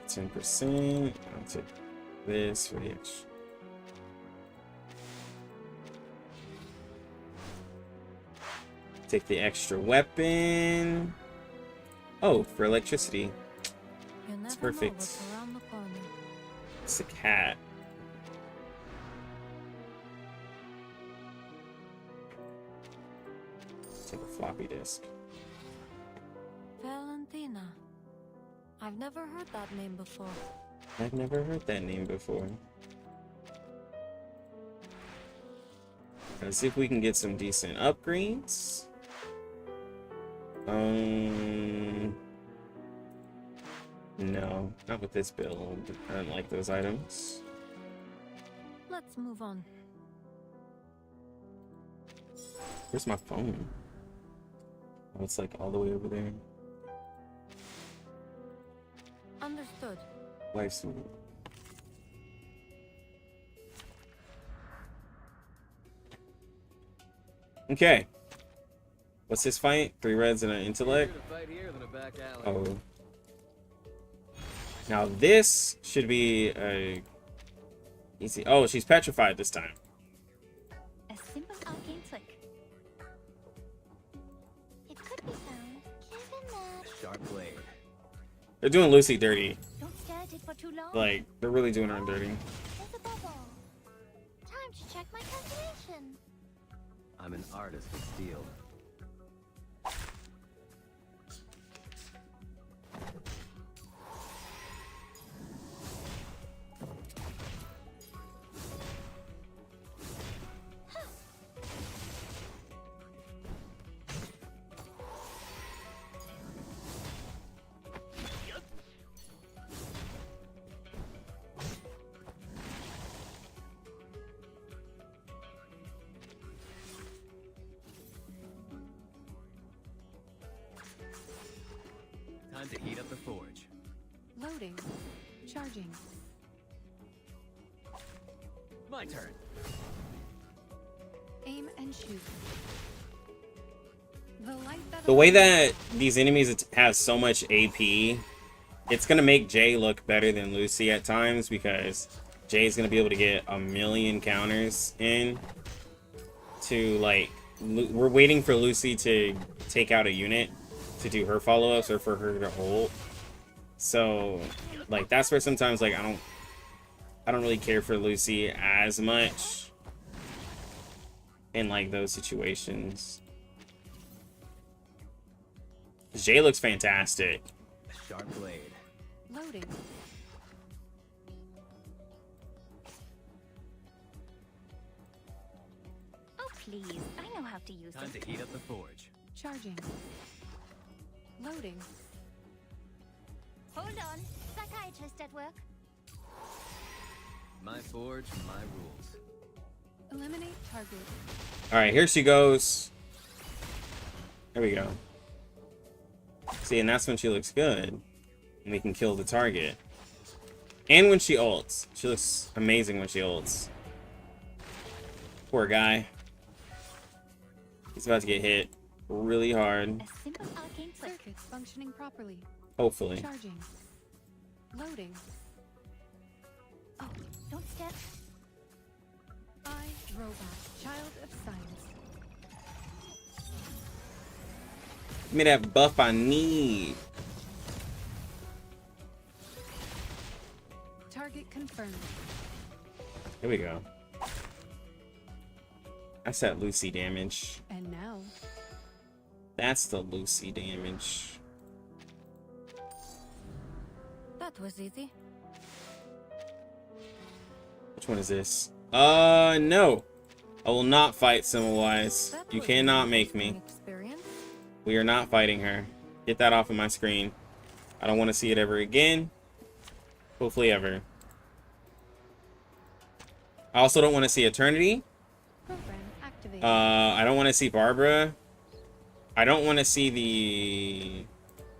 10%. I'll take this for the edge. Take the extra weapon. Oh, for electricity. You never It's know perfect. what's around the corner. It's a cat. Take a floppy disk. Valentina. I've never heard that name before. I've never heard that name before. Let's see if we can get some decent upgrades. No, not with this build. I don't like those items. Let's move on. Where's my phone? Oh, it's like all the way over there. Understood. Life's okay. What's this fight? 3 reds and an intellect. Easier to fight here than a back alley. Oh. Now this should be a easy. Oh, she's petrified this time. A simple arcane trick. It could be found given that. Sharp blade. They're doing Lucy dirty. Don't stare at it for too long. Like, they're really doing her dirty. There's a bubble. Time to check my calculation. I'm an artist of steel. Time to heat up the forge. Loading. Charging. My turn. Aim and shoot. The light that The way that these enemies have so much AP, it's gonna make Jay look better than Lucy at times because Jay's gonna be able to get a million counters in to like. We're waiting for Lucy to take out a unit to do her follow-ups or for her to hold. So like that's where sometimes like I don't really care for Lucy as much in like those situations. Jay looks fantastic. A sharp blade. loading. Oh, please. I know how to use Time it. to heat up the forge. Charging. Loading. Hold on. Psychiatrist at work. My forge, my rules. Eliminate target. All right, here she goes. There we go. See, and that's when she looks good. And we can kill the target. And when she ults. She looks amazing when she ults. Poor guy. He's about to get hit really hard. A simple arcane trick. Circuits functioning properly. Hopefully. Charging. Loading. Oh, don't step. I, robot, child of science. Give me that buff I need. confirmed. Here we go. That's that Lucy damage. And now, That's the Lucy damage. That was easy. Which one is this? No. I will not fight Similwise. That You was cannot an make me. interesting experience. We are not fighting her. Get that off of my screen. I don't want to see it ever again. Hopefully ever. I also don't want to see Eternity. program activated. I don't want to see Barbara. I don't want to see the...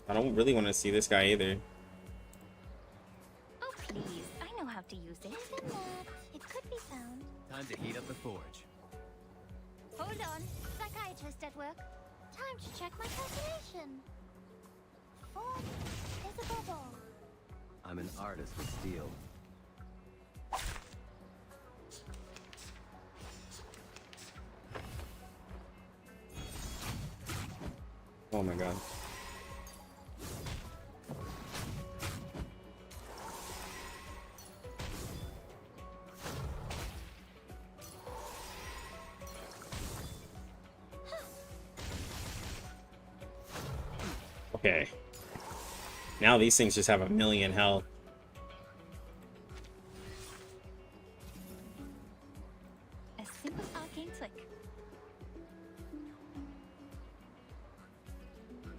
I don't really want to see this guy either. Oh, please. I know how to use it. Isn't that? It could be found. Time to heat up the forge. Hold on. Psychiatrist at work. Time to check my calculation. 4 is a bubble. I'm an artist with steel. Oh my god. Okay. Now these things just have a million health. A simple arcane flick.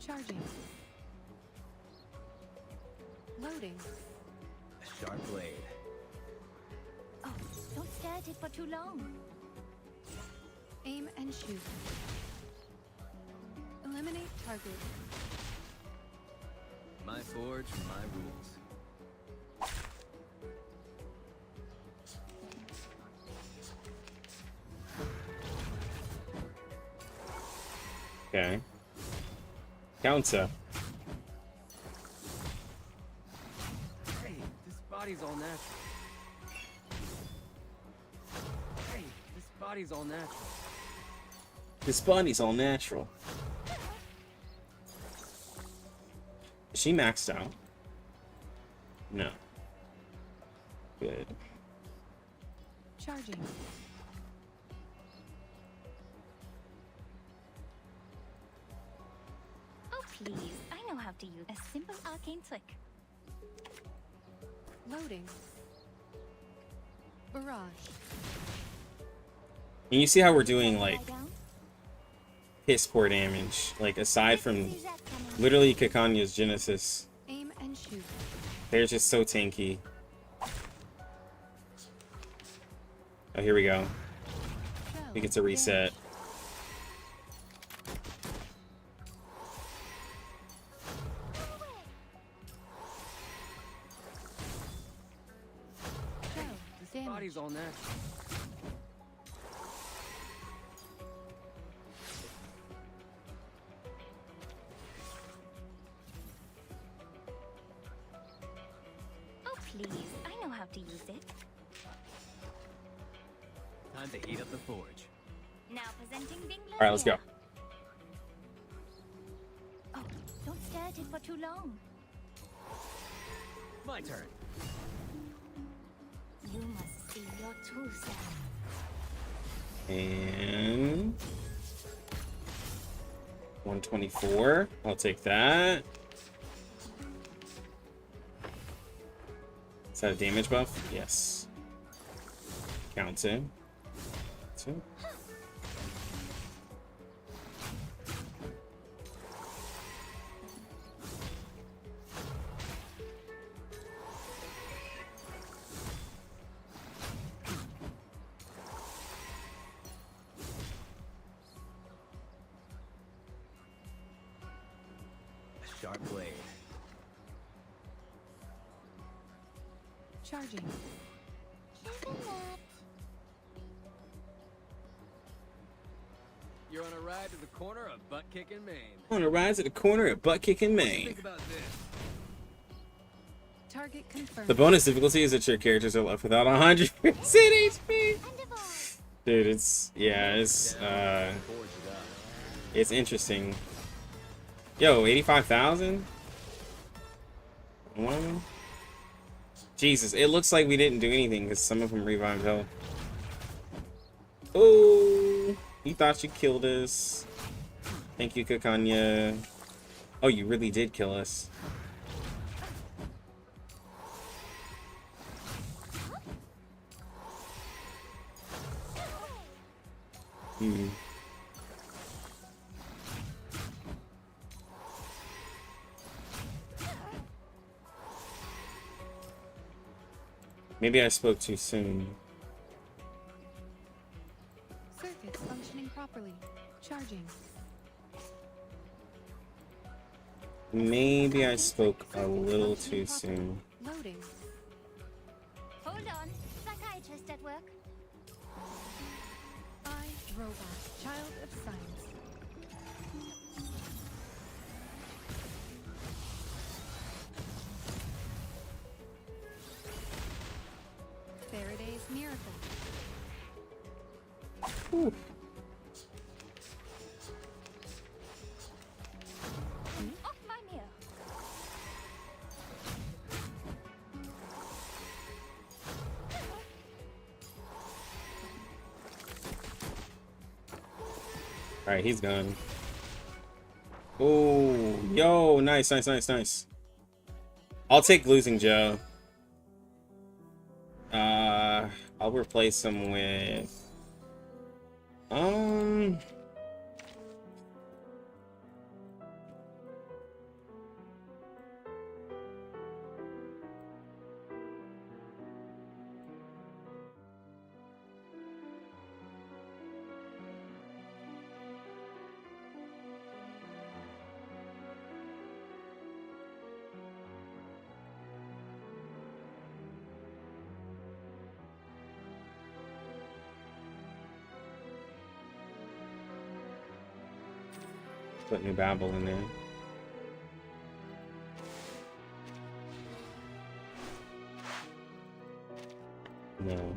Charging. Loading. A sharp blade. Oh, don't stare at it for too long. Aim and shoot. Eliminate target. My forge, my rules. Okay. Counter. Hey, this body's all natural. Hey, this body's all natural. This body's all natural. Is she maxed out? No. Good. Charging. Oh, please. I know how to use a simple arcane flick. Loading. Barrage. And you see how we're doing like Lie down. piss poor damage. Like aside from See that coming. literally Kakanya's Genesis. Aim and shoot. They're just so tanky. Oh, here we go. I think it's a reset. This body's all natural. Oh, please. I know how to use it. Time to heat up the forge. Now presenting Bing All right, let's go. Oh, don't stare at it for too long. My turn. You must see your true self. And 124. I'll take that. Is that a damage buff? Yes. Counting. Two. A sharp blade. Charging. Isn't that? You're on a ride to the corner of butt kicking Maine. On a ride to the corner of butt kicking What do you Maine. think about this? Target confirmed. The bonus difficulty is that your characters are left without 100% HP. And evolve. Dude, it's it's Forge it up. it's interesting. Yo, 85,000? One. Jesus, it looks like we didn't do anything because some of them revived health. Oh, you thought you killed us. Thank you, Kakanya. Oh, you really did kill us. Hmm. Maybe I spoke too soon. Circuits functioning properly. Charging. Maybe I spoke a little too soon. Loading. Hold on. Psychiatrist at work. I, robot, child of science. Faraday's miracle. Ooh. Off my mirror. Alright, he's gone. Oh, yo, nice, nice, nice, nice. I'll take losing Joe. I'll replace him with put new Babel in there. No.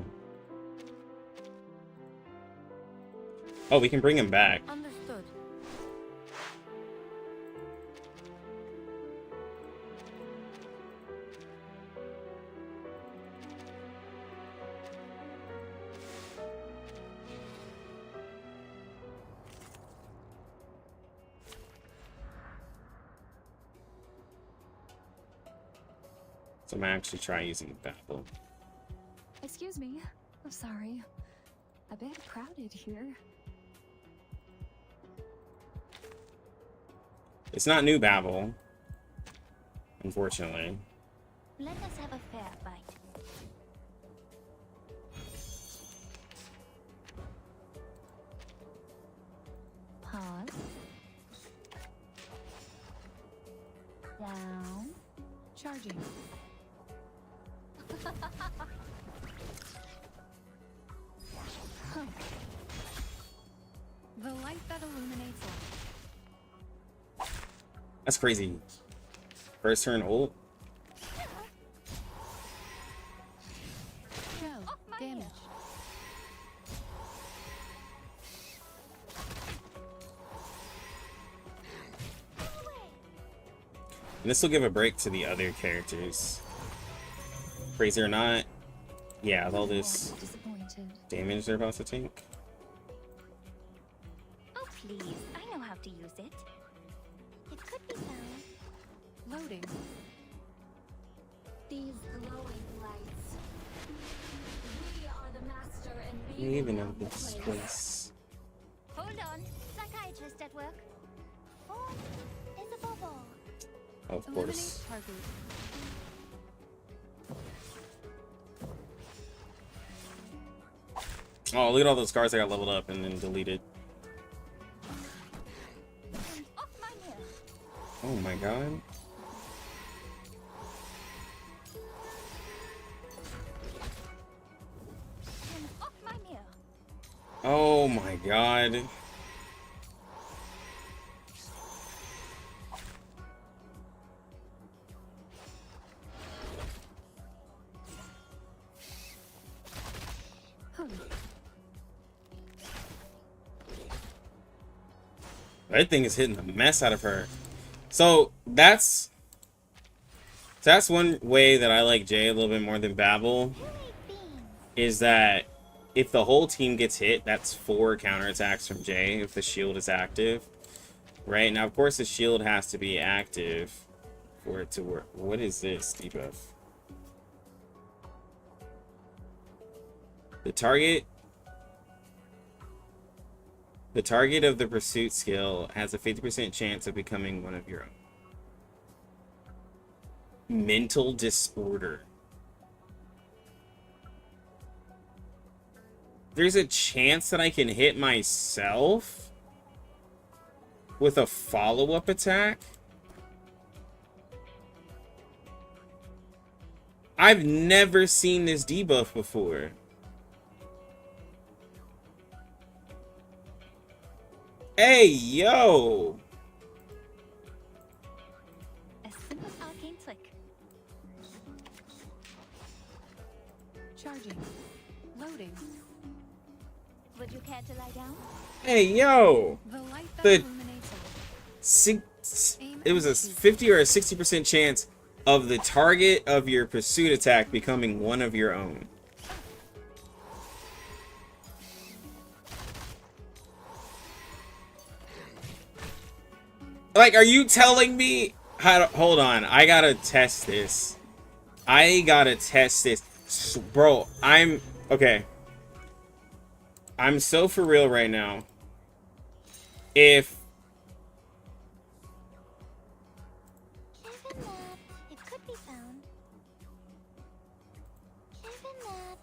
Oh, we can bring him back. Understood. So I'm gonna actually try using Babel. Excuse me. I'm sorry. A bit crowded here. It's not new Babel, unfortunately. Let us have a fair bite. Pause. Down. Charging. The light that illuminates all. That's crazy. First turn ult. Shell. Damage. And this will give a break to the other characters. Crazy or not, yeah, with all this Disappointed. damage they're about to take. Oh, please. I know how to use it. It could be found. Loading. These glowing lights. We are the master and we Even will of have the this place. place. Hold on. Psychiatrist at work. Form is a bubble. Of Eliminate course. target. Oh, look at all those cards I got leveled up and then deleted. Off my mirror. Oh my god. Off my mirror. Oh my god. That thing is hitting the mess out of her. So that's So that's one way that I like Jay a little bit more than Babel, is that if the whole team gets hit, that's 4 counterattacks from Jay if the shield is active. Right? Now, of course, the shield has to be active for it to work. What is this debuff? The target of the pursuit skill has a 50% chance of becoming one of your own. Mental disorder. There's a chance that I can hit myself with a follow-up attack? I've never seen this debuff before. Hey, yo! A simple arcane flick. Charging. Loading. Would you care to lie down? Hey, yo! The light that The illuminates it was a 50 or a 60% chance of the target of your pursuit attack becoming one of your own. Like, are you telling me how to, hold on, I gotta test this. Bro, okay. I'm so for real right now. If Given that it could be found. Given that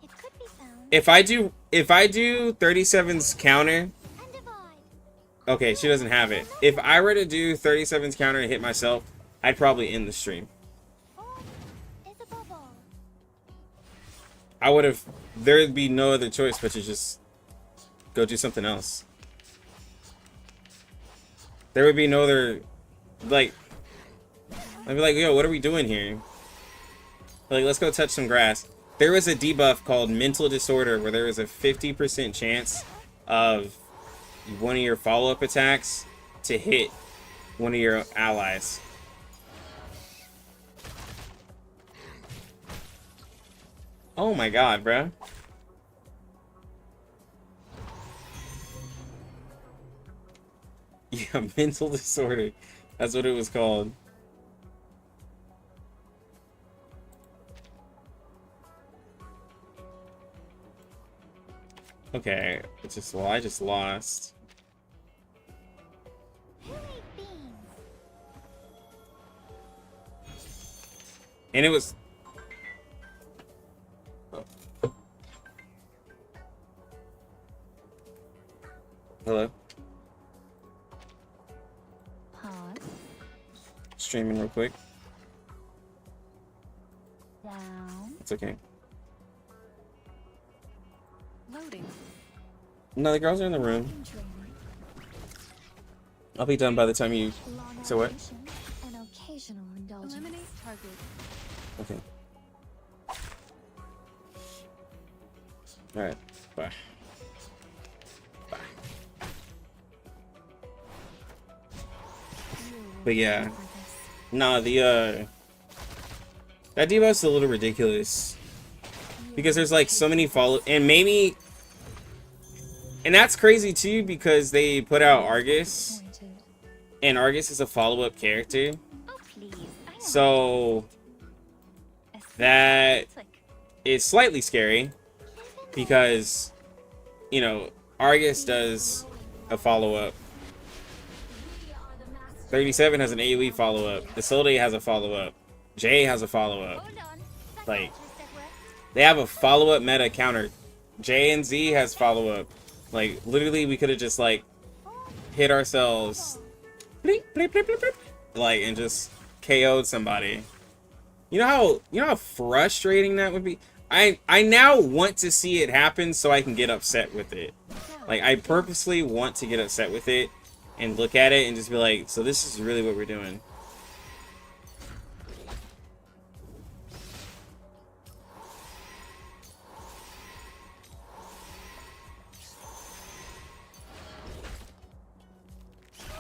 it could be found. if I do 37's counter, And divide. okay, she doesn't have it. If I were to do 37's counter and hit myself, I'd probably end the stream. Force is above all. I would have, there'd be no other choice but to just go do something else. There would be no other, like, I'd be like, yo, what are we doing here? Like, let's go touch some grass. There was a debuff called Mental Disorder where there was a 50% chance of one of your follow-up attacks to hit one of your allies. Oh my god, bruh. Yeah, Mental Disorder. That's what it was called. Okay, it's just, well, I just lost. Who ate beans? And it was... Oh. Hello? Pause. Streaming real quick. Down. It's okay. loading. No, the girls are in the room. I'll be done by the time you... So what? An occasional indulgence. Eliminate target. Okay. Alright. Bye. Bye. But yeah. Nah, the, that debuff's a little ridiculous. Because there's, like, so many follow... And maybe... And that's crazy, too, because they put out Argus. And Argus is a follow-up character. Oh, please. So... That is slightly scary. Because, you know, Argus does a follow-up. 37 has an AoE follow-up. Isolde has a follow-up. Jay has a follow-up. Like, they have a follow-up meta counter. J and Z has follow-up. Like, literally, we could have just, like, hit ourselves, bleep, bleep, bleep, bleep, bleep, like, and just KO'd somebody. You know how frustrating that would be? I now want to see it happen so I can get upset with it. Like, I purposely want to get upset with it and look at it and just be like, so this is really what we're doing.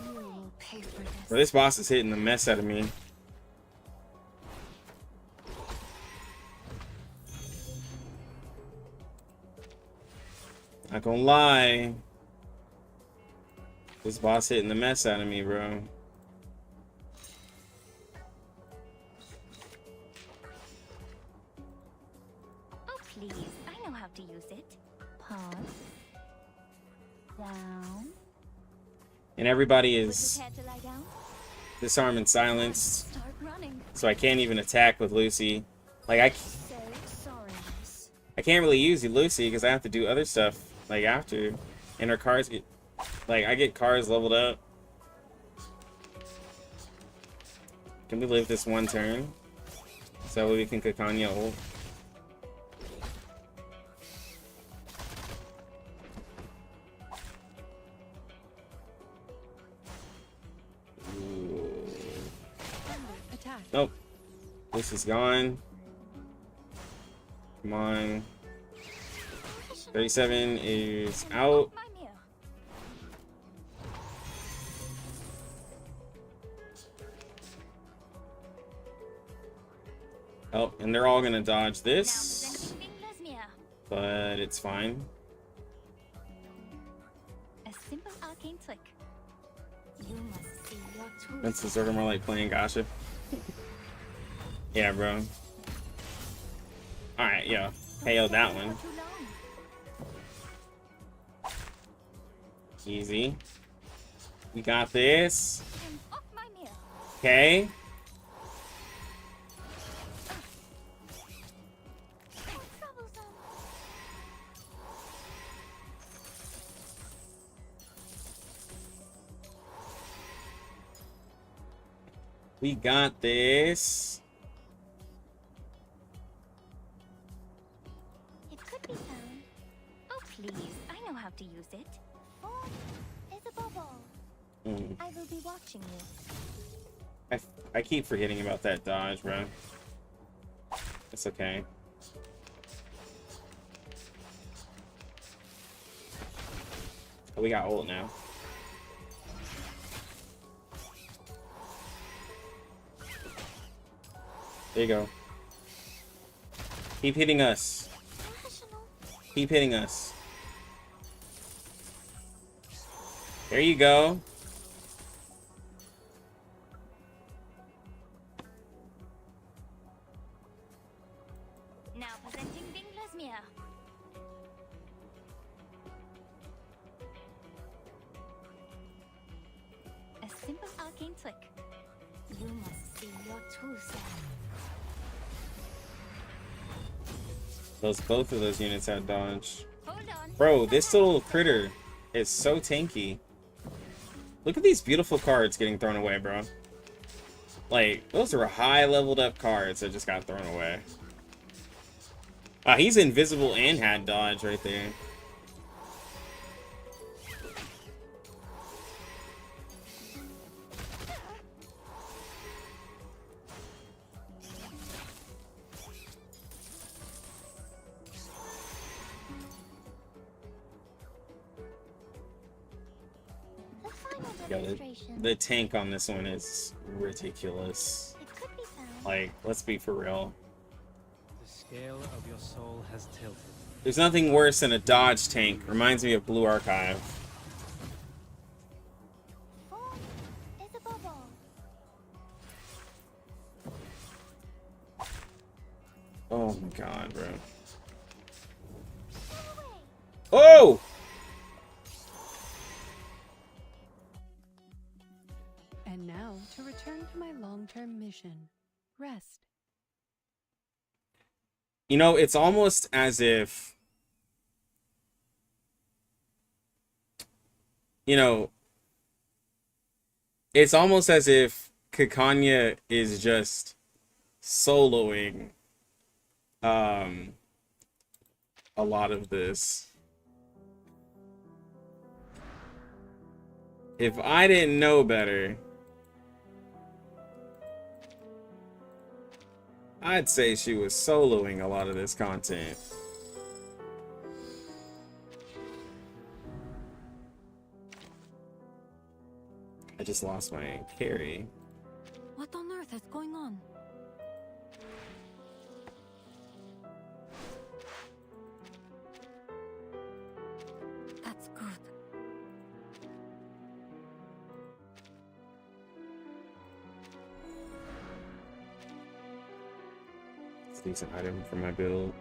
You will pay for this. Well, this boss is hitting the mess out of me. Not gonna lie. This boss hitting the mess out of me, bro. Oh, please. I know how to use it. Pause. Down. And everybody Would you is care to lie down? disarmed and silenced, Start running. so I can't even attack with Lucy. Like So sorry. I can't really use Lucy because I have to do other stuff like after, and her cars get like I get cars leveled up. Can we live this one turn so we can Kakanya ult? Attack. Nope. This is gone. Come on. 37 is out. My meal. Oh, and they're all gonna dodge Now this, presenting Lasmia. but it's fine. A simple arcane trick. You must see your true This is sort of more like playing Gacha. Yeah, bro. Alright, yo. KO that one. too long. Easy. We got this. And off my meal. Okay. Oh, troublesome. We got this. It could be found. Oh, please. I know how to use it. Form is a bubble. Mm. I will be watching you. I keep forgetting about that dodge, bro. It's okay. Oh, we got ult now. There you go. Keep hitting us. Professional. Keep hitting us. There you go. Now presenting Bing Lasmia. A simple arcane trick. You must see your true self. Both of those units had dodge. Hold on. Bro, this little critter is so tanky. Look at these beautiful cards getting thrown away, bro. Like, those are high leveled up cards that just got thrown away. Wow, he's invisible and had dodge right there. The final Yeah, demonstration. the tank on this one is ridiculous. It could be found. Like, let's be for real. The scale of your soul has tilted. There's nothing worse than a dodge tank. Reminds me of Blue Archive. Form is a bubble. Oh my god, bro. Go away. Oh! And now to return to my long-term mission. Rest. You know, it's almost as if, you know, it's almost as if Kakanya is just soloing a lot of this. If I didn't know better, I'd say she was soloing a lot of this content. I just lost my carry. What on earth is going on? Decent item for my build.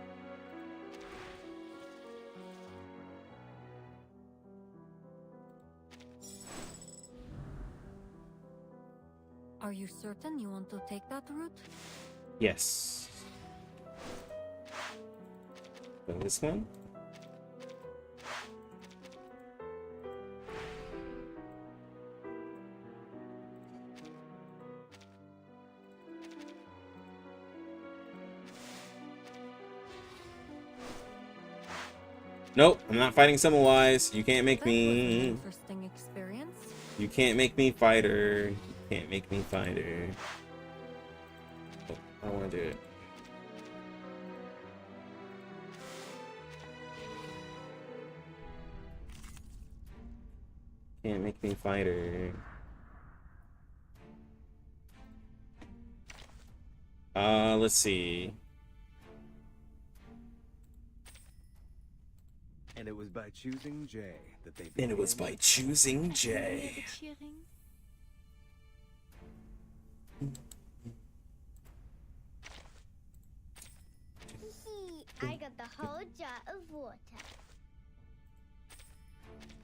Are you certain you want to take that route? Yes. So this one. Nope, I'm not fighting Summon-wise. You can't make That was an me. interesting experience. You can't make me fighter. You can't make me fighter. Oh, I don't want to do it. Can't make me fighter. Let's see. And it was by choosing Jay that they And it was by choosing Jay. Maybe cheering. I got the whole jar of water.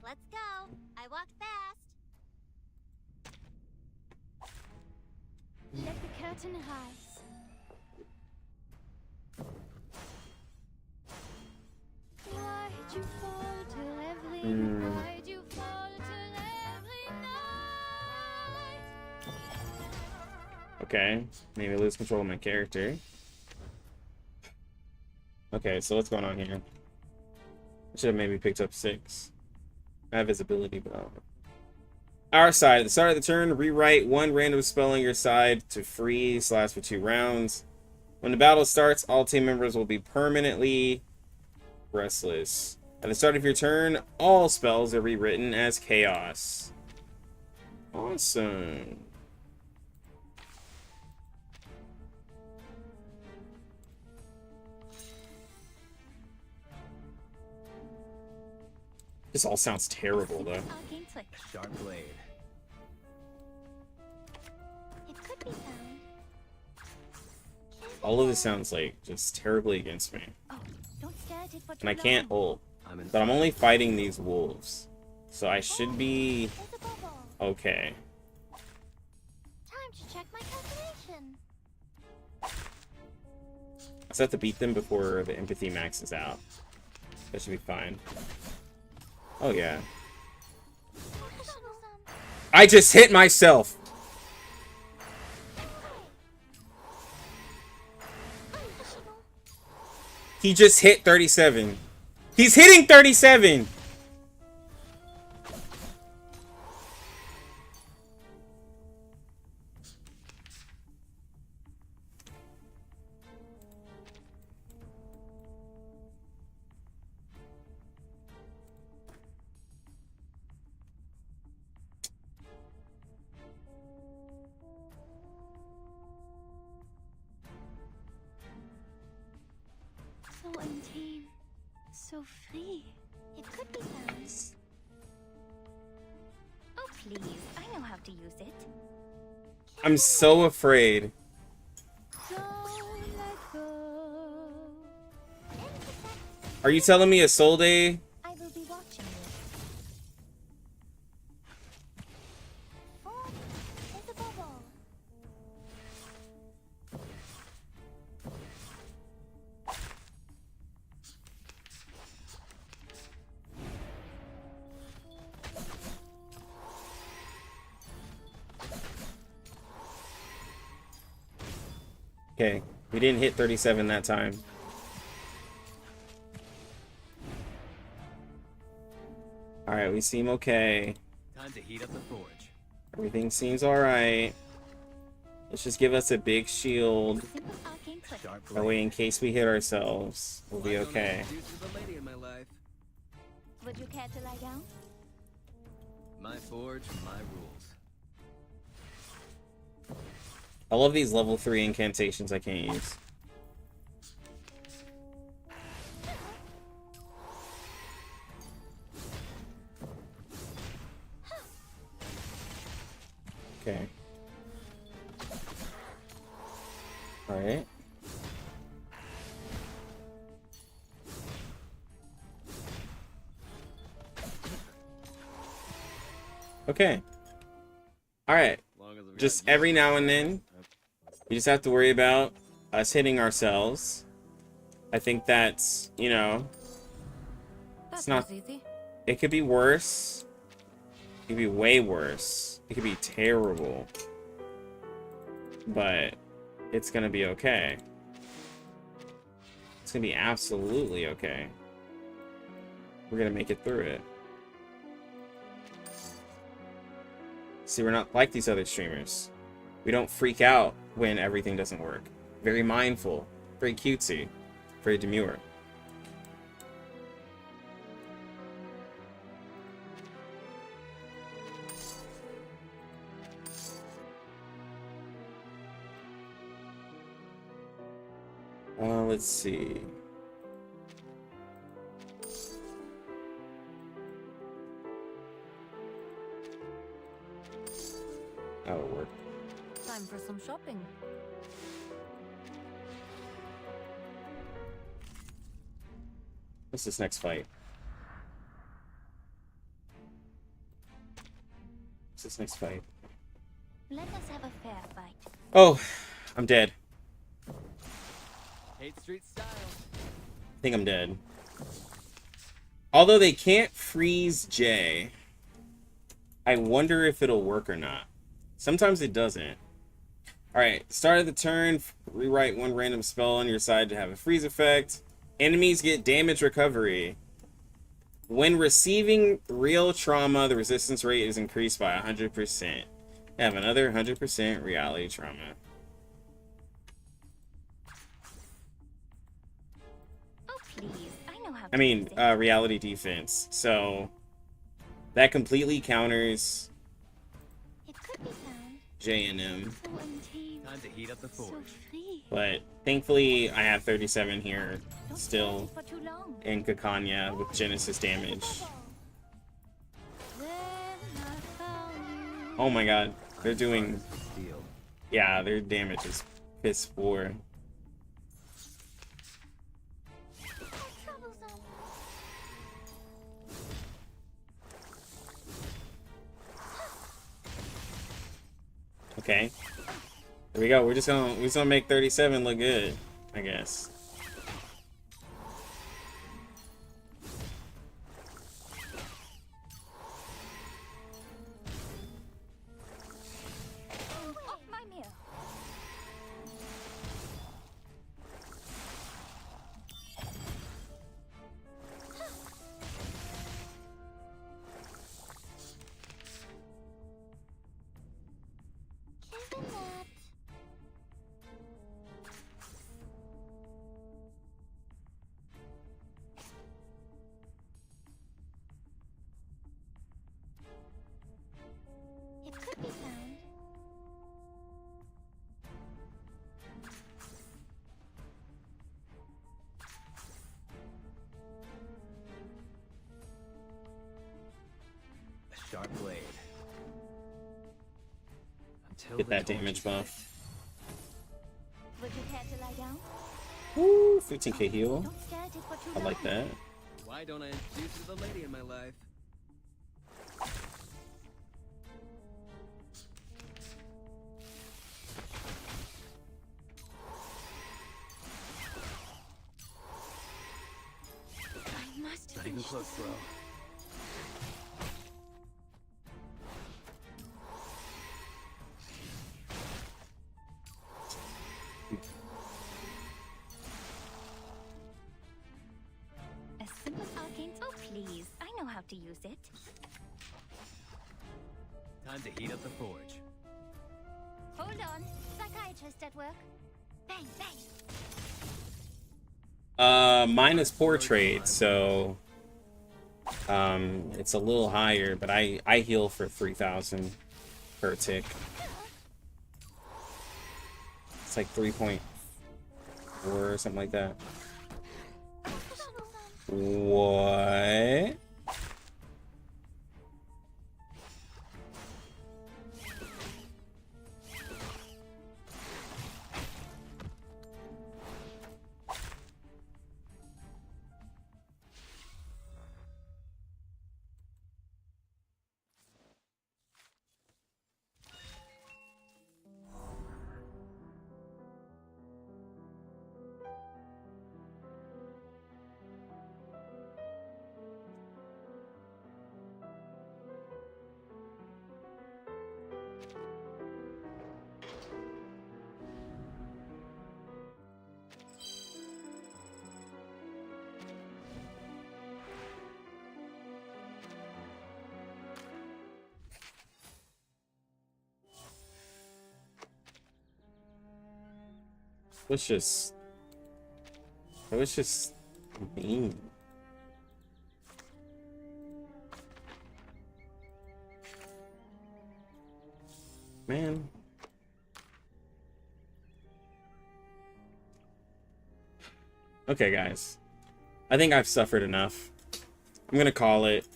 Let's go. I walk fast. Let the curtain rise. Why'd you fall till Evelyn? Why'd you fall till every night? Okay, maybe lose control of my character. Okay, so what's going on here? I should have maybe picked up 6. I have visibility, but I don't know. Our side. At the start of the turn, rewrite 1 random spell on your side to freeze, last for 2 rounds. When the battle starts, all team members will be permanently restless. At the start of your turn, all spells are rewritten as chaos. Awesome. This all sounds terrible, though. Arcane flick. Sharp blade. It could be found. All of this sounds like just terribly against me. Oh, don't stare at it for too And I can't ult. I'm in. But I'm only fighting these wolves. So I should be There's a bubble. okay. Time to check my calculation. I just have to beat them before the empathy maxes out. That should be fine. Oh yeah. I just hit myself! He just hit 37. He's hitting 37! So untamed, so free. It could be found. Oh please, I know how to use it. I'm so afraid. Don't let go. Are you telling me a soul day? I will be watching you. Oh, there's a bubble. Okay, we didn't hit 37 that time. Alright, we seem okay. Time to heat up the forge. Everything seems alright. Let's just give us a big shield. Simple arcane flick. Sharp That blade. way, in case we hit ourselves, we'll be I don't okay. introduce you to the lady in my life. Would you care to lie down? My forge, my rules. I love these level 3 incantations I can't use. Okay. Alright. Okay. All right. Long as I've got Just you. every now and then, you just have to worry about us hitting ourselves. I think that's, you know, That it's not. was easy. It could be worse. It could be way worse. It could be terrible. But it's gonna be okay. It's gonna be absolutely okay. We're gonna make it through it. See, we're not like these other streamers. We don't freak out when everything doesn't work. Very mindful, very cutesy, very demure. Let's see. That'll work. Time for some shopping. What's this next fight? What's this next fight? Let us have a fair fight. Oh, I'm dead. Hate street style. I think I'm dead. Although they can't freeze Jay, I wonder if it'll work or not. Sometimes it doesn't. Alright, start of the turn, rewrite one random spell on your side to have a freeze effect. Enemies get damage recovery. When receiving real trauma, the resistance rate is increased by 100%. Have another 100% reality trauma. Oh, please. I know how I mean, reality defense. So that completely counters It could be found. J and M. So untamed. Time to heat up the So forge. free. But thankfully, I have 37 here Don't still stand it for too long. in Kakanya with Genesis damage. Then I found you. Oh my god, they're doing. Steel. Yeah, their damage is piss poor. Troublesome. Okay. There we go. We're just gonna make 37 look good, I guess. Off my mirror. Given that. It could be found. A sharp blade. Until Get the that torch damage is buff. Would you care to lie down? Woo, 15k heal. Don't stare at it for too I long. like that. lit. Why don't I introduce you to the lady in my life? I must Not even finish close, this bro. one. A simple arcane. Oh, please. I know how to use it. Time to heat up the forge. Hold on. Psychiatrist at work. Bang, bang. Mine is portrait, so it's a little higher, but I heal for 3,000 per tick. It's like 3.4 or something like that. What? was just... It was just mean. Man. Okay, guys. I think I've suffered enough. I'm gonna call it.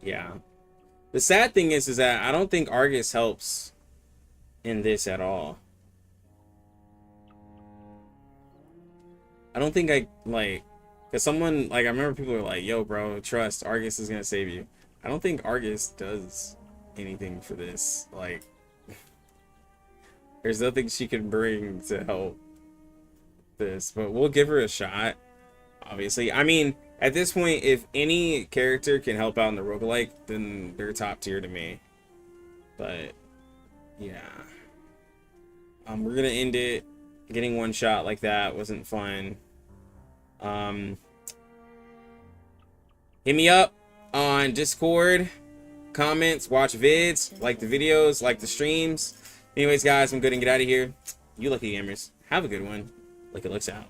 Yeah. The sad thing is that I don't think Argus helps in this at all. I don't think because someone, like, I remember people were like, yo, bro, trust, Argus is gonna save you. I don't think Argus does anything for this. Like, there's nothing she can bring to help this, but we'll give her a shot, obviously. I mean, at this point, if any character can help out in the roguelike, then they're top tier to me. But, yeah. We're gonna end it. Getting one shot like that wasn't fun. Hit me up on Discord, comments, watch vids, like the videos, like the streams. Anyways, guys, I'm good and get out of here. You lucky gamers. Have a good one. Like it looks out.